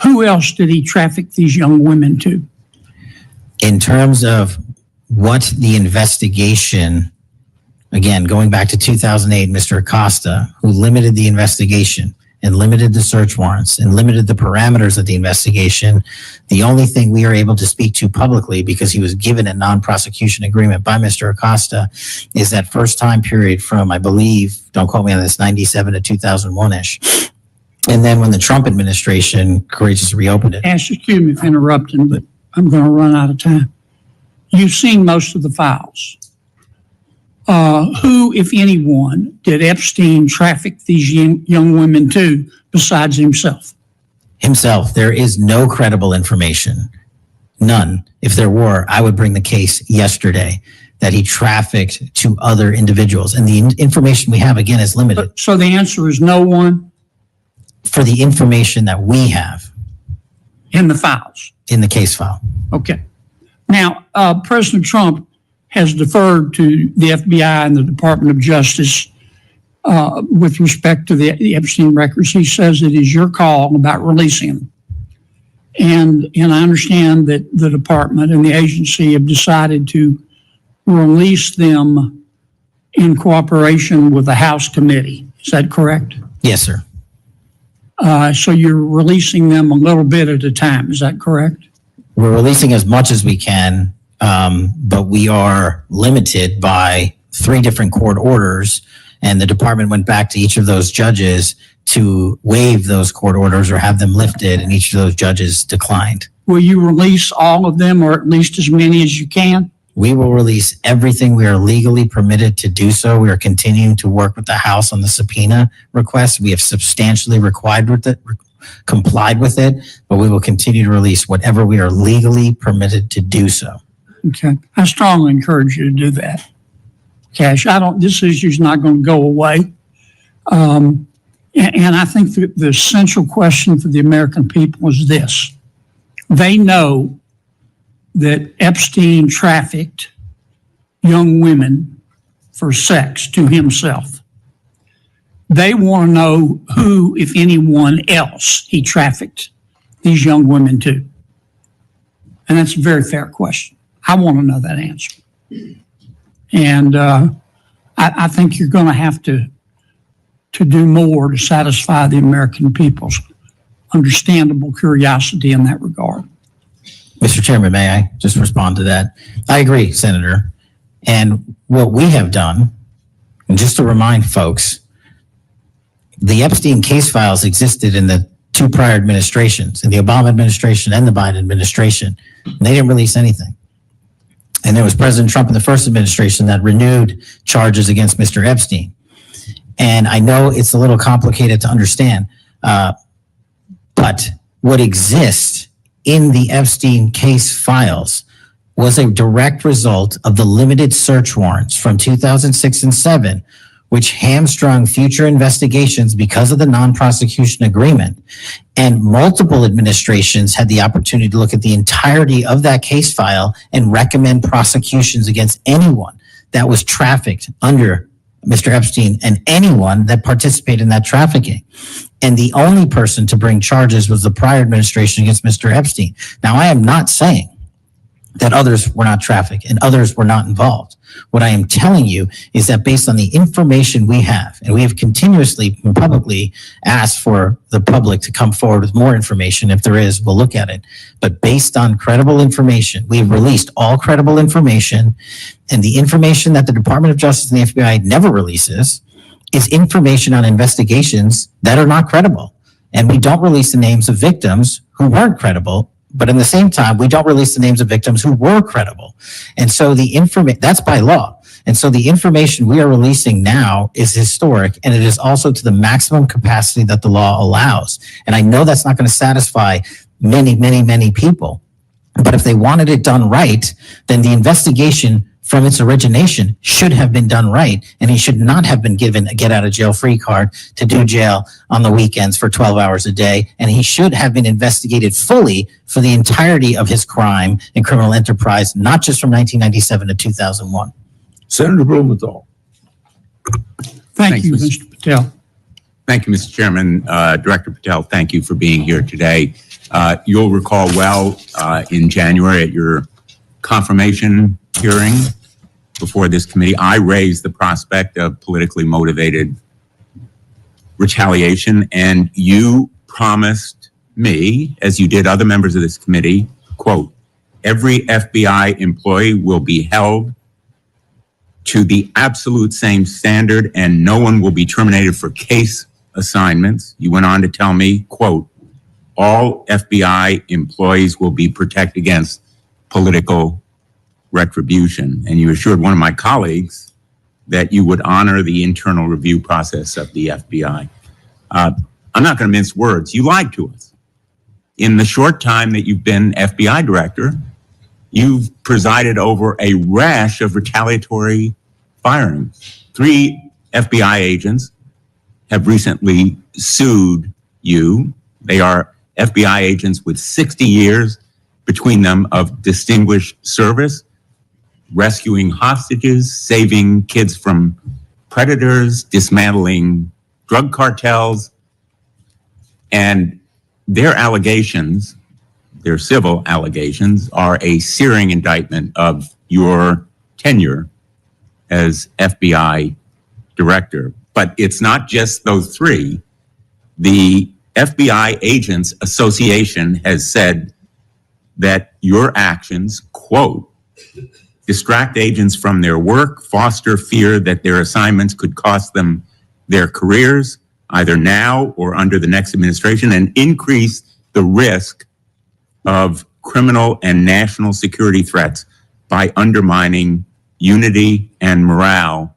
Who else did he traffic these young women to? In terms of what the investigation, again, going back to 2008, Mr. Acosta, who limited the investigation and limited the search warrants and limited the parameters of the investigation, the only thing we are able to speak to publicly, because he was given a non-prosecution agreement by Mr. Acosta, is that first time period from, I believe, don't quote me on this, 97 to 2001-ish. And then when the Trump administration courageously reopened it. Excuse me for interrupting, but I'm going to run out of time. You've seen most of the files. Who, if anyone, did Epstein traffic these young women to besides himself? Himself. There is no credible information. None. If there were, I would bring the case yesterday that he trafficked to other individuals. And the information we have, again, is limited. So the answer is no one For the information that we have in the files. in the case file. Okay. Now, President Trump has deferred to the FBI and the Department of Justice with respect to the Epstein records. He says it is your call about releasing them. And I understand that the department and the agency have decided to release them in cooperation with the House committee. Is that correct? Yes, sir. So you're releasing them a little bit at a time. Is that correct? We're releasing as much as we can, but we are limited by 3 different court orders, and the department went back to each of those judges to waive those court orders or have them lifted, and each of those judges declined. Will you release all of them or at least as many as you can? We will release everything we are legally permitted to do so. We are continuing to work with the House on the subpoena request. We have substantially complied with it, but we will continue to release whatever we are legally permitted to do so. Okay. I strongly encourage you to do that. Cash, this issue's not going to go away. And I think the essential question for the American people is this. They know that Epstein trafficked young women for sex to himself. They want to know who, if anyone else, he trafficked these young women to. And that's a very fair question. I want to know that answer. And I think you're going to have to do more to satisfy the American people's understandable curiosity in that regard. Mr. Chairman, may I just respond to that? I agree, Senator. And what we have done, and just to remind folks, the Epstein case files existed in the two prior administrations, in the Obama administration and the Biden administration. And they didn't release anything. And there was President Trump in the first administration that renewed charges against Mr. Epstein. And I know it's a little complicated to understand, but what exists in the Epstein case files was a direct result of the limited search warrants from 2006 and 7, which hamstrung future investigations because of the non-prosecution agreement. And multiple administrations had the opportunity to look at the entirety of that case file and recommend prosecutions against anyone that was trafficked under Mr. Epstein and anyone that participated in that trafficking. And the only person to bring charges was the prior administration against Mr. Epstein. Now, I am not saying that others were not trafficked and others were not involved. What I am telling you is that based on the information we have, and we have continuously and publicly asked for the public to come forward with more information. If there is, we'll look at it. But based on credible information, we have released all credible information, and the information that the Department of Justice and the FBI never releases is information on investigations that are not credible. And we don't release the names of victims who weren't credible. But in the same time, we don't release the names of victims who were credible. And so that's by law. And so the information we are releasing now is historic, and it is also to the maximum capacity that the law allows. And I know that's not going to satisfy many, many, many people. But if they wanted it done right, then the investigation from its origination should have been done right, and he should not have been given a get-out-of-jail-free card to do jail on the weekends for 12 hours a day, and he should have been investigated fully for the entirety of his crime and criminal enterprise, not just from 1997 to 2001. Senator Blumenthal. Thank you, Mr. Patel. Thank you, Mr. Chairman. Director Patel, thank you for being here today. You'll recall well in January at your confirmation hearing before this committee, I raised the prospect of politically motivated retaliation, and you promised me, as you did other members of this committee, quote, every FBI employee will be held to the absolute same standard and no one will be terminated for case assignments. You went on to tell me, quote, all FBI employees will be protected against political retribution. And you assured one of my colleagues that you would honor the internal review process of the FBI. I'm not going to mince words. You lied to us. In the short time that you've been FBI director, you've presided over a rash of retaliatory firings. 3 FBI agents have recently sued you. They are FBI agents with 60 years between them of distinguished service, rescuing hostages, saving kids from predators, dismantling drug cartels, and their allegations, their civil allegations, are a searing indictment of your tenure as FBI director. But it's not just those 3. The FBI Agents Association has said that your actions, quote, distract agents from their work, foster fear that their assignments could cost them their careers, either now or under the next administration, and increase the risk of criminal and national security threats by undermining unity and morale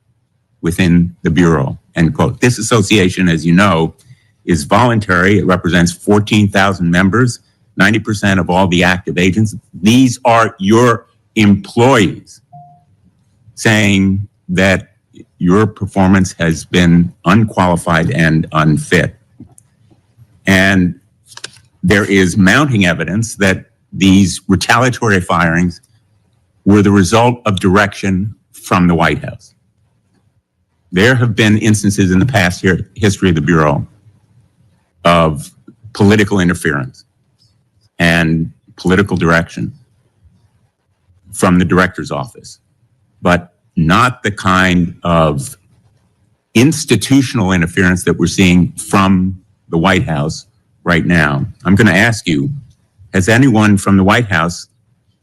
within the Bureau, end quote. This association, as you know, is voluntary. It represents 14,000 members, 90% of all the active agents. These are your employees saying that your performance has been unqualified and unfit. And there is mounting evidence that these retaliatory firings were the result of direction from the White House. There have been instances in the past history of the Bureau of political interference and political direction from the director's office, but not the kind of institutional interference that we're seeing from the White House right now. I'm going to ask you, has anyone from the White House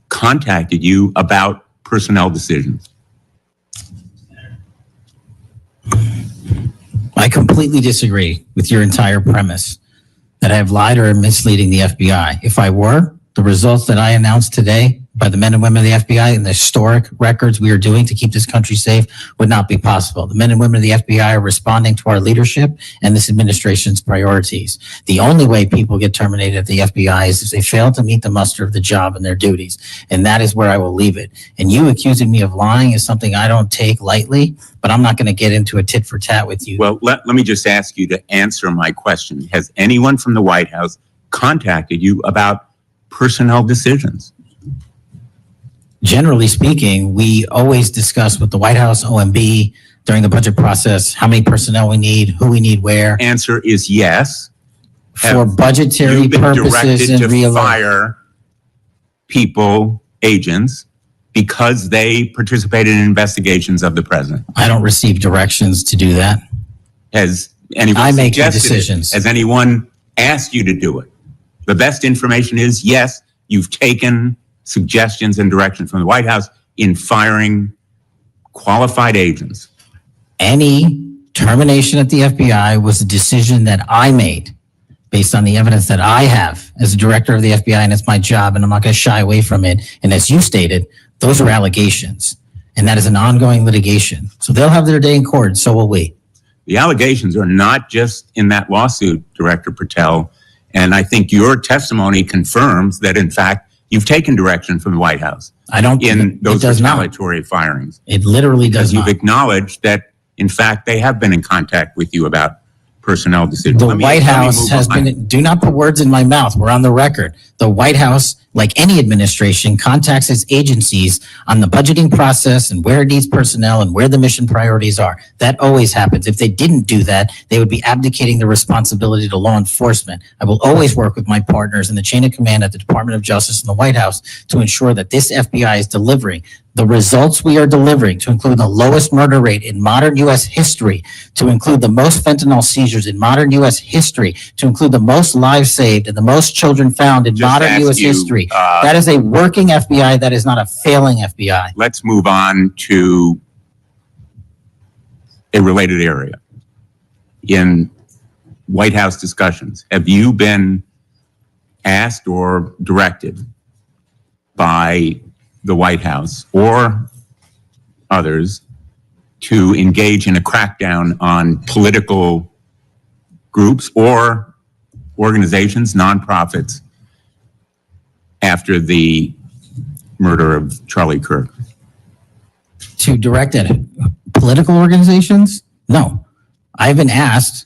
contacted you about personnel decisions? I completely disagree with your entire premise that I have lied or am misleading the FBI. If I were, the results that I announced today by the men and women of the FBI and the historic records we are doing to keep this country safe would not be possible. The men and women of the FBI are responding to our leadership and this administration's priorities. The only way people get terminated at the FBI is if they fail to meet the muster of the job and their duties. And that is where I will leave it. And you accusing me of lying is something I don't take lightly, but I'm not going to get into a tit for tat with you. Well, let me just ask you to answer my question. Has anyone from the White House contacted you about personnel decisions? Generally speaking, we always discuss with the White House, OMB, during the budget process, how many personnel we need, who we need where. Answer is yes. For budgetary You've been purposes directed and to real. fire people, agents, because they participated in investigations of the president. I don't receive directions to do that. Has anyone I make the suggested it? decisions. Has anyone asked you to do it? The best information is yes, you've taken suggestions and direction from the White House in firing qualified agents. Any termination at the FBI was a decision that I made based on the evidence that I have as a director of the FBI, and it's my job, and I'm not going to shy away from it. And as you stated, those are allegations, and that is an ongoing litigation. So they'll have their day in court, and so will we. The allegations are not just in that lawsuit, Director Patel, and I think your testimony confirms that, in fact, you've taken direction from the White House I don't. in those it does not. retaliatory firings. It literally does Because you've not. acknowledged that, in fact, they have been in contact with you about personnel decisions. The Let me White House move has on. been, do not put words in my mouth. We're on the record. The White House, like any administration, contacts its agencies on the budgeting process and where it needs personnel and where the mission priorities are. That always happens. If they didn't do that, they would be abdicating the responsibility to law enforcement. I will always work with my partners in the chain of command at the Department of Justice and the White House to ensure that this FBI is delivering the results we are delivering, to include the lowest murder rate in modern U.S. history, to include the most fentanyl seizures in modern U.S. history, to include the most lives saved and the most children found in Just modern ask U.S. you, history. That is a working FBI. That is not a failing FBI. Let's move on to a related area. In White House discussions, have you been asked or directed by the White House or others to engage in a crackdown on political groups or organizations, nonprofits, after the murder of Charlie Kirk? To direct at political organizations? No. I've been asked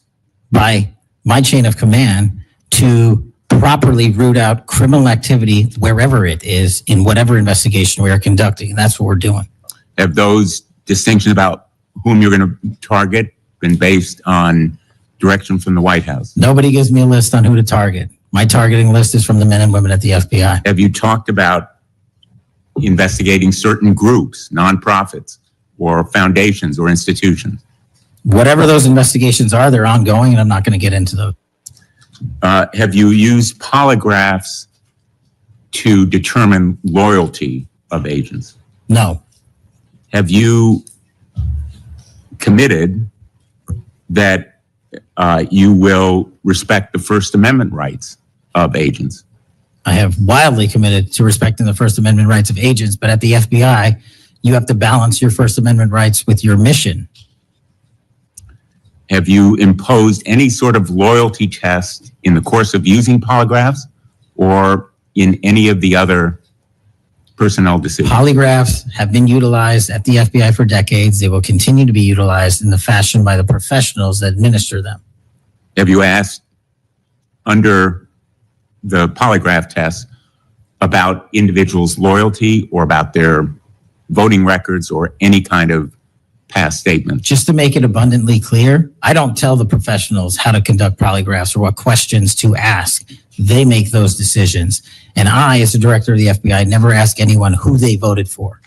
by my chain of command to properly root out criminal activity wherever it is in whatever investigation we are conducting. And that's what we're doing. Have those distinctions about whom you're going to target been based on direction from the White House? Nobody gives me a list on who to target. My targeting list is from the men and women at the FBI. Have you talked about investigating certain groups, nonprofits, or foundations or institutions? Whatever those investigations are, they're ongoing, and I'm not going to get into those. Have you used polygraphs to determine loyalty of agents? No. Have you committed that you will respect the First Amendment rights of agents? I have wildly committed to respecting the First Amendment rights of agents, but at the FBI, you have to balance your First Amendment rights with your mission. Have you imposed any sort of loyalty test in the course of using polygraphs or in any of the other personnel decisions? Polygraphs have been utilized at the FBI for decades. They will continue to be utilized in the fashion by the professionals that administer them. Have you asked under the polygraph test about individuals' loyalty or about their voting records or any kind of past statements? Just to make it abundantly clear, I don't tell the professionals how to conduct polygraphs or what questions to ask. They make those decisions. And I, as the director of the FBI, never ask anyone who they voted for.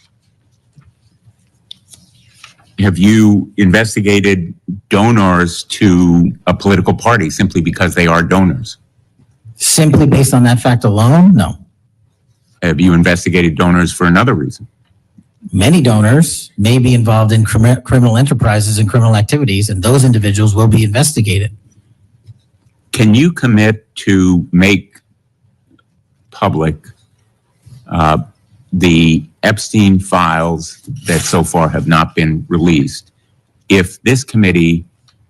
Have you investigated donors to a political party simply because they are donors? Simply based on that fact alone? No. Have you investigated donors for another reason? Many donors may be involved in criminal enterprises and criminal activities, and those individuals will be investigated. Can you commit to make public the Epstein files that so far have not been released if this committee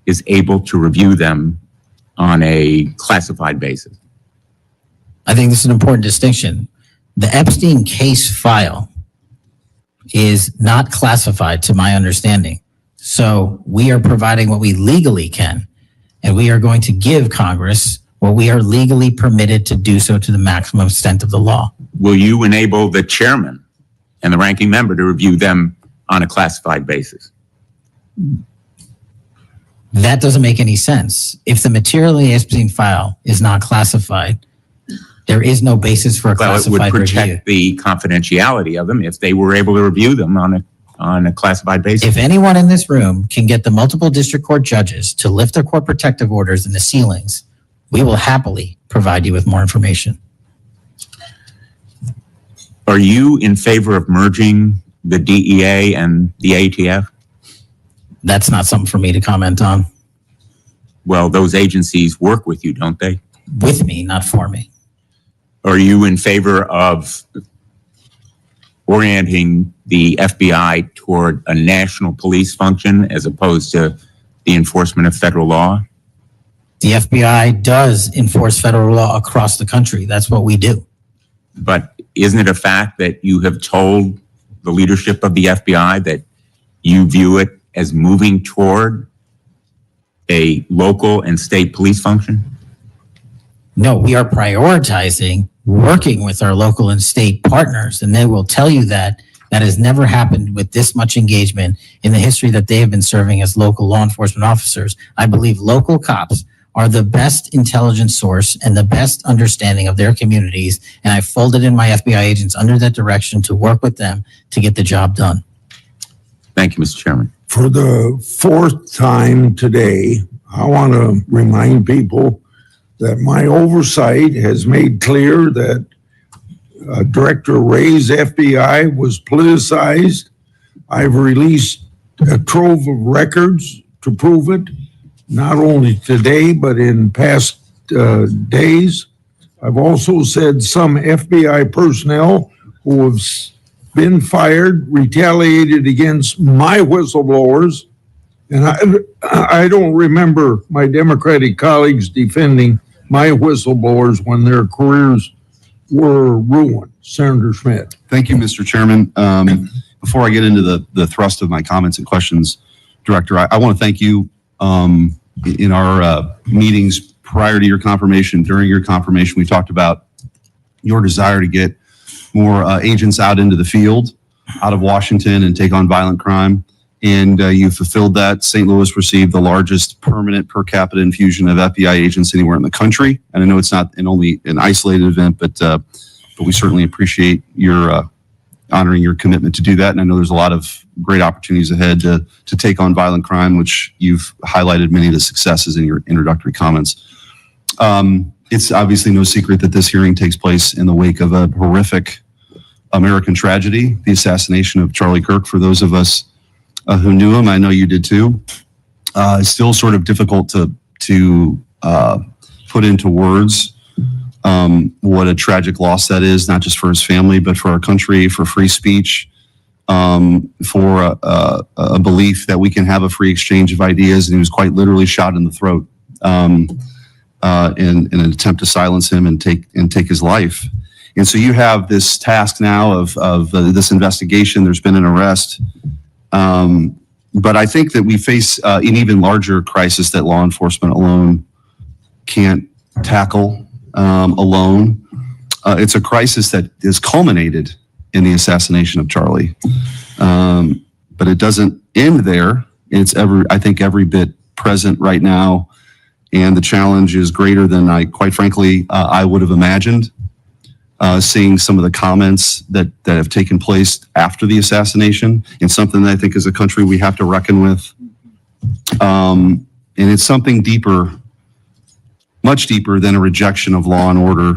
is able to review them on a classified basis? I think this is an important distinction. The Epstein case file is not classified to my understanding. So we are providing what we legally can, and we are going to give Congress what we are legally permitted to do so to the maximum extent of the law. Will you enable the chairman and the ranking member to review them on a classified basis? That doesn't make any sense. If the material in the Epstein file is not classified, there is no basis for a Well, it would classified review. protect the confidentiality of them if they were able to review them on a classified basis. If anyone in this room can get the multiple district court judges to lift their court protective orders in the ceilings, we will happily provide you with more information. Are you in favor of merging the DEA and the ATF? That's not something for me to comment on. Well, those agencies work with you, don't they? With me, not for me. Are you in favor of orienting the FBI toward a national police function as opposed to the enforcement of federal law? The FBI does enforce federal law across the country. That's what we do. But isn't it a fact that you have told the leadership of the FBI that you view it as moving toward a local and state police function? No, we are prioritizing working with our local and state partners, and they will tell you that that has never happened with this much engagement in the history that they have been serving as local law enforcement officers. I believe local cops are the best intelligence source and the best understanding of their communities, and I folded in my FBI agents under that direction to work with them to get the job done. Thank you, Mr. Chairman. For the fourth time today, I want to remind people that my oversight has made clear that Director Ray's FBI was politicized. I've released a trove of records to prove it, not only today, but in past days. I've also said some FBI personnel who have been fired, retaliated against my whistleblowers, and I don't remember my Democratic colleagues defending my whistleblowers when their careers were ruined. Senator Schmidt. Thank you, Mr. Chairman. Before I get into the thrust of my comments and questions, Director, I want to thank you in our meetings prior to your confirmation, during your confirmation. We talked about your desire to get more agents out into the field, out of Washington, and take on violent crime. And you fulfilled that. St. Louis received the largest permanent per capita infusion of FBI agents anywhere in the country. And I know it's not only an isolated event, but we certainly appreciate your honoring your commitment to do that. And I know there's a lot of great opportunities ahead to take on violent crime, which you've highlighted many of the successes in your introductory comments. It's obviously no secret that this hearing takes place in the wake of a horrific American tragedy, the assassination of Charlie Kirk. For those of us who knew him, I know you did too. It's still sort of difficult to put into words what a tragic loss that is, not just for his family, but for our country, for free speech, for a belief that we can have a free exchange of ideas. And he was quite literally shot in the throat in an attempt to silence him and take his life. And so you have this task now of this investigation. There's been an arrest. But I think that we face an even larger crisis that law enforcement alone can't tackle alone. It's a crisis that is culminated in the assassination of Charlie. But it doesn't end there. It's I think every bit present right now. And the challenge is greater than quite frankly, I would have imagined. Seeing some of the comments that have taken place after the assassination, and something that I think as a country we have to reckon with. And it's something deeper, much deeper than a rejection of law and order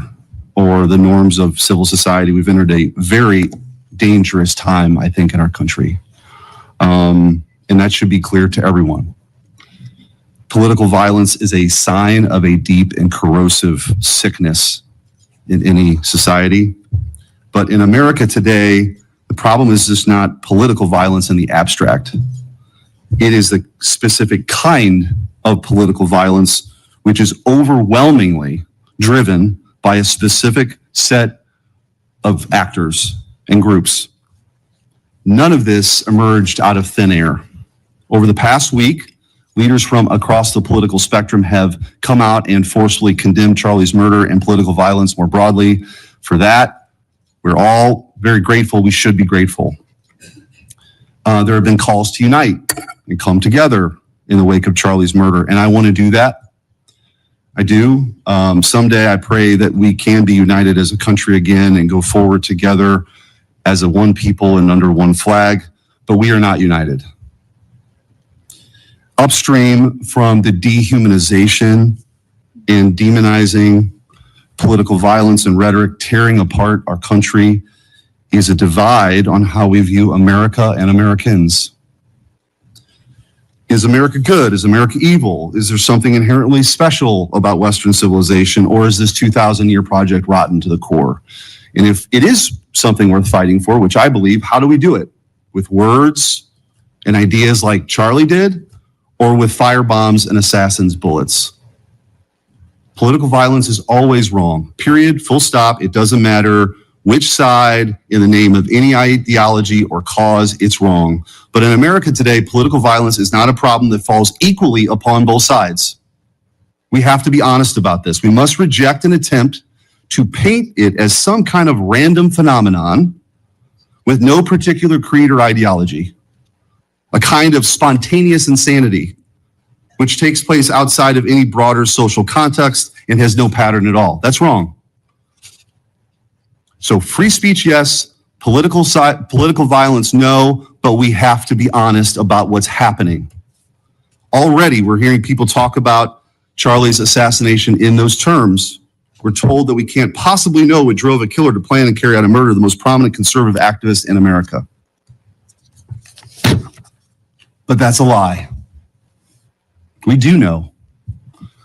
or the norms of civil society. We've entered a very dangerous time, I think, in our country. And that should be clear to everyone. Political violence is a sign of a deep and corrosive sickness in any society. But in America today, the problem is just not political violence in the abstract. It is the specific kind of political violence which is overwhelmingly driven by a specific set of actors and groups. None of this emerged out of thin air. Over the past week, leaders from across the political spectrum have come out and forcefully condemned Charlie's murder and political violence more broadly. For that, we're all very grateful. We should be grateful. There have been calls to unite and come together in the wake of Charlie's murder, and I want to do that. I do. Someday I pray that we can be united as a country again and go forward together as a one people and under one flag, but we are not united. Upstream from the dehumanization and demonizing political violence and rhetoric tearing apart our country is a divide on how we view America and Americans. Is America good? Is America evil? Is there something inherently special about Western civilization, or is this 2,000-year project rotten to the core? And if it is something worth fighting for, which I believe, how do we do it? With words and ideas like Charlie did, or with firebombs and assassins' bullets? Political violence is always wrong. Period. Full stop. It doesn't matter which side, in the name of any ideology or cause, it's wrong. But in America today, political violence is not a problem that falls equally upon both sides. We have to be honest about this. We must reject an attempt to paint it as some kind of random phenomenon with no particular creed or ideology, a kind of spontaneous insanity, which takes place outside of any broader social context and has no pattern at all. That's wrong. So free speech, yes. Political violence, no. But we have to be honest about what's happening. Already, we're hearing people talk about Charlie's assassination in those terms. We're told that we can't possibly know what drove a killer to plan and carry out a murder of the most prominent conservative activist in America. But that's a lie. We do know.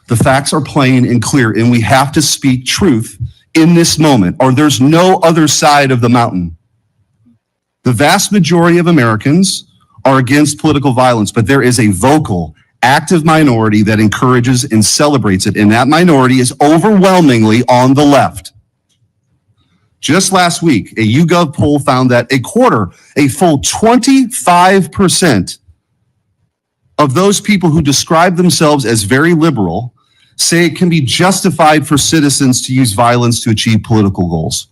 The facts are plain and clear, and we have to speak truth in this moment, or there's no other side of the mountain. The vast majority of Americans are against political violence, but there is a vocal, active minority that encourages and celebrates it, and that minority is overwhelmingly on the left. Just last week, a YouGov poll found that a full 25% of those people who describe themselves as very liberal say it can be justified for citizens to use violence to achieve political goals.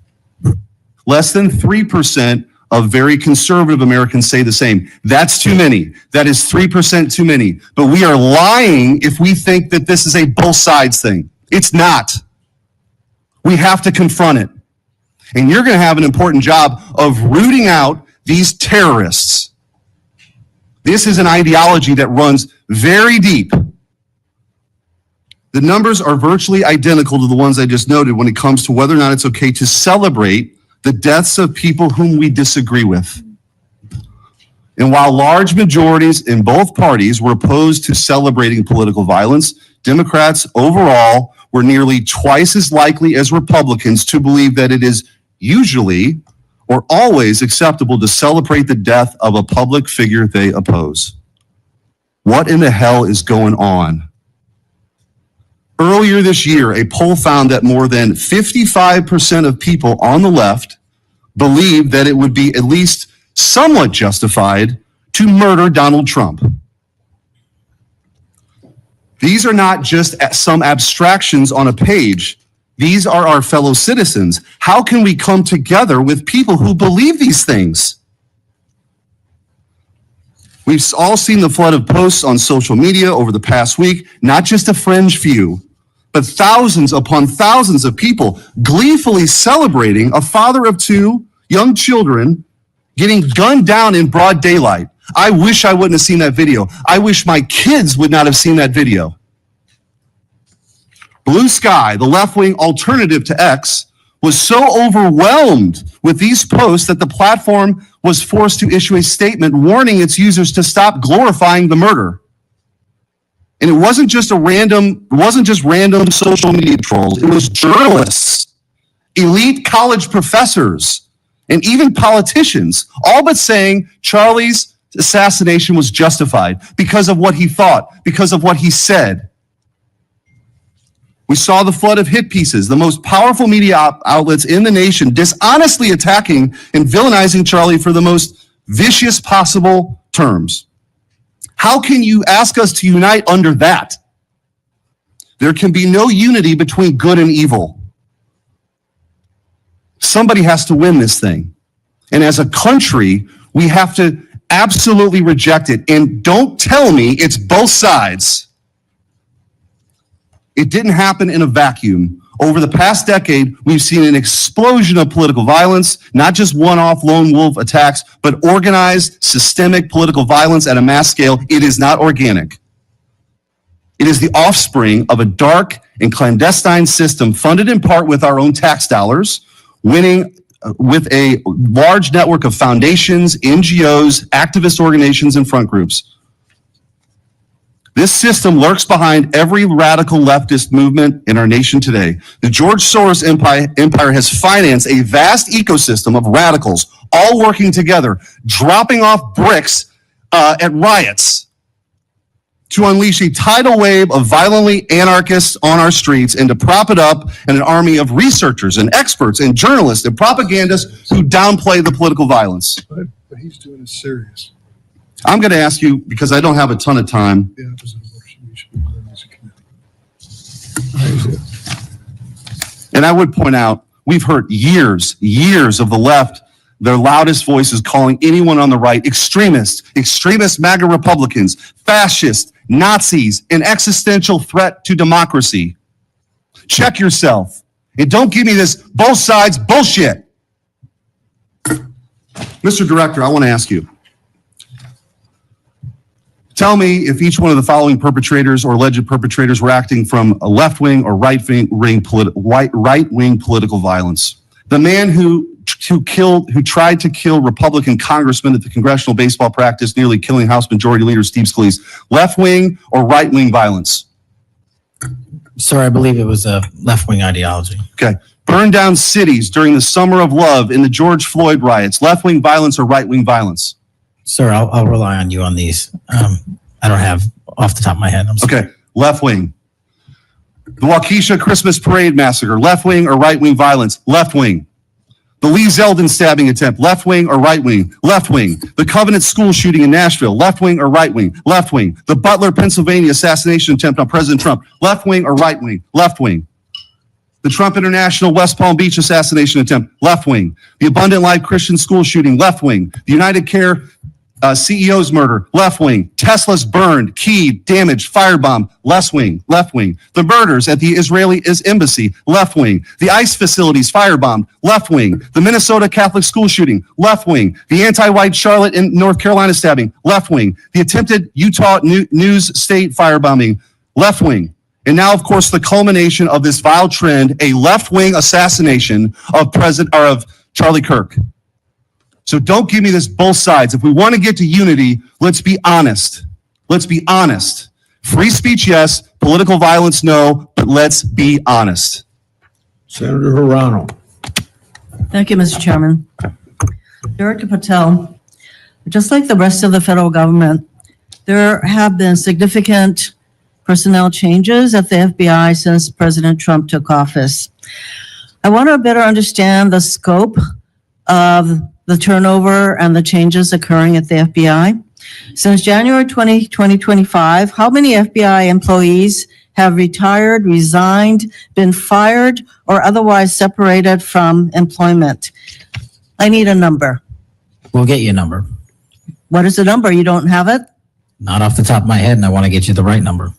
Less than 3% of very conservative Americans say the same. That's too many. That is 3% too many. But we are lying if we think that this is a both sides thing. It's not. We have to confront it. And you're going to have an important job of rooting out these terrorists. This is an ideology that runs very deep. The numbers are virtually identical to the ones I just noted when it comes to whether or not it's okay to celebrate the deaths of people whom we disagree with. And while large majorities in both parties were opposed to celebrating political violence, Democrats overall were nearly twice as likely as Republicans to believe that it is usually or always acceptable to celebrate the death of a public figure they oppose. What in the hell is going on? Earlier this year, a poll found that more than 55% of people on the left believed that it would be at least somewhat justified to murder Donald Trump. These are not just some abstractions on a page. These are our fellow citizens. How can we come together with people who believe these things? We've all seen the flood of posts on social media over the past week, not just a fringe few, but thousands upon thousands of people gleefully celebrating a father of two young children getting gunned down in broad daylight. I wish I wouldn't have seen that video. I wish my kids would not have seen that video. Blue Sky, the left-wing alternative to X, was so overwhelmed with these posts that the platform was forced to issue a statement warning its users to stop glorifying the murder. And it wasn't just random social media trolls. It was journalists, elite college professors, and even politicians, all but saying Charlie's assassination was justified because of what he thought, because of what he said. We saw the flood of hit pieces, the most powerful media outlets in the nation dishonestly attacking and villainizing Charlie for the most vicious possible terms. How can you ask us to unite under that? There can be no unity between good and evil. Somebody has to win this thing. And as a country, we have to absolutely reject it. And don't tell me it's both sides. It didn't happen in a vacuum. Over the past decade, we've seen an explosion of political violence, not just one-off lone wolf attacks, but organized, systemic political violence at a mass scale. It is not organic. It is the offspring of a dark and clandestine system funded in part with our own tax dollars, winning with a large network of foundations, NGOs, activist organizations, and front groups. This system lurks behind every radical leftist movement in our nation today. The George Soros empire has financed a vast ecosystem of radicals, all working together, dropping off bricks at riots to unleash a tidal wave of violently anarchists on our streets and to prop it up in an army of researchers and experts and journalists and propagandists who downplay the political violence. What he's doing is serious. I'm going to ask you, because I don't have a ton of time. The opposite of abortion, you should be put as a committee. And I would point out, we've heard years of the left, their loudest voices calling anyone on the right extremist MAGA Republicans, fascists, Nazis, an existential threat to democracy. Check yourself. And don't give me this both sides bullshit. Mr. Director, I want to ask you. Tell me if each one of the following perpetrators or alleged perpetrators were acting from a left-wing or right-wing political violence. The man who tried to kill Republican congressman at the congressional baseball practice, nearly killing House Majority Leader Steve Scalise. Left-wing or right-wing violence? Sir, I believe it was a left-wing ideology. Okay. Burned down cities during the Summer of Love in the George Floyd riots. Left-wing violence or right-wing violence? Sir, I'll rely on you on these. I don't have off the top of my head. I'm sorry. Okay, left wing. The Waukesha Christmas Parade massacre, left wing or right wing violence? Left wing. The Lee Zeldin stabbing attempt, left wing or right wing? Left wing. The Covenant school shooting in Nashville, left wing or right wing? Left wing. The Butler, Pennsylvania assassination attempt on President Trump, left wing or right wing? Left wing. The Trump International West Palm Beach assassination attempt, left wing. The Abundant Life Christian school shooting, left wing. The United Care CEO's murder, left wing. Tesla's burned, keyed, damaged, firebombed, left wing, left wing. The murders at the Israeli embassy, left wing. The ICE facilities firebombed, left wing. The Minnesota Catholic school shooting, left wing. The anti-white Charlotte and North Carolina stabbing, left wing. The attempted Utah News State firebombing, left wing. And now, of course, the culmination of this vile trend, a left-wing assassination of Charlie Kirk. So don't give me this both sides. If we want to get to unity, let's be honest. Let's be honest. Free speech, yes. Political violence, no. But let's be honest. Senator Hirano. Thank you, Mr. Chairman. Director Patel, just like the rest of the federal government, there have been significant personnel changes at the FBI since President Trump took office. I want to better understand the scope of the turnover and the changes occurring at the FBI. Since January 2025, how many FBI employees have retired, resigned, been fired, or otherwise separated from employment? I need a number. We'll get you a number. What is the number? You don't have it? Not off the top of my head, and I want to get you the right number.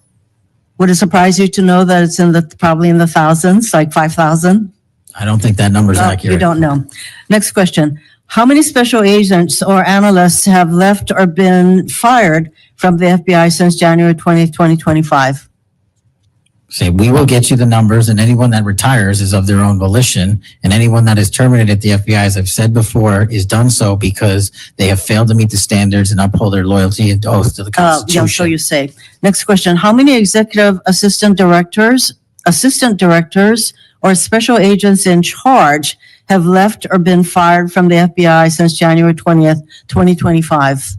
Would it surprise you to know that it's probably in the thousands, like 5,000? I don't think that number's You accurate. don't know. Next question. How many special agents or analysts have left or been fired from the FBI since January 20th, 2025? Say, we will get you the numbers, and anyone that retires is of their own volition, and anyone that is terminated at the FBI, as I've said before, is done so because they have failed to meet the standards and uphold their loyalty and oath to the Yeah, so Constitution. you say. Next question. How many executive assistant directors, or special agents in charge have left or been fired from the FBI since January 20th, 2025?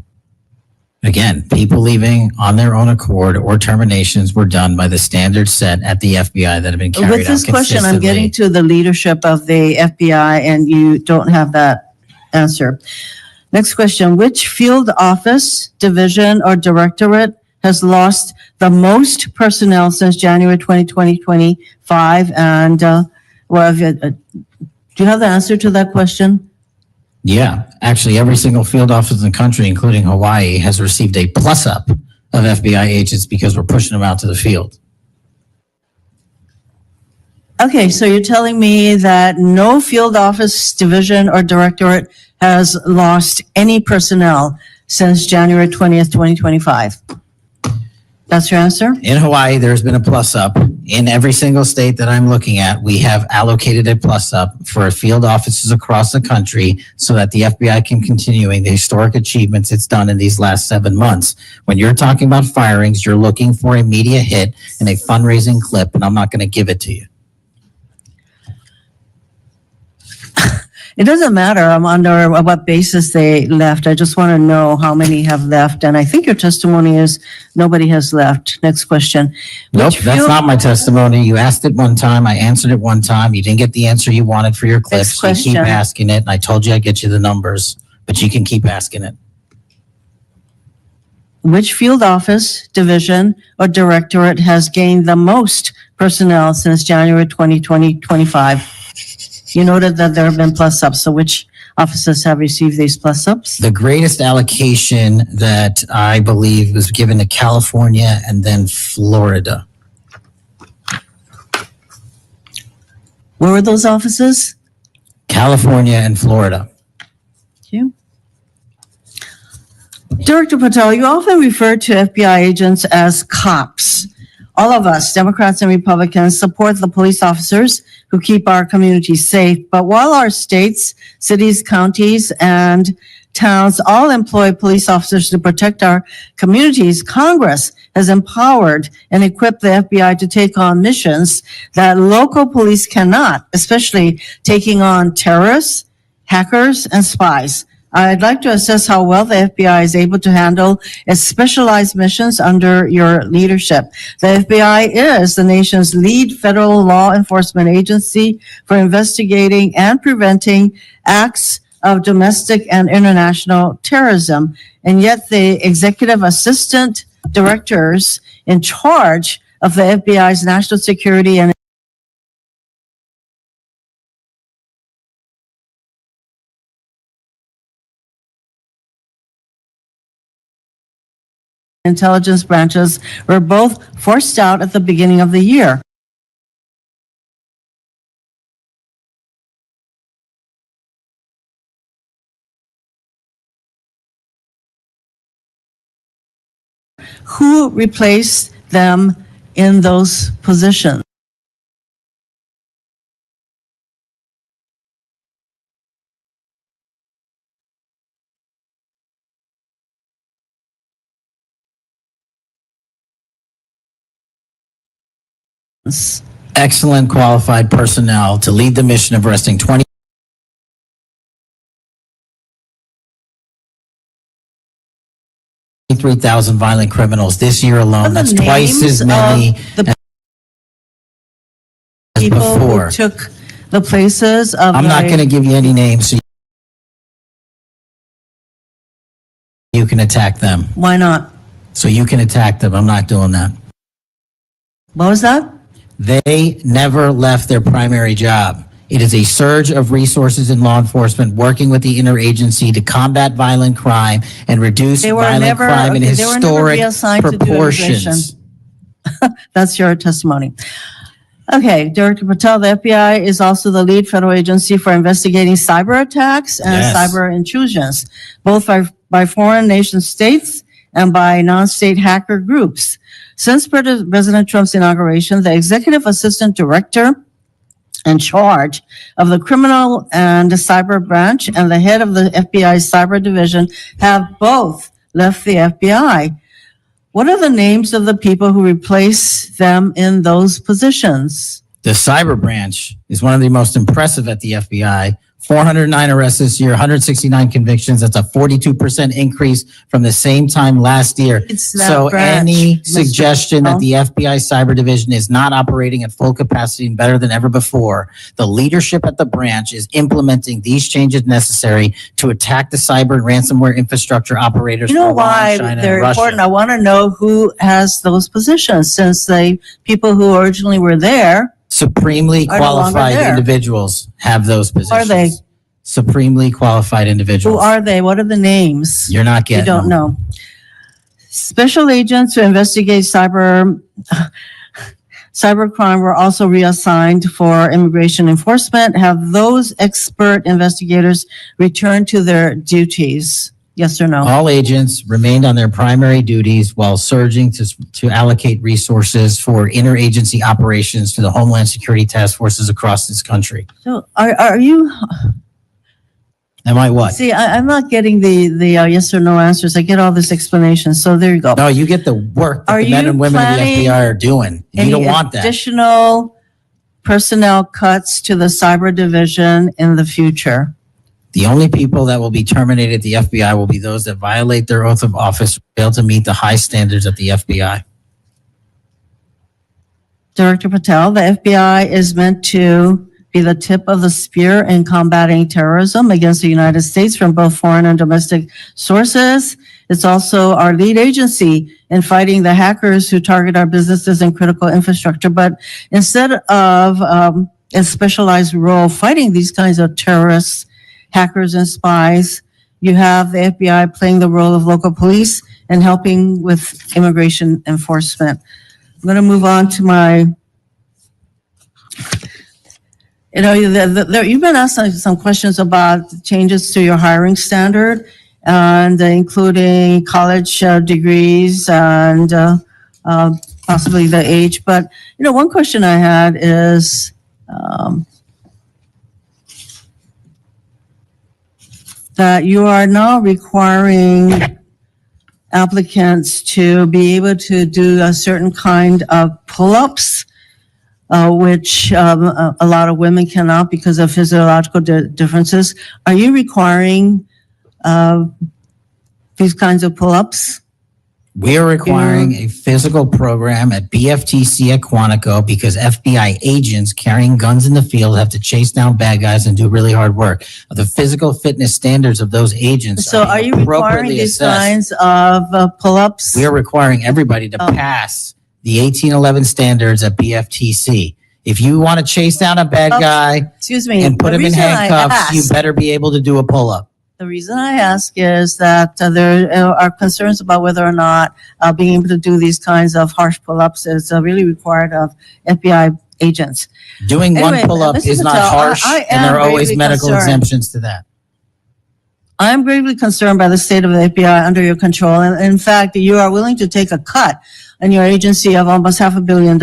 Again, people leaving on their own accord or terminations were done by the standards set at the FBI that have been carried out With this question, I'm consistently. getting to the leadership of the FBI, and you don't have that answer. Next question. Which field office, division, or directorate has lost the most personnel since January 2025? And do you have the answer to that question? Yeah, actually, every single field office in the country, including Hawaii, has received a plus up of FBI agents because we're pushing them out to the field. Okay, so you're telling me that no field office, division, or directorate has lost any personnel since January 20th, 2025? That's your answer? In Hawaii, there's been a plus up. In every single state that I'm looking at, we have allocated a plus up for field offices across the country so that the FBI can continuing the historic achievements it's done in these last 7 months. When you're talking about firings, you're looking for a media hit and a fundraising clip, and I'm not going to give it to you. It doesn't matter under what basis they left. I just want to know how many have left. And I think your testimony is nobody has left. Next question. Nope, Which that's field- not my testimony. You asked it one time. I answered it one time. You didn't get the answer you wanted for your clips. You keep question. asking it, and I told you I'd get you the numbers, but you can keep asking it. Which field office, division, or directorate has gained the most personnel since January 2025? You noted that there have been plus ups. So which offices have received these plus ups? The greatest allocation that I believe was given to California and then Florida. Where were those offices? California and Florida. Thank you. Director Patel, you often refer to FBI agents as cops. All of us, Democrats and Republicans, support the police officers who keep our communities safe. But while our states, cities, counties, and towns all employ police officers to protect our communities, Congress has empowered and equipped the FBI to take on missions that local police cannot, especially taking on terrorists, hackers, and spies. I'd like to assess how well the FBI is able to handle its specialized missions under your leadership. The FBI is the nation's lead federal law enforcement agency for investigating and preventing acts of domestic and international terrorism. And yet the executive assistant directors in charge of the FBI's national security and intelligence branches were both forced out at the beginning of the year. Who replaced them in those positions? excellent qualified personnel to lead the mission of arresting 23,000 violent criminals this year alone. That's twice as many The as people before. who took the places of. I'm not the- going to give you any names so you can attack them. Why not? So you can attack them. I'm not doing that. What was that? They never left their primary job. It is a surge of resources in law enforcement working with the interagency to combat violent crime and reduce They were violent never- crime in okay, they were never historic reassigned to do proportions. That's your testimony. Okay, Director Patel, the FBI is also the lead federal agency for investigating cyber attacks and Yes. cyber intrusions, both by foreign nation states and by non-state hacker groups. Since President Trump's inauguration, the executive assistant director in charge of the criminal and the cyber branch and the head of the FBI cyber division have both left the FBI. What are the names of the people who replace them in those positions? The cyber branch is one of the most impressive at the FBI. 409 arrests this year, 169 convictions. That's a 42% increase from the same time last year. It's that So branch, any Mr. suggestion that Patel. the FBI cyber division is not operating at full capacity and better than ever before, the leadership at the branch is implementing these changes necessary to attack the cyber and ransomware infrastructure operators. You know for Iran, why China, they're and Russia. important? I want to know who has those positions, since the people who originally were there, Supremely are no longer qualified there. individuals have those positions. are they? Supremely qualified Who individuals. are they? What are the names? You're not You getting don't them. know. Special agents who investigate cybercrime were also reassigned for immigration enforcement. Have those expert investigators returned to their duties? Yes or no? All agents remained on their primary duties while surging to allocate resources for interagency operations to the Homeland Security task forces across this country. So are you, Am I what? see, I'm not getting the yes or no answers. I get all this explanation. So there you go. No, you get the work that Are the men you and women of the planning FBI are doing. You don't want that. Additional personnel cuts to the cyber division in the future? The only people that will be terminated at the FBI will be those that violate their oath of office, fail to meet the high standards at the FBI. Director Patel, the FBI is meant to be the tip of the spear in combating terrorism against the United States from both foreign and domestic sources. It's also our lead agency in fighting the hackers who target our businesses and critical infrastructure. But instead of a specialized role fighting these kinds of terrorists, hackers, and spies, you have the FBI playing the role of local police and helping with immigration enforcement. I'm going to move on to my, you've been asked some questions about changes to your hiring standard, and including college degrees and possibly the age. But, one question I had is, that you are now requiring applicants to be able to do a certain kind of pull-ups, which a lot of women cannot because of physiological differences. Are you requiring these kinds of pull-ups? We are requiring a physical program at BFTC at Quantico because FBI agents carrying guns in the field have to chase down bad guys and do really hard work. The physical fitness standards of those agents So are you requiring appropriately these assessed. kinds of pull-ups? We are requiring everybody to Oh. pass the 1811 standards at BFTC. If you want to chase down a bad guy Excuse me. and put the him in reason I handcuffs, you asked- better be able to do a pull-up. The reason I ask is that there are concerns about whether or not being able to do these kinds of harsh pull-ups is really required of FBI agents. Doing Anyway, one pull-up Mr. is not Patel, harsh, I and there are am always gravely medical concerned. exemptions to that. I am gravely concerned by the state of the FBI under your control. And in fact, you are willing to take a cut on your agency of almost $500 million.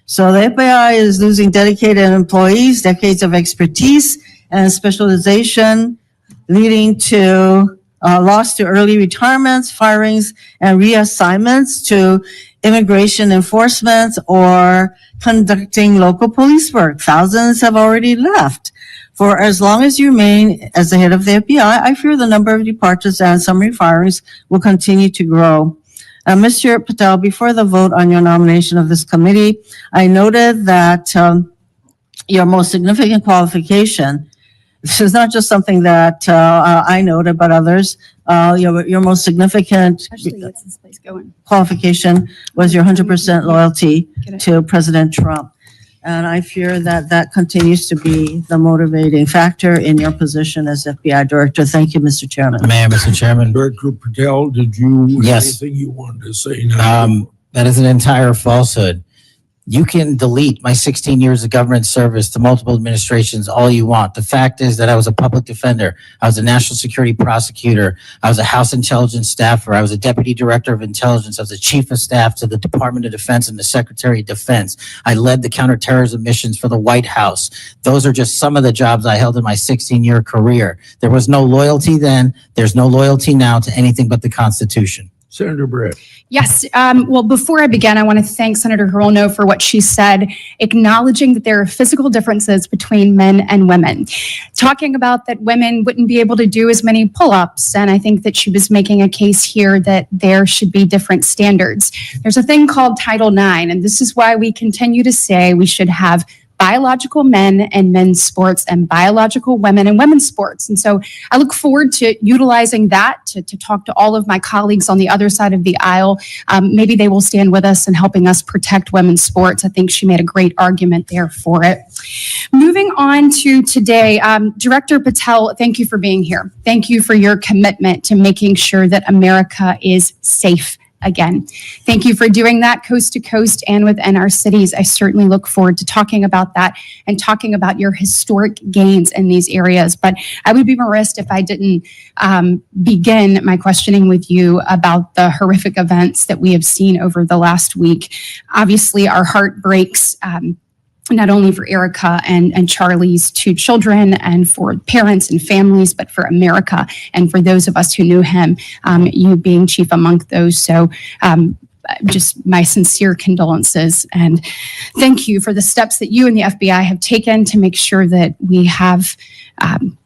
So the FBI is losing dedicated employees, decades of expertise and specialization, leading to lost to early retirements, firings, and reassignments to immigration enforcement or conducting local police work. Thousands have already left. For as long as you remain as the head of the FBI, I fear the number of departures and summary firings will continue to grow. Mr. Patel, before the vote on your nomination of this committee, I noted that your most significant qualification, this is not just something that I noted, but others, your most significant qualification was your 100% loyalty to President Trump. And I fear that that continues to be the motivating factor in your position as FBI director. Thank you, Mr. Chairman. Mayor, Mr. Chairman. Director Patel, did you have Yes. anything you wanted to say now? That is an entire falsehood. You can delete my 16 years of government service to multiple administrations all you want. The fact is that I was a public defender. I was a national security prosecutor. I was a House intelligence staffer. I was a deputy director of intelligence. I was a chief of staff to the Department of Defense and the Secretary of Defense. I led the counterterrorism missions for the White House. Those are just some of the jobs I held in my 16-year career. There was no loyalty then. There's no loyalty now to anything but the Constitution. Senator Brett. Yes. Well, before I begin, I want to thank Senator Hirono for what she said, acknowledging that there are physical differences between men and women, talking about that women wouldn't be able to do as many pull-ups. And I think that she was making a case here that there should be different standards. There's a thing called Title IX, and this is why we continue to say we should have biological men and men's sports and biological women and women's sports. And so I look forward to utilizing that to talk to all of my colleagues on the other side of the aisle. Maybe they will stand with us in helping us protect women's sports. I think she made a great argument there for it. Moving on to today, Director Patel, thank you for being here. Thank you for your commitment to making sure that America is safe again. Thank you for doing that coast to coast and within our cities. I certainly look forward to talking about that and talking about your historic gains in these areas. But I would be remiss if I didn't begin my questioning with you about the horrific events that we have seen over the last week. Obviously, our heart breaks not only for Erica and Charlie's two children and for parents and families, but for America and for those of us who knew him, you being chief among those. So just my sincere condolences and thank you for the steps that you and the FBI have taken to make sure that we have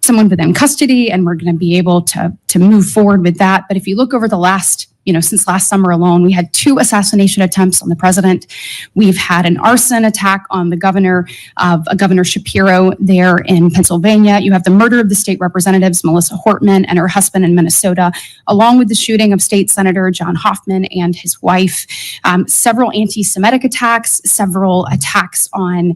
someone within custody and we're going to be able to move forward with that. But if you look over the last since last summer alone, we had 2 assassination attempts on the president. We've had an arson attack on the Governor Shapiro there in Pennsylvania. You have the murder of the state representatives, Melissa Hortman and her husband in Minnesota, along with the shooting of State Senator John Hoffman and his wife. Several anti-Semitic attacks, several attacks on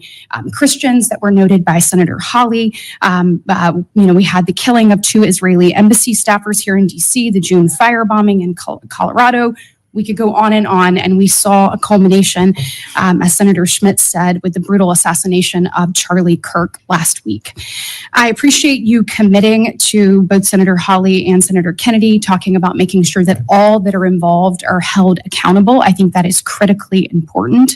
Christians that were noted by Senator Hawley. We had the killing of 2 Israeli embassy staffers here in D.C., the June firebombing in Colorado. We could go on, and we saw a culmination, as Senator Schmidt said, with the brutal assassination of Charlie Kirk last week. I appreciate you committing to both Senator Hawley and Senator Kennedy, talking about making sure that all that are involved are held accountable. I think that is critically important,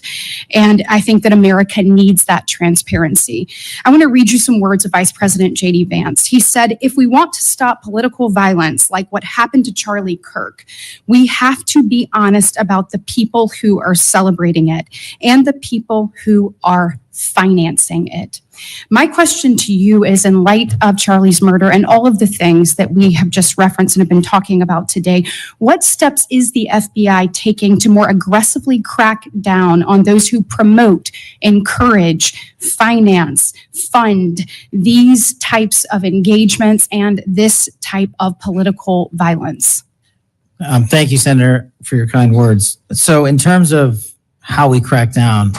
and I think that America needs that transparency. I want to read you some words of Vice President J.D. Vance. He said, "If we want to stop political violence like what happened to Charlie Kirk, we have to be honest about the people who are celebrating it and the people who are financing it." My question to you is, in light of Charlie's murder and all of the things that we have just referenced and have been talking about today, what steps is the FBI taking to more aggressively crack down on those who promote, encourage, finance, fund these types of engagements and this type of political violence? Thank you, Senator, for your kind words. So in terms of how we crack down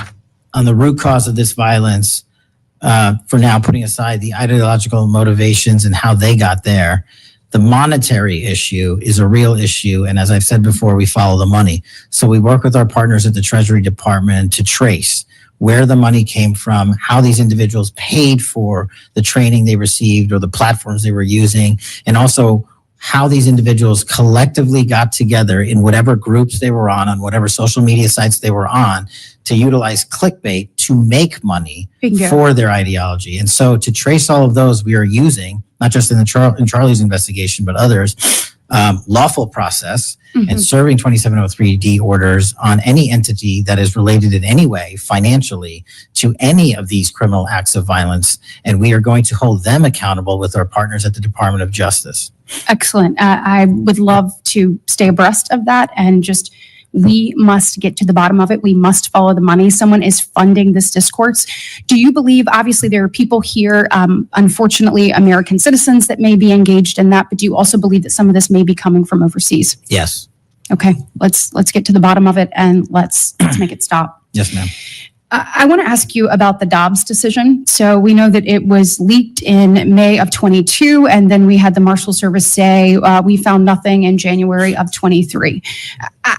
on the root cause of this violence, for now putting aside the ideological motivations and how they got there, the monetary issue is a real issue. And as I've said before, we follow the money. So we work with our partners at the Treasury Department to trace where the money came from, how these individuals paid for the training they received or the platforms they were using, and also how these individuals collectively got together in whatever groups they were on whatever social media sites they were on, to utilize clickbait to make money for their ideology. And so to trace all of those, we are using, not just in Charlie's investigation, but others, lawful process and serving 2703D orders on any entity that is related in any way financially to any of these criminal acts of violence. And we are going to hold them accountable with our partners at the Department of Justice. Excellent. I would love to stay abreast of that, and just, we must get to the bottom of it. We must follow the money. Someone is funding this discourse. Do you believe, obviously there are people here, unfortunately American citizens, that may be engaged in that, but do you also believe that some of this may be coming from overseas? Yes. Okay, let's get to the bottom of it, and let's make it stop. Yes, ma'am. I want to ask you about the Dobbs decision. So we know that it was leaked in May of 22, and then we had the Marshal Service say we found nothing in January of 23.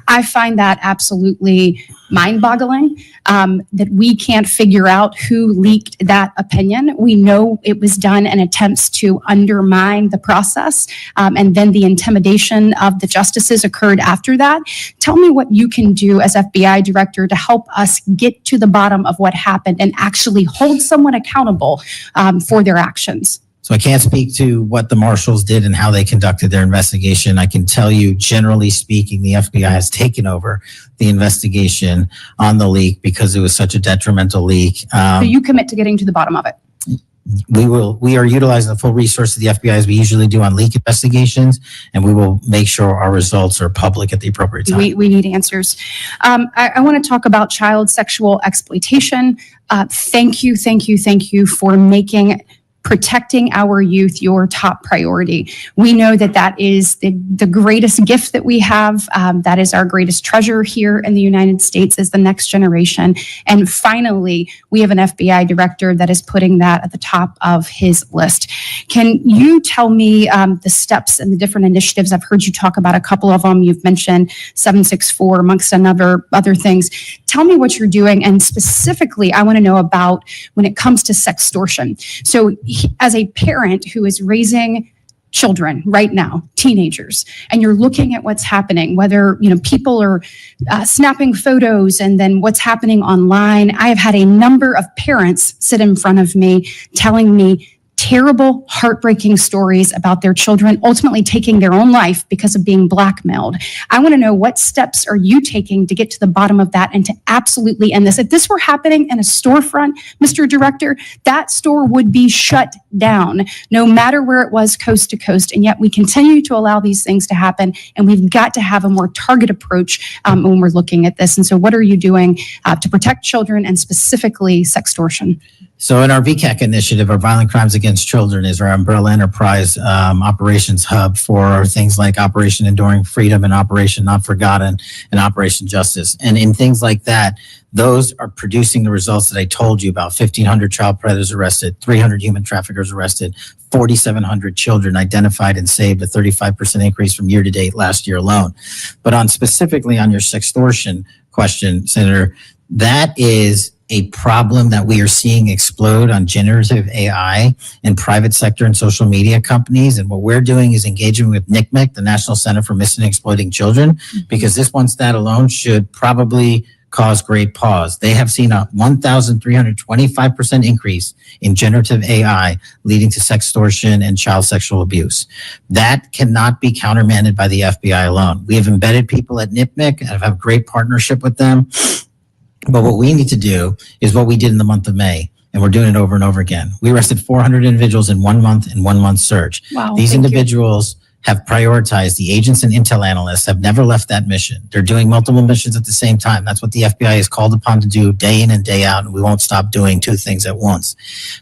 I find that absolutely mind-boggling, that we can't figure out who leaked that opinion. We know it was done in attempts to undermine the process, and then the intimidation of the justices occurred after that. Tell me what you can do as FBI director to help us get to the bottom of what happened and actually hold someone accountable for their actions. So I can't speak to what the marshals did and how they conducted their investigation. I can tell you, generally speaking, the FBI has taken over the investigation on the leak because it was such a detrimental leak. So you commit to getting to the bottom of it. We are utilizing the full resource of the FBI as we usually do on leak investigations, and we will make sure our results are public at the appropriate time. We need answers. I want to talk about child sexual exploitation. Thank you for making protecting our youth your top priority. We know that that is the greatest gift that we have. That is our greatest treasure here in the United States, is the next generation. And finally, we have an FBI director that is putting that at the top of his list. Can you tell me the steps and the different initiatives? I've heard you talk about a couple of them. You've mentioned 764 amongst other things. Tell me what you're doing. And specifically, I want to know about when it comes to sextortion. So as a parent who is raising children right now, teenagers, and you're looking at what's happening, whether, people are snapping photos and then what's happening online. I have had a number of parents sit in front of me telling me terrible, heartbreaking stories about their children ultimately taking their own life because of being blackmailed. I want to know, what steps are you taking to get to the bottom of that and to absolutely end this? If this were happening in a storefront, Mr. Director, that store would be shut down, no matter where it was, coast to coast. And yet we continue to allow these things to happen, and we've got to have a more targeted approach when we're looking at this. And so what are you doing to protect children, and specifically sextortion? So in our VCAC initiative, our Violent Crimes Against Children is our umbrella enterprise operations hub for things like Operation Enduring Freedom and Operation Not Forgotten and Operation Justice. And in things like that, those are producing the results that I told you about. 1,500 child predators arrested, 300 human traffickers arrested, 4,700 children identified and saved, a 35% increase from year to date last year alone. But specifically on your sextortion question, Senator, that is a problem that we are seeing explode on generative AI in private sector and social media companies. And what we're doing is engaging with NCMEC, the National Center for Missing and Exploiting Children, because this one stat alone should probably cause great pause. They have seen a 1,325% increase in generative AI leading to sextortion and child sexual abuse. That cannot be countermanded by the FBI alone. We have embedded people at NCMEC and have a great partnership with them. But what we need to do is what we did in the month of May, and we're doing it over and over again. We arrested 400 individuals in 1 month, in 1 month search. Wow, These individuals have prioritized. The agents and intel analysts have never left that mission. They're doing multiple missions at the same time. That's what the FBI is called upon to do day in and day out, and we won't stop doing two things at once.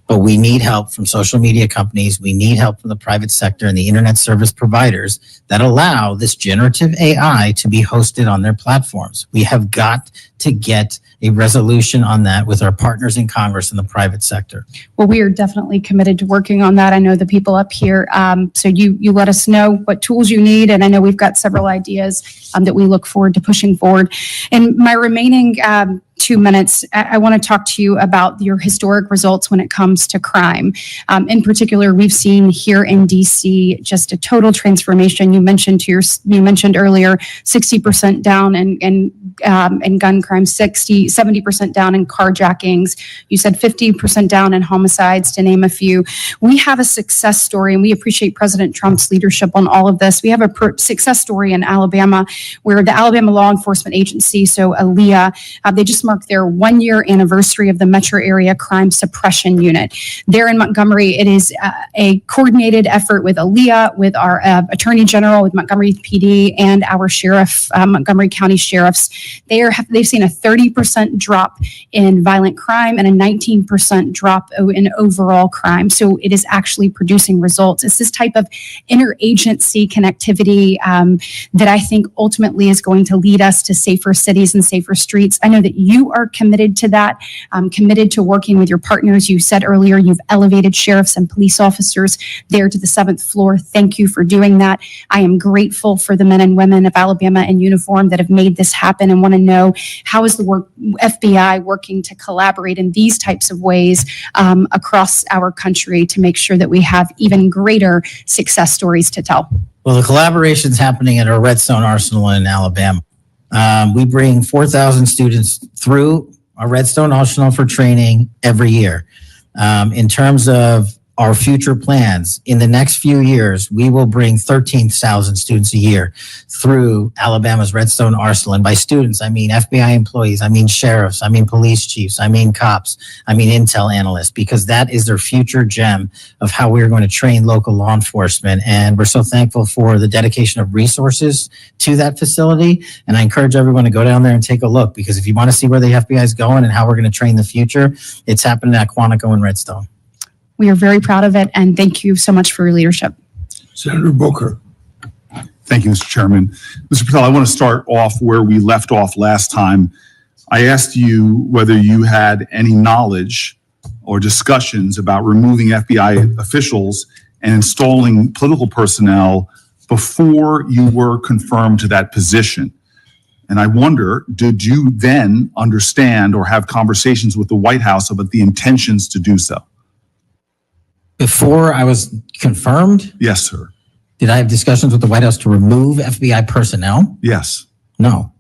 But we need help from social media companies. We need help from the private sector and the internet service providers that allow this generative AI to be hosted on their platforms. We have got to get a resolution on that with our partners in Congress and the private sector. Well, we are definitely committed to working on that. I know the people up here. So you let us know what tools you need. And I know we've got several ideas that we look forward to pushing forward. In my remaining 2 minutes, I want to talk to you about your historic results when it comes to crime. In particular, we've seen here in DC just a total transformation. You mentioned earlier 60% down and in gun crime, 70% down in carjackings. You said 50% down in homicides, to name a few. We have a success story, and we appreciate President Trump's leadership on all of this. We have a success story in Alabama where the Alabama Law Enforcement Agency, so ALEA, they just marked their 1-year anniversary of the Metro Area Crime Suppression Unit. There in Montgomery, it is a coordinated effort with ALEA, with our Attorney General, with Montgomery PD, and our sheriff, Montgomery County sheriffs. They've seen a 30% drop in violent crime and a 19% drop in overall crime. So it is actually producing results. It's this type of interagency connectivity that I think ultimately is going to lead us to safer cities and safer streets. I know that you are committed to that, committed to working with your partners. You said earlier you've elevated sheriffs and police officers there to the 7th floor. Thank you for doing that. I am grateful for the men and women of Alabama in uniform that have made this happen, and want to know, how is the FBI working to collaborate in these types of ways across our country to make sure that we have even greater success stories to tell? Well, the collaboration's happening at our Redstone Arsenal in Alabama. We bring 4,000 students through our Redstone Arsenal for training every year. In terms of our future plans, in the next few years, we will bring 13,000 students a year through Alabama's Redstone Arsenal. And by students, I mean FBI employees, I mean sheriffs, I mean police chiefs, I mean cops, I mean intel analysts, because that is their future gem of how we're going to train local law enforcement. And we're so thankful for the dedication of resources to that facility. And I encourage everyone to go down there and take a look, because if you want to see where the FBI is going and how we're going to train the future, it's happening at Quantico and Redstone. We are very proud of it, and thank you so much for your leadership. Senator Booker. Thank you, Mr. Chairman. Mr. Patel, I want to start off where we left off last time. I asked you whether you had any knowledge or discussions about removing FBI officials and installing political personnel before you were confirmed to that position. And I wonder, did you then understand or have conversations with the White House about the intentions to do so? Before I was confirmed, Yes, sir. did I have discussions with the White House to remove FBI personnel? Yes. No.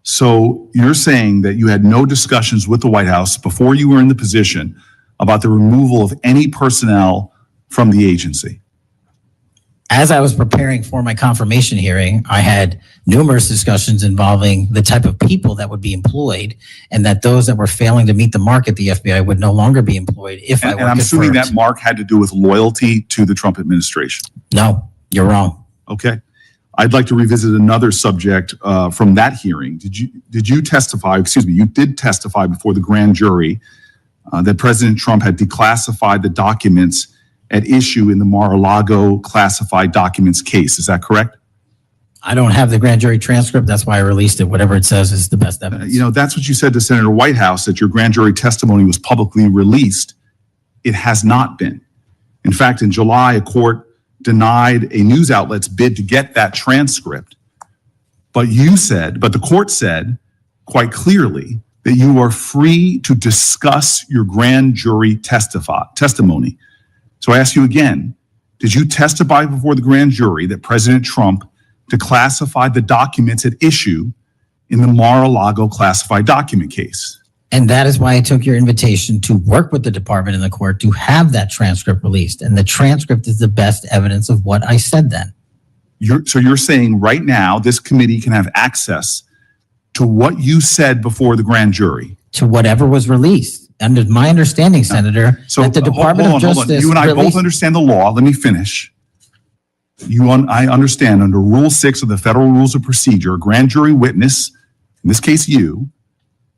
So you're saying that you had no discussions with the White House before you were in the position about the removal of any personnel from the agency? As I was preparing for my confirmation hearing, I had numerous discussions involving the type of people that would be employed, and that those that were failing to meet the mark at the FBI would no longer be employed if I were And I'm assuming confirmed. that mark had to do with loyalty to the Trump administration. No, you're wrong. Okay. I'd like to revisit another subject from that hearing. Did you testify, you did testify before the grand jury that President Trump had declassified the documents at issue in the Mar-a-Lago classified documents case. Is that correct? I don't have the grand jury transcript. That's why I released it. Whatever it says is the best evidence. That's what you said to Senator Whitehouse, that your grand jury testimony was publicly released. It has not been. In fact, in July, a court denied a news outlet's bid to get that transcript. But the court said quite clearly that you are free to discuss your grand jury testimony. So I ask you again, did you testify before the grand jury that President Trump declassified the documents at issue in the Mar-a-Lago classified document case? And that is why I took your invitation to work with the department and the court to have that transcript released. And the transcript is the best evidence of what I said then. So you're saying right now this committee can have access to what you said before the grand jury? To whatever was released. Under my understanding, Senator, that the Department of Justice You and I both released. understand the law. Let me finish. I understand under Rule 6 of the Federal Rules of Procedure, a grand jury witness, in this case you,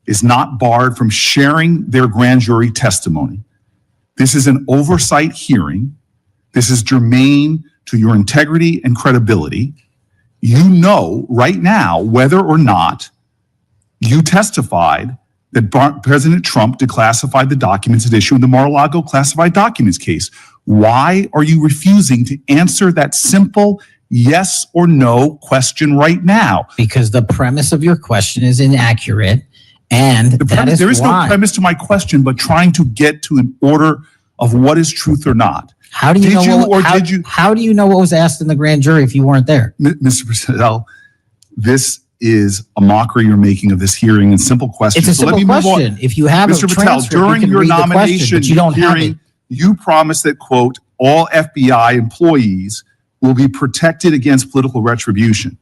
is not barred from sharing their grand jury testimony. This is an oversight hearing. This is germane to your integrity and credibility. You know right now whether or not you testified that President Trump declassified the documents at issue in the Mar-a-Lago classified documents case. Why are you refusing to answer that simple yes or no question right now? Because the premise of your question is inaccurate, and There is no premise to my question, but trying to get to an order of what is truth or not. How do you Did know you or did you? How do you know what was asked in the grand jury if you weren't there? Mr. Patel, this is a mockery you're making of this hearing and simple questions. It's a So let me simple move on. question. If you have a Mr. Patel, transcript, you during can your read the question, nomination but you don't have it. hearing, you promised that, quote, all FBI employees will be protected against political retribution.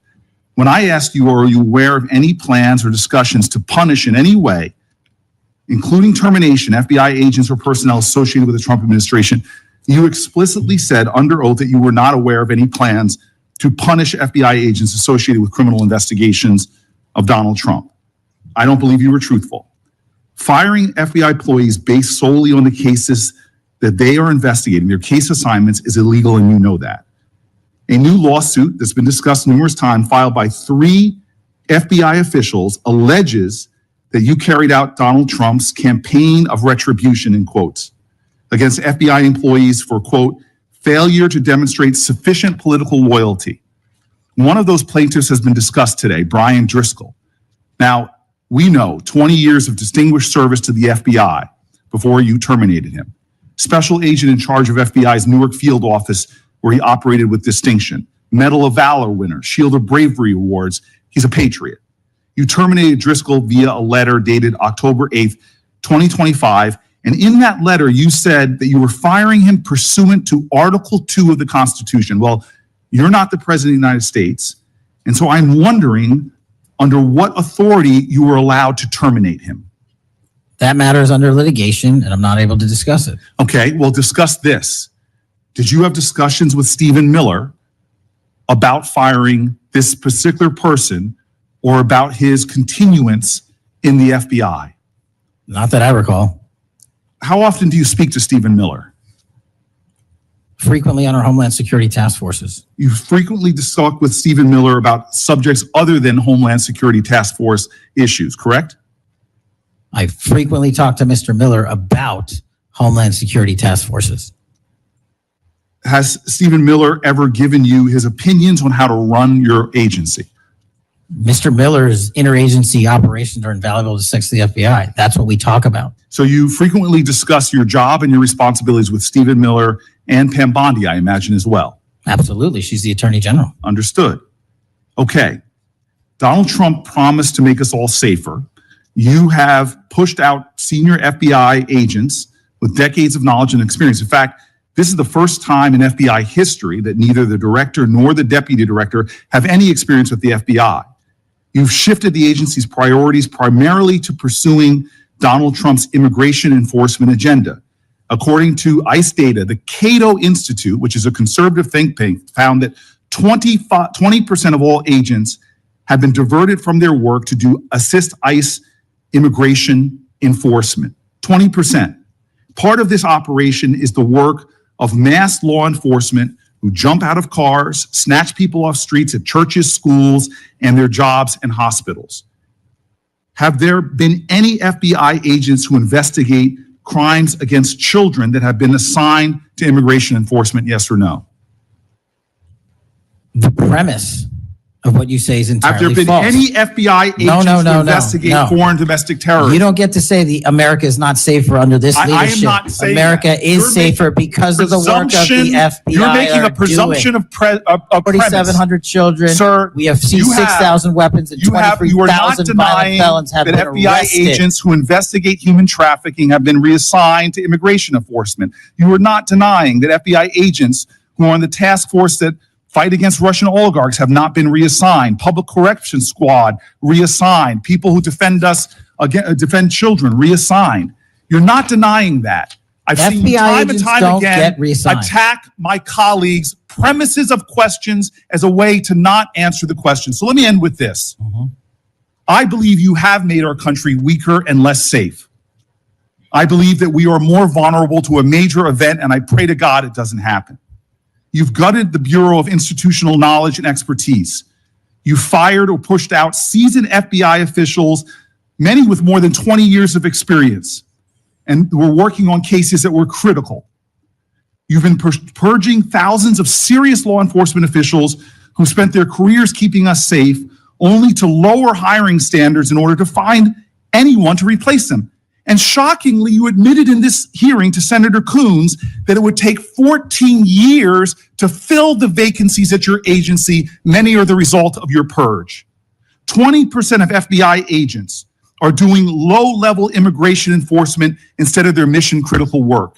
When I asked you, are you aware of any plans or discussions to punish in any way, including termination, FBI agents or personnel associated with the Trump administration, you explicitly said under oath that you were not aware of any plans to punish FBI agents associated with criminal investigations of Donald Trump. I don't believe you were truthful. Firing FBI employees based solely on the cases that they are investigating, their case assignments, is illegal, and you know that. A new lawsuit that's been discussed numerous times, filed by 3 FBI officials, alleges that you carried out Donald Trump's campaign of retribution, in quotes, against FBI employees for, quote, failure to demonstrate sufficient political loyalty. One of those plaintiffs has been discussed today, Brian Driscoll. Now, we know 20 years of distinguished service to the FBI before you terminated him. Special agent in charge of FBI's Newark field office, where he operated with distinction. Medal of Valor winner, Shield of Bravery awards. He's a patriot. You terminated Driscoll via a letter dated October 8th, 2025. And in that letter, you said that you were firing him pursuant to Article 2 of the Constitution. Well, you're not the President of the United States. And so I'm wondering under what authority you were allowed to terminate him. That matter is under litigation, and I'm not able to discuss it. Okay, well, discuss this. Did you have discussions with Stephen Miller about firing this particular person or about his continuance in the FBI? Not that I recall. How often do you speak to Stephen Miller? Frequently on our Homeland Security task forces. You frequently talk with Stephen Miller about subjects other than Homeland Security task force issues, correct? I frequently talk to Mr. Miller about Homeland Security task forces. Has Stephen Miller ever given you his opinions on how to run your agency? Mr. Miller's interagency operations are invaluable to the FBI. That's what we talk about. So you frequently discuss your job and your responsibilities with Stephen Miller and Pam Bondi, I imagine, as well. Absolutely. She's the Attorney General. Understood. Okay. Donald Trump promised to make us all safer. You have pushed out senior FBI agents with decades of knowledge and experience. In fact, this is the first time in FBI history that neither the director nor the deputy director have any experience with the FBI. You've shifted the agency's priorities primarily to pursuing Donald Trump's immigration enforcement agenda. According to ICE data, the Cato Institute, which is a conservative think tank, found that 20% of all agents have been diverted from their work to assist ICE immigration enforcement. 20%. Part of this operation is the work of mass law enforcement who jump out of cars, snatch people off streets at churches, schools, and their jobs and hospitals. Have there been any FBI agents who investigate crimes against children that have been assigned to immigration enforcement, yes or no? The premise of what you say is Have entirely there been false. any FBI agents who investigate foreign domestic terrorism? You don't get to say the America is not safer under this I am leadership. not saying America that. is You're safer making because of the work of the FBI. You're making a presumption of premise. 4,700 children. Sir, We have seen you have- 6,000 weapons and You are not 23,000 violent denying felons have that been FBI arrested. agents who investigate human trafficking have been reassigned to immigration enforcement. You are not denying that FBI agents who are on the task force that fight against Russian oligarchs have not been reassigned. Public Corrections Squad reassigned. People who defend us, defend children reassigned. You're not denying that. I've seen you FBI time and agents time don't again get reassigned. attack my colleagues' premises of questions as a way to not answer the question. So let me end with this. I believe you have made our country weaker and less safe. I believe that we are more vulnerable to a major event, and I pray to God it doesn't happen. You've gutted the Bureau of Institutional Knowledge and Expertise. You fired or pushed out seasoned FBI officials, many with more than 20 years of experience, and were working on cases that were critical. You've been purging thousands of serious law enforcement officials who spent their careers keeping us safe, only to lower hiring standards in order to find anyone to replace them. And shockingly, you admitted in this hearing to Senator Coons that it would take 14 years to fill the vacancies at your agency. Many are the result of your purge. 20% of FBI agents are doing low-level immigration enforcement instead of their mission-critical work.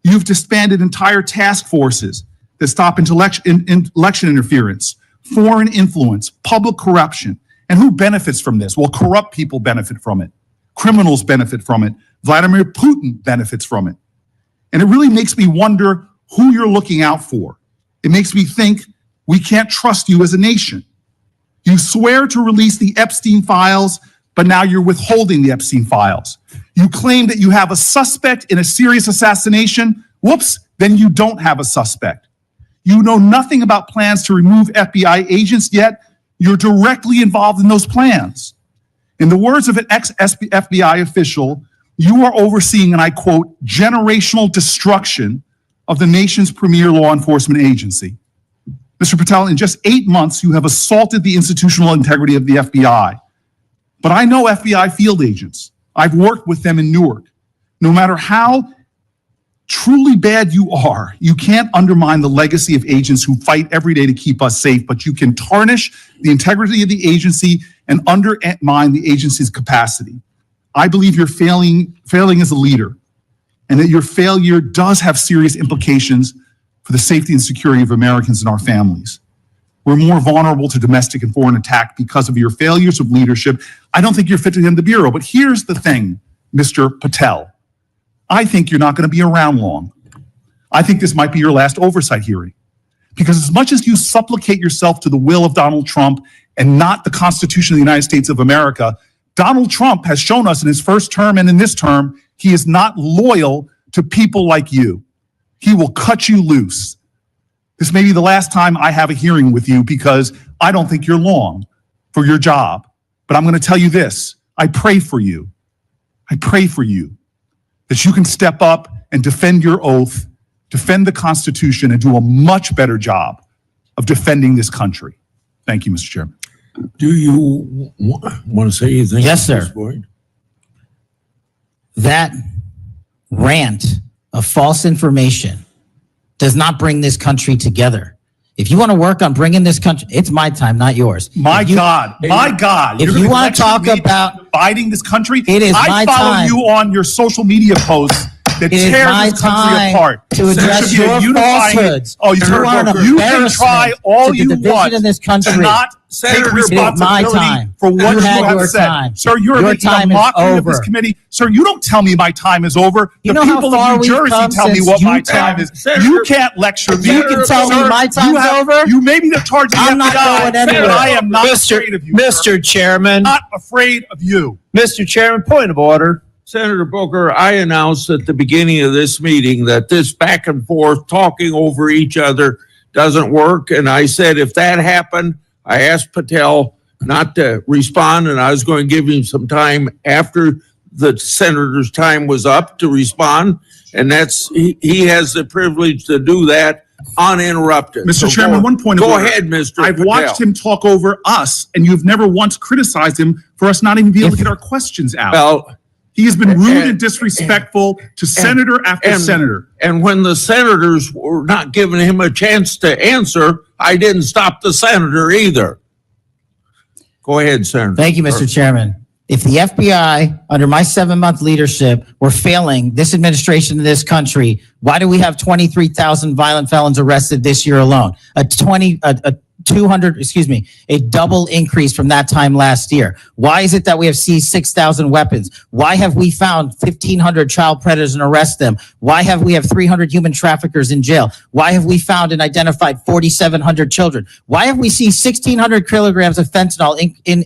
You've disbanded entire task forces that stop election interference, foreign influence, public corruption. And who benefits from this? Well, corrupt people benefit from it. Criminals benefit from it. Vladimir Putin benefits from it. And it really makes me wonder who you're looking out for. It makes me think we can't trust you as a nation. You swear to release the Epstein files, but now you're withholding the Epstein files. You claim that you have a suspect in a serious assassination. Whoops, then you don't have a suspect. You know nothing about plans to remove FBI agents, yet you're directly involved in those plans. In the words of an ex-FBI official, you are overseeing, and I quote, generational destruction of the nation's premier law enforcement agency. Mr. Patel, in just 8 months, you have assaulted the institutional integrity of the FBI. But I know FBI field agents. I've worked with them in Newark. No matter how truly bad you are, you can't undermine the legacy of agents who fight every day to keep us safe, but you can tarnish the integrity of the agency and undermine the agency's capacity. I believe you're failing as a leader, and that your failure does have serious implications for the safety and security of Americans and our families. We're more vulnerable to domestic and foreign attack because of your failures of leadership. I don't think you're fit to head the Bureau, but here's the thing, Mr. Patel. I think you're not going to be around long. I think this might be your last oversight hearing. Because as much as you supplicate yourself to the will of Donald Trump and not the Constitution of the United States of America, Donald Trump has shown us in his first term and in this term, he is not loyal to people like you. He will cut you loose. This may be the last time I have a hearing with you because I don't think you're long for your job. But I'm going to tell you this. I pray for you. I pray for you that you can step up and defend your oath, defend the Constitution, and do a much better job of defending this country. Thank you, Mr. Chairman. Do you want to say anything? Yes, at this sir. point? That rant of false information does not bring this country together. If you want to work on bringing this country, it's my time, not yours. My God. If You're you gonna want to lecture talk me about dividing this country, It is my I follow time. you on your social media posts that It is tear my this country time apart. to address There should be a your unifying- falsehoods. Oh, You are an you can try embarrassment all to the you division want in this country. to not take It is my responsibility time. for what You you had have your said. time. Sir, you're Your making a time is mockery of this over. committee. Sir, you don't tell me my time is over. You The know how people far of New we've Jersey come tell me since what my you time is. Senator- You can't lecture me. You can tell me Sir, my time's you have- over? You may be the charge of the I'm not FBI, going anywhere. but I am not afraid of you. sir. Mr. Chairman, Not afraid of you. Mr. Chairman, point of order. Senator Booker, I announced at the beginning of this meeting that this back and forth talking over each other doesn't work. And I said, if that happened, I asked Patel not to respond, and I was going to give him some time after the senator's time was up to respond. And he has the privilege to do that uninterrupted. Mr. So Chairman, one point of Go order. ahead, Mr. I've Patel. watched him talk over us, and you've never once criticized him for us not even being able to get our questions out. Well, He has been rude and disrespectful to senator after senator. And when the senators were not giving him a chance to answer, I didn't stop the senator either. Go ahead, Senator. Thank you, Mr. Chairman. If the FBI, under my 7-month leadership, were failing this administration in this country, why do we have 23,000 violent felons arrested this year alone? A double increase from that time last year. Why is it that we have seized 6,000 weapons? Why have we found 1,500 child predators and arrested them? Why have we 300 human traffickers in jail? Why have we found and identified 4,700 children? Why have we seized 1,600 kilograms of fentanyl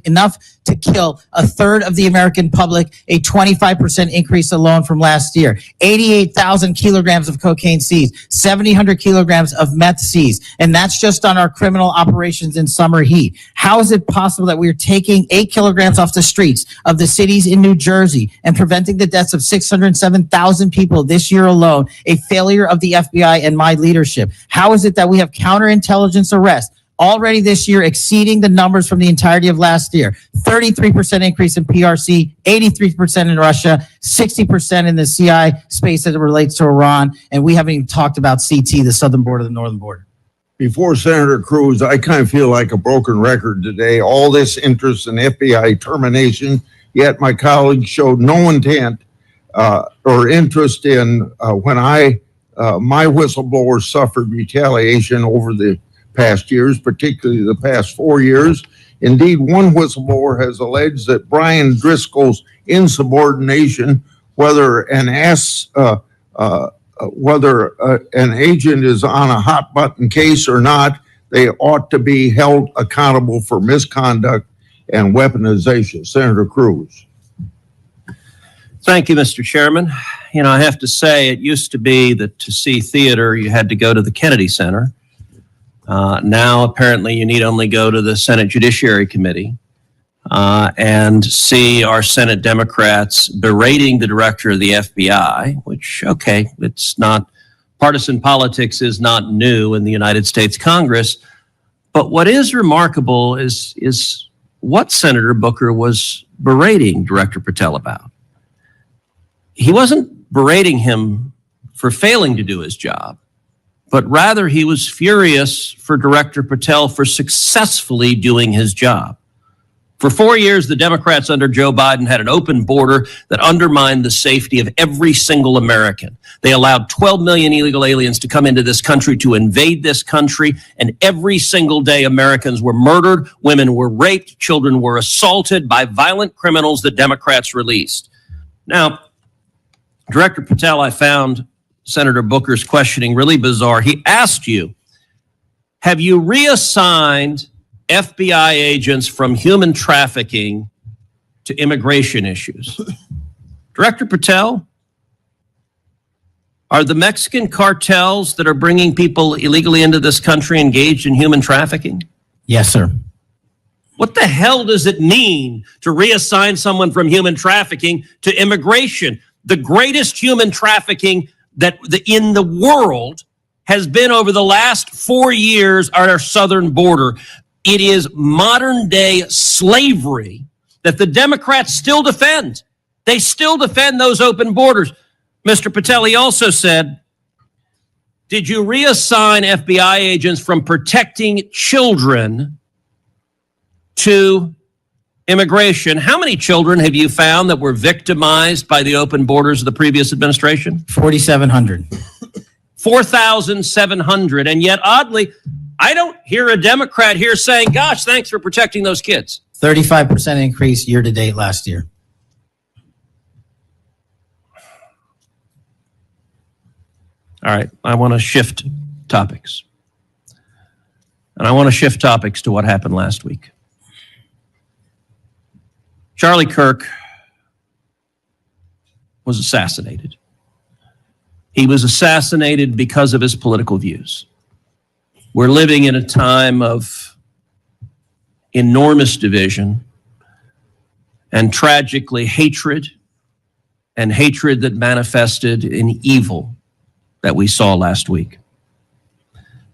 enough to kill a third of the American public, a 25% increase alone from last year? 88,000 kilograms of cocaine seized, 7,000 kilograms of meth seized, and that's just on our criminal operations in summer heat. How is it possible that we're taking 8 kilograms off the streets of the cities in New Jersey and preventing the deaths of 607,000 people this year alone, a failure of the FBI and my leadership? How is it that we have counterintelligence arrests already this year exceeding the numbers from the entirety of last year? 33% increase in PRC, 83% in Russia, 60% in the CI space as it relates to Iran, and we haven't even talked about CT, the southern border, the northern border. before Senator Cruz, I kind of feel like a broken record today. All this interest in FBI termination, yet my colleagues showed no intent or interest in when my whistleblower suffered retaliation over the past years, particularly the past 4 years. Indeed, one whistleblower has alleged that Brian Driscoll's insubordination, whether an agent is on a hot button case or not, they ought to be held accountable for misconduct and weaponization. Senator Cruz. Thank you, Mr. Chairman. You know, I have to say, it used to be that to see theater, you had to go to the Kennedy Center. Now, apparently, you need only go to the Senate Judiciary Committee and see our Senate Democrats berating the director of the FBI, which, okay, it's not, partisan politics is not new in the United States Congress. But what is remarkable is what Senator Booker was berating Director Patel about. He wasn't berating him for failing to do his job, but rather he was furious for Director Patel for successfully doing his job. For 4 years, the Democrats under Joe Biden had an open border that undermined the safety of every single American. They allowed 12 million illegal aliens to come into this country to invade this country, and every single day Americans were murdered, women were raped, children were assaulted by violent criminals the Democrats released. Now, Director Patel, I found Senator Booker's questioning really bizarre. He asked you, have you reassigned FBI agents from human trafficking to immigration issues? Director Patel, are the Mexican cartels that are bringing people illegally into this country engaged in human trafficking? Yes, sir. What the hell does it mean to reassign someone from human trafficking to immigration? The greatest human trafficking in the world has been over the last 4 years at our southern border. It is modern day slavery that the Democrats still defend. They still defend those open borders. Mr. Patel, he also said, did you reassign FBI agents from protecting children to immigration? How many children have you found that were victimized by the open borders of the previous administration? 4,700. 4,700. And yet, oddly, I don't hear a Democrat here saying, gosh, thanks for protecting those kids. 35% increase year to date last year. All right, I want to shift topics. And I want to shift topics to what happened last week. Charlie Kirk was assassinated. He was assassinated because of his political views. We're living in a time of enormous division and tragically hatred, and hatred that manifested in evil that we saw last week.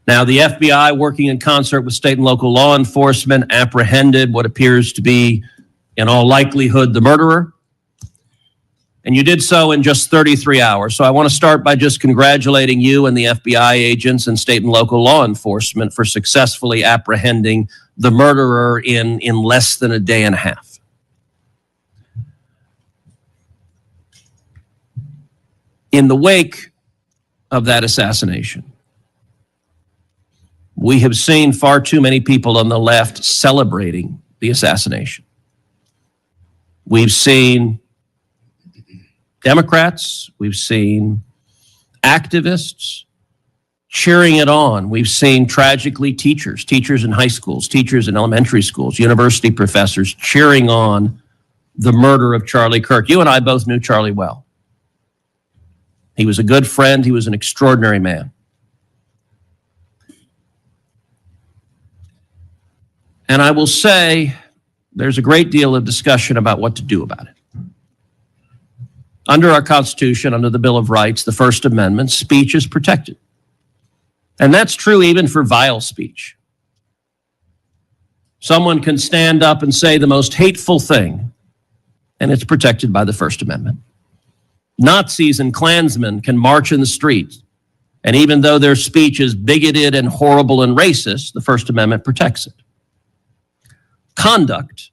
Now, the FBI, working in concert with state and local law enforcement, apprehended what appears to be, in all likelihood, the murderer. And you did so in just 33 hours. So I want to start by just congratulating you and the FBI agents and state and local law enforcement for successfully apprehending the murderer in less than a day and a half. In the wake of that assassination, we have seen far too many people on the left celebrating the assassination. We've seen Democrats, we've seen activists cheering it on. We've seen tragically teachers in high schools, teachers in elementary schools, university professors cheering on the murder of Charlie Kirk. You and I both knew Charlie well. He was a good friend. He was an extraordinary man. And I will say there's a great deal of discussion about what to do about it. Under our Constitution, under the Bill of Rights, the First Amendment, speech is protected. And that's true even for vile speech. Someone can stand up and say the most hateful thing, and it's protected by the First Amendment. Nazis and Klansmen can march in the streets And even though their speech is bigoted and horrible and racist, the First Amendment protects it. Conduct,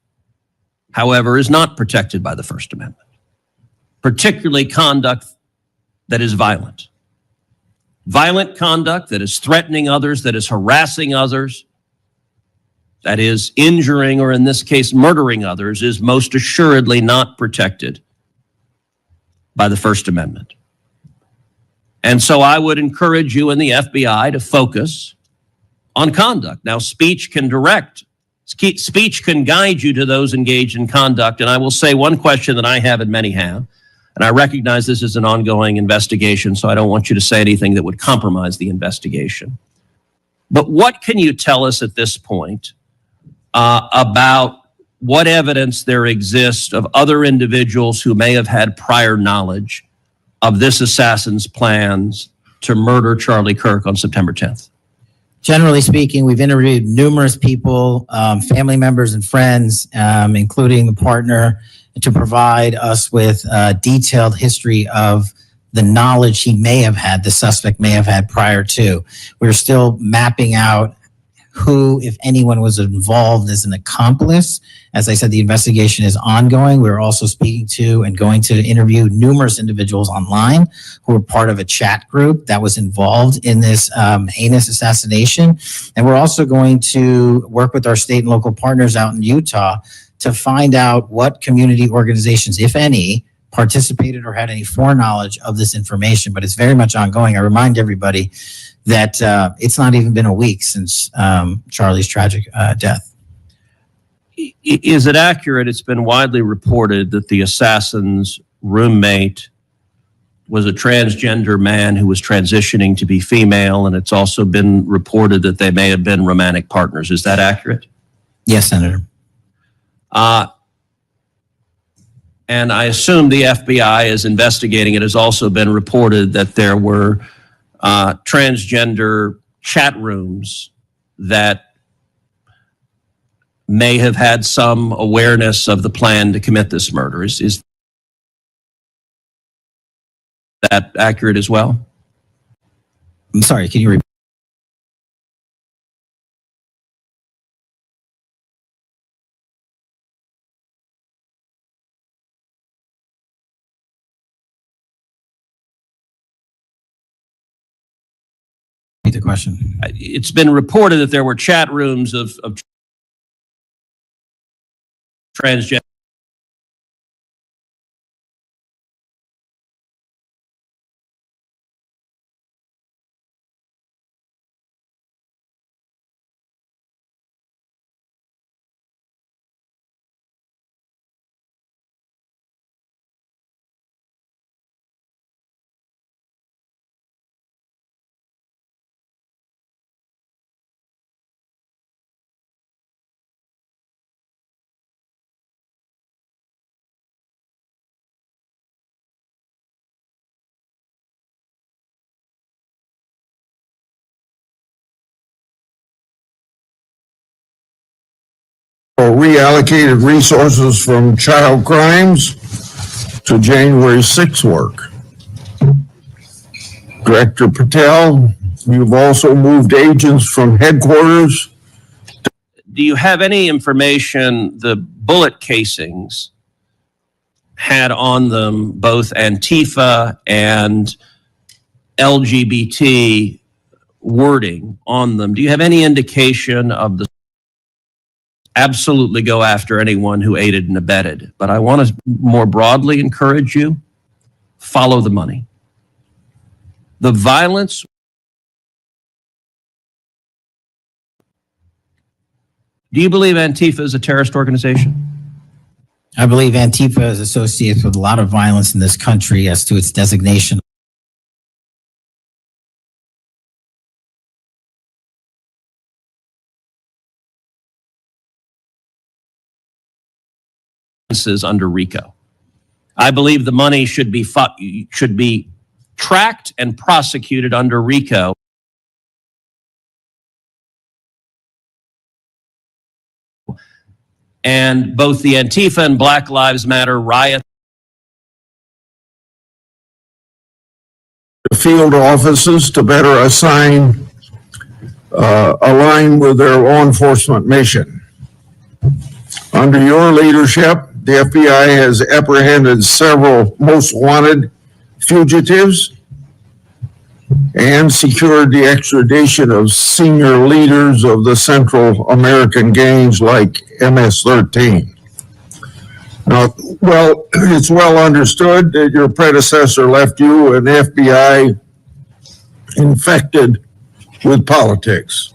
however, is not protected by the First Amendment, particularly conduct that is violent. Violent conduct that is threatening others, that is harassing others, that is injuring, or in this case, murdering others, is most assuredly not protected by the First Amendment. And so I would encourage you in the FBI to focus on conduct. Now, speech can guide you to those engaged in conduct. And I will say one question that I have and many have, and I recognize this is an ongoing investigation, so I don't want you to say anything that would compromise the investigation. But what can you tell us at this point about what evidence there exists of other individuals who may have had prior knowledge of this assassin's plans to murder Charlie Kirk on September 10th? Generally speaking, we've interviewed numerous people, family members and friends, including the partner, to provide us with a detailed history of the knowledge he may have had, the suspect may have had prior to. We're still mapping out who, if anyone, was involved as an accomplice. As I said, the investigation is ongoing. We're also speaking to and going to interview numerous individuals online who were part of a chat group that was involved in this heinous assassination. And we're also going to work with our state and local partners out in Utah to find out what community organizations, if any, participated or had any foreknowledge of this information. But it's very much ongoing. I remind everybody that it's not even been a week since Charlie's tragic death. Is it accurate? It's been widely reported that the assassin's roommate was a transgender man who was transitioning to be female, and it's also been reported that they may have been romantic partners. Is that accurate? Yes, Senator. And I assume the FBI is investigating. It has also been reported that there were transgender chat rooms that may have had some awareness of the plan to commit this murder. Is that accurate as well? I'm sorry, can you repeat? The question. It's been reported that there were chat rooms of transgender. Or reallocated resources from child crimes to January 6th work. Director Patel, you've also moved agents from headquarters. Do you have any information the bullet casings had on them both Antifa and LGBT wording on them? Do you have any indication of the absolutely go after anyone who aided and abetted? But I want to more broadly encourage you, follow the money. The violence. Do you believe Antifa is a terrorist organization? I believe Antifa is associated with a lot of violence in this country as to its designation. Under RICO. I believe the money should be tracked and prosecuted under RICO. And both the Antifa and Black Lives Matter riots field offices to better align with their law enforcement mission. Under your leadership, the FBI has apprehended several most wanted fugitives and secured the extradition of senior leaders of the Central American gangs like MS-13. Now, well, it's well understood that your predecessor left you an FBI infected with politics.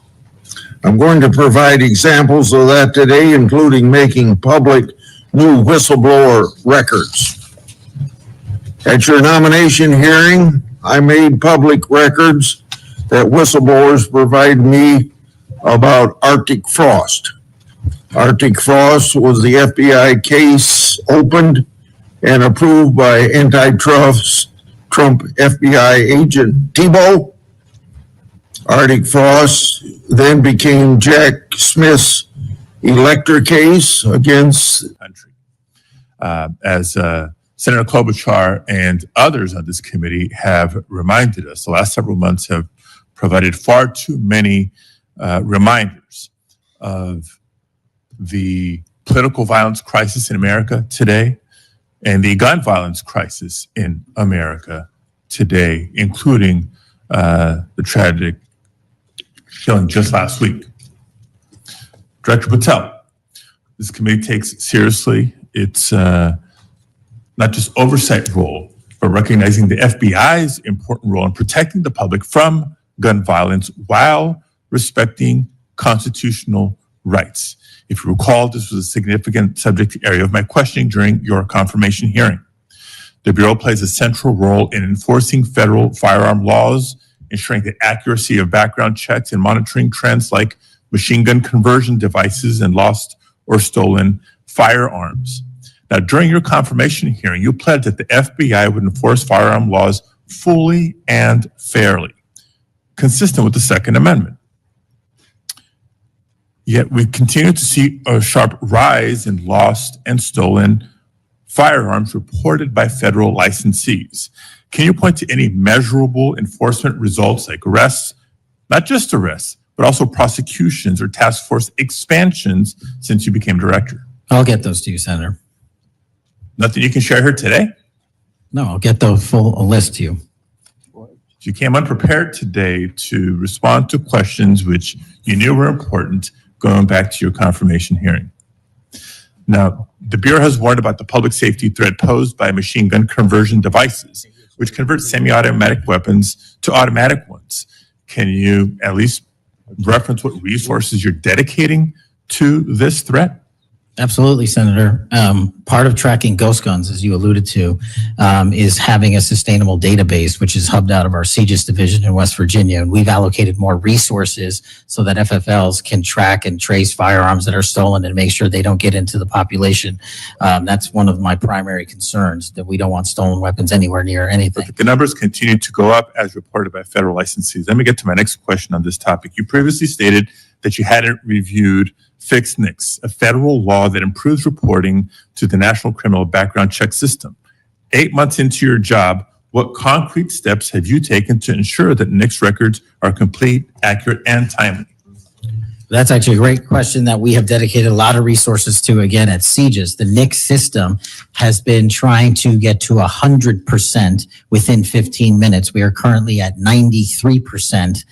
I'm going to provide examples of that today, including making public new whistleblower records. At your nomination hearing, I made public records that whistleblowers provide me about Arctic Frost. Arctic Frost was the FBI case opened and approved by antitrust Trump FBI agent Thibault. Arctic Frost then became Jack Smith's elector case against country. As Senator Klobuchar and others on this committee have reminded us, the last several months have provided far too many reminders of the political violence crisis in America today and the gun violence crisis in America today, including the tragic killing just last week. Director Patel, this committee takes seriously its not just oversight role, but recognizing the FBI's important role in protecting the public from gun violence while respecting constitutional rights. If you recall, this was a significant subject area of my questioning during your confirmation hearing. The Bureau plays a central role in enforcing federal firearm laws, ensuring the accuracy of background checks and monitoring trends like machine gun conversion devices and lost or stolen firearms. Now, during your confirmation hearing, you pledged that the FBI would enforce firearm laws fully and fairly, consistent with the Second Amendment. Yet we continue to see a sharp rise in lost and stolen firearms reported by federal licensees. Can you point to any measurable enforcement results like arrests, not just arrests, but also prosecutions or task force expansions since you became director? I'll get those to you, Senator. Nothing you can share here today? No, I'll get the full list to you. You came unprepared today to respond to questions which you knew were important going back to your confirmation hearing. Now, the Bureau has warned about the public safety threat posed by machine gun conversion devices, which convert semi-automatic weapons to automatic ones. Can you at least reference what resources you're dedicating to this threat? Absolutely, Senator. Part of tracking ghost guns, as you alluded to, is having a sustainable database, which is hubbed out of our CJIS division in West Virginia. And we've allocated more resources so that FFLs can track and trace firearms that are stolen and make sure they don't get into the population. That's one of my primary concerns, that we don't want stolen weapons anywhere near anything. The numbers continue to go up as reported by federal licensees. Let me get to my next question on this topic. You previously stated that you hadn't reviewed Fix NICS, a federal law that improves reporting to the National Criminal Background Check System. 8 months into your job, what concrete steps have you taken to ensure that NICS records are complete, accurate, and timely? That's actually a great question that we have dedicated a lot of resources to. Again, at CJIS, the NICS system has been trying to get to 100% within 15 minutes. We are currently at 93%,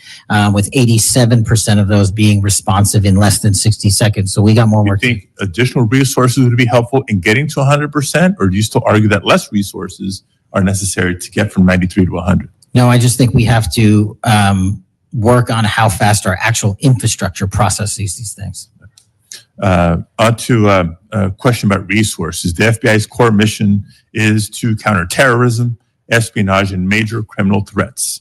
with 87% of those being responsive in less than 60 seconds. So we got more work. Do you think additional resources would be helpful in getting to 100%, or do you still argue that less resources are necessary to get from 93 to 100? No, I just think we have to work on how fast our actual infrastructure processes these things. On to a question about resources. The FBI's core mission is to counter terrorism, espionage, and major criminal threats.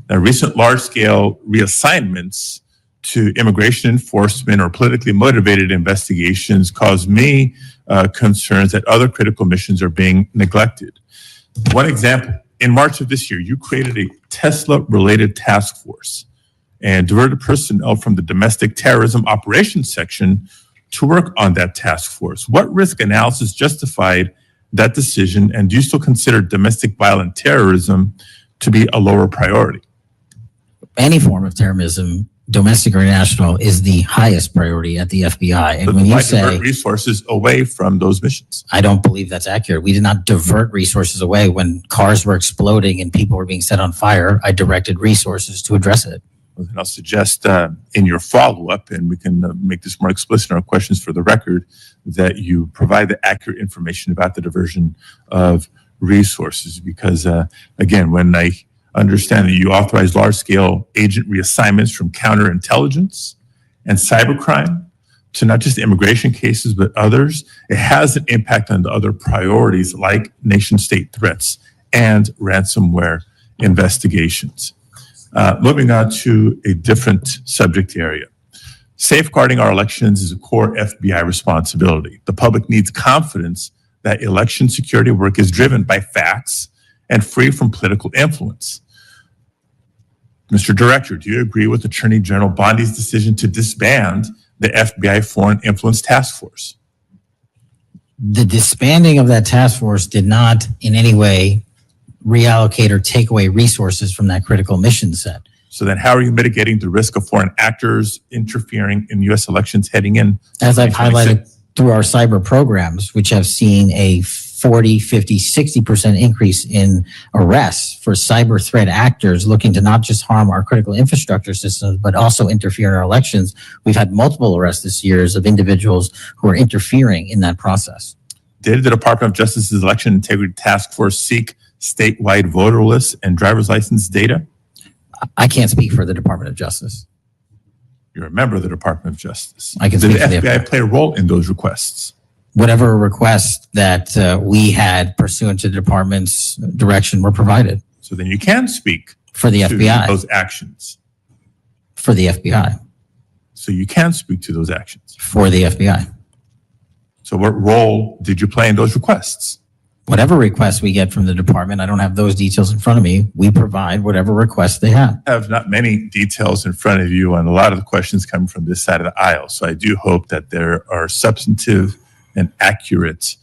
Now, recent large-scale reassignments to immigration enforcement or politically motivated investigations cause me concerns that other critical missions are being neglected. One example, in March of this year, you created a Tesla-related task force and diverted personnel from the domestic terrorism operations section to work on that task force. What risk analysis justified that decision, and do you still consider domestic violent terrorism to be a lower priority? Any form of terrorism, domestic or international, is the highest priority at the FBI. And when you Why say, divert resources away from those missions? I don't believe that's accurate. We did not divert resources away. When cars were exploding and people were being set on fire, I directed resources to address it. Well, then I'll suggest in your follow-up, and we can make this more explicit in our questions for the record, that you provide the accurate information about the diversion of resources. Because again, when I understand that you authorize large-scale agent reassignments from counterintelligence and cybercrime to not just immigration cases, but others, it has an impact on the other priorities like nation-state threats and ransomware investigations. Moving on to a different subject area. Safeguarding our elections is a core FBI responsibility. The public needs confidence that election security work is driven by facts and free from political influence. Mr. Director, do you agree with Attorney General Bondi's decision to disband the FBI Foreign Influence Task Force? The disbanding of that task force did not in any way reallocate or take away resources from that critical mission set. So then how are you mitigating the risk of foreign actors interfering in U.S. elections heading in? As I've highlighted through our cyber programs, which have seen a 40, 50, 60% increase in arrests for cyber threat actors looking to not just harm our critical infrastructure systems, but also interfere in our elections. We've had multiple arrests this year of individuals who are interfering in that process. Did the Department of Justice's Election Integrity Task Force seek statewide voter lists and driver's license data? I can't speak for the Department of Justice. You're a member of the Department of Justice. I can Did speak the for the FBI play a role in those requests? Whatever request that we had pursuant to the department's direction were provided. So then you can speak for the to FBI. those actions. For the FBI. So you can speak to those actions. For the FBI. So what role did you play in those requests? Whatever requests we get from the department, I don't have those details in front of me. We provide whatever requests they have. I have not many details in front of you on a lot of the questions coming from this side of the aisle. So I do hope that there are substantive and accurate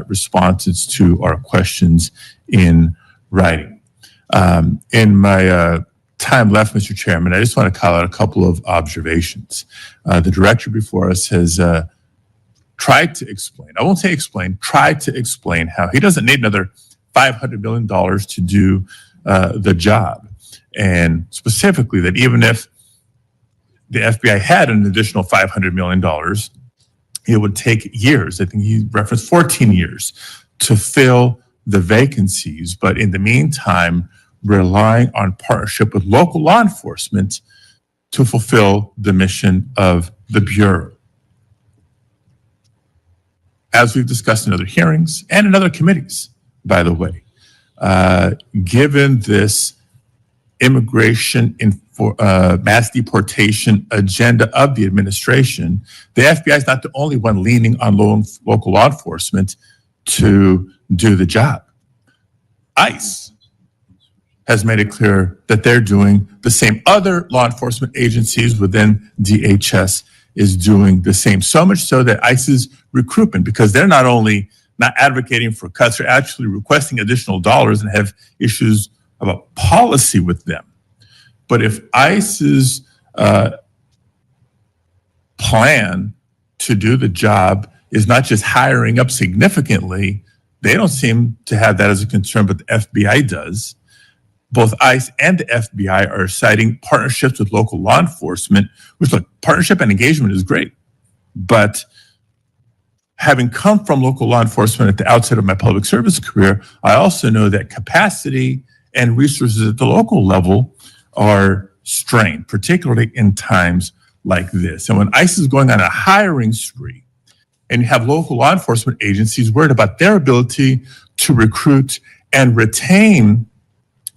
responses to our questions in writing. In my time left, Mr. Chairman, I just want to call out a couple of observations. The director before us has tried to explain, I won't say explain, tried to explain how he doesn't need another $500 million to do the job. And specifically that even if the FBI had an additional $500 million, it would take years. I think he referenced 14 years to fill the vacancies. But in the meantime, relying on partnership with local law enforcement to fulfill the mission of the Bureau. As we've discussed in other hearings and in other committees, by the way, given this immigration mass deportation agenda of the administration, the FBI is not the only one leaning on local law enforcement to do the job. ICE has made it clear that they're doing the same. Other law enforcement agencies within DHS is doing the same. So much so that ICE's recruitment, because they're not only not advocating for cuts, they're actually requesting additional dollars and have issues about policy with them. But if ICE's plan to do the job is not just hiring up significantly, they don't seem to have that as a concern, but the FBI does. Both ICE and the FBI are citing partnerships with local law enforcement, which, look, partnership and engagement is great. But having come from local law enforcement at the outset of my public service career, I also know that capacity and resources at the local level are strained, particularly in times like this. And when ICE is going on a hiring spree, and you have local law enforcement agencies worried about their ability to recruit and retain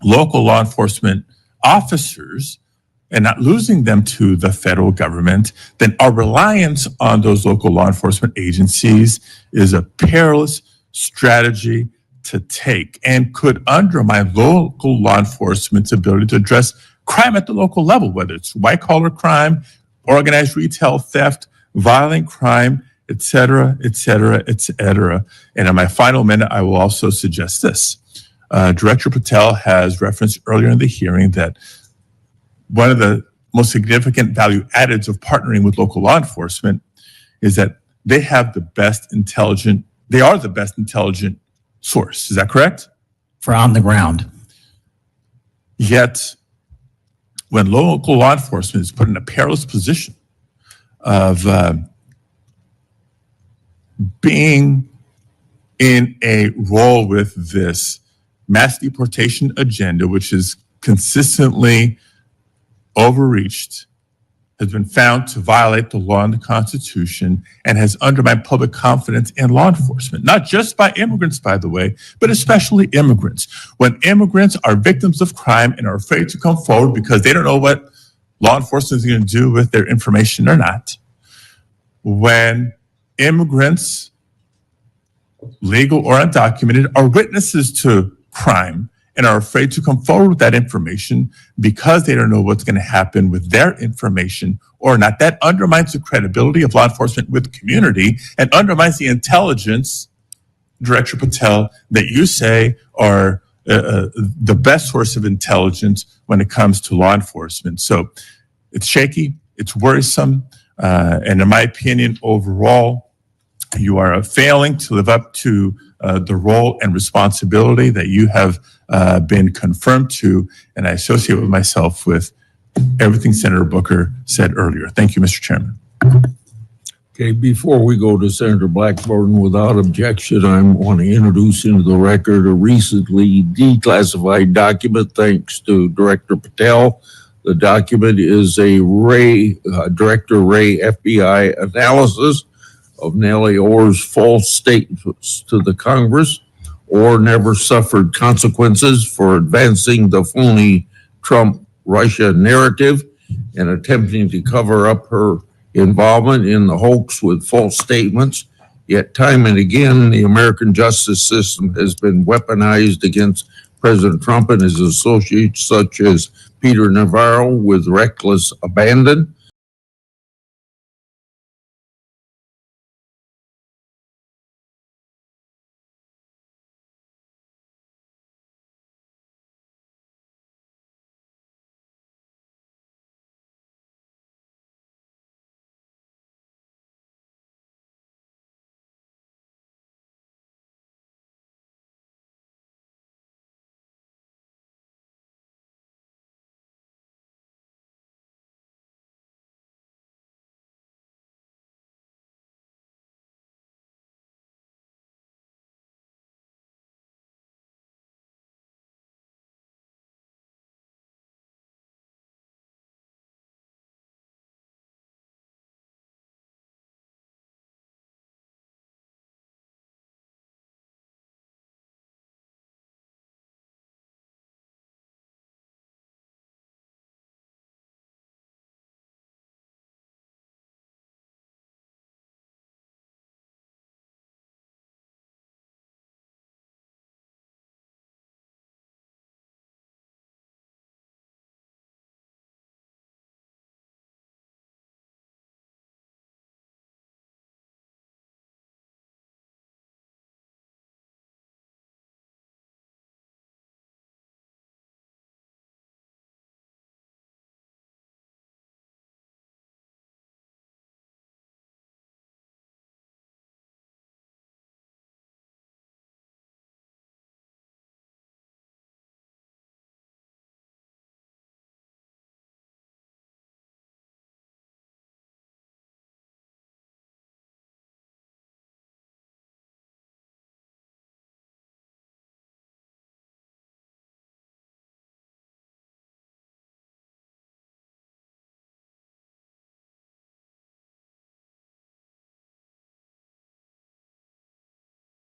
local law enforcement officers and not losing them to the federal government, then our reliance on those local law enforcement agencies is a perilous strategy to take and could undermine local law enforcement's ability to address crime at the local level, whether it's white-collar crime, organized retail theft, violent crime, et cetera, et cetera, et cetera. And in my final minute, I will also suggest this. Director Patel has referenced earlier in the hearing that one of the most significant value addeds of partnering with local law enforcement is that they are the best intelligent source. Is that correct? For on the ground. Yet, when local law enforcement is put in a perilous position of being in a role with this mass deportation agenda, which is consistently overreached, has been found to violate the law and the Constitution, and has undermined public confidence in law enforcement, not just by immigrants, by the way, but especially immigrants. When immigrants are victims of crime and are afraid to come forward because they don't know what law enforcement is going to do with their information or not, when immigrants, legal or undocumented, are witnesses to crime and are afraid to come forward with that information because they don't know what's going to happen with their information or not, that undermines the credibility of law enforcement with community and undermines the intelligence, Director Patel, that you say are the best source of intelligence when it comes to law enforcement. So it's shaky, it's worrisome, and in my opinion, overall, you are failing to live up to the role and responsibility that you have been confirmed to, and I associate with myself with everything Senator Booker said earlier. Thank you, Mr. Chairman. Okay, before we go to Senator Blackburn, without objection, I want to introduce into the record a recently declassified document thanks to Director Patel. The document is a Director Wray FBI analysis of Nellie Orr's false statements to the Congress. Orr never suffered consequences for advancing the phony Trump-Russia narrative and attempting to cover up her involvement in the hoax with false statements. Yet time and again, the American justice system has been weaponized against President Trump and his associates, such as Peter Navarro, with reckless abandon.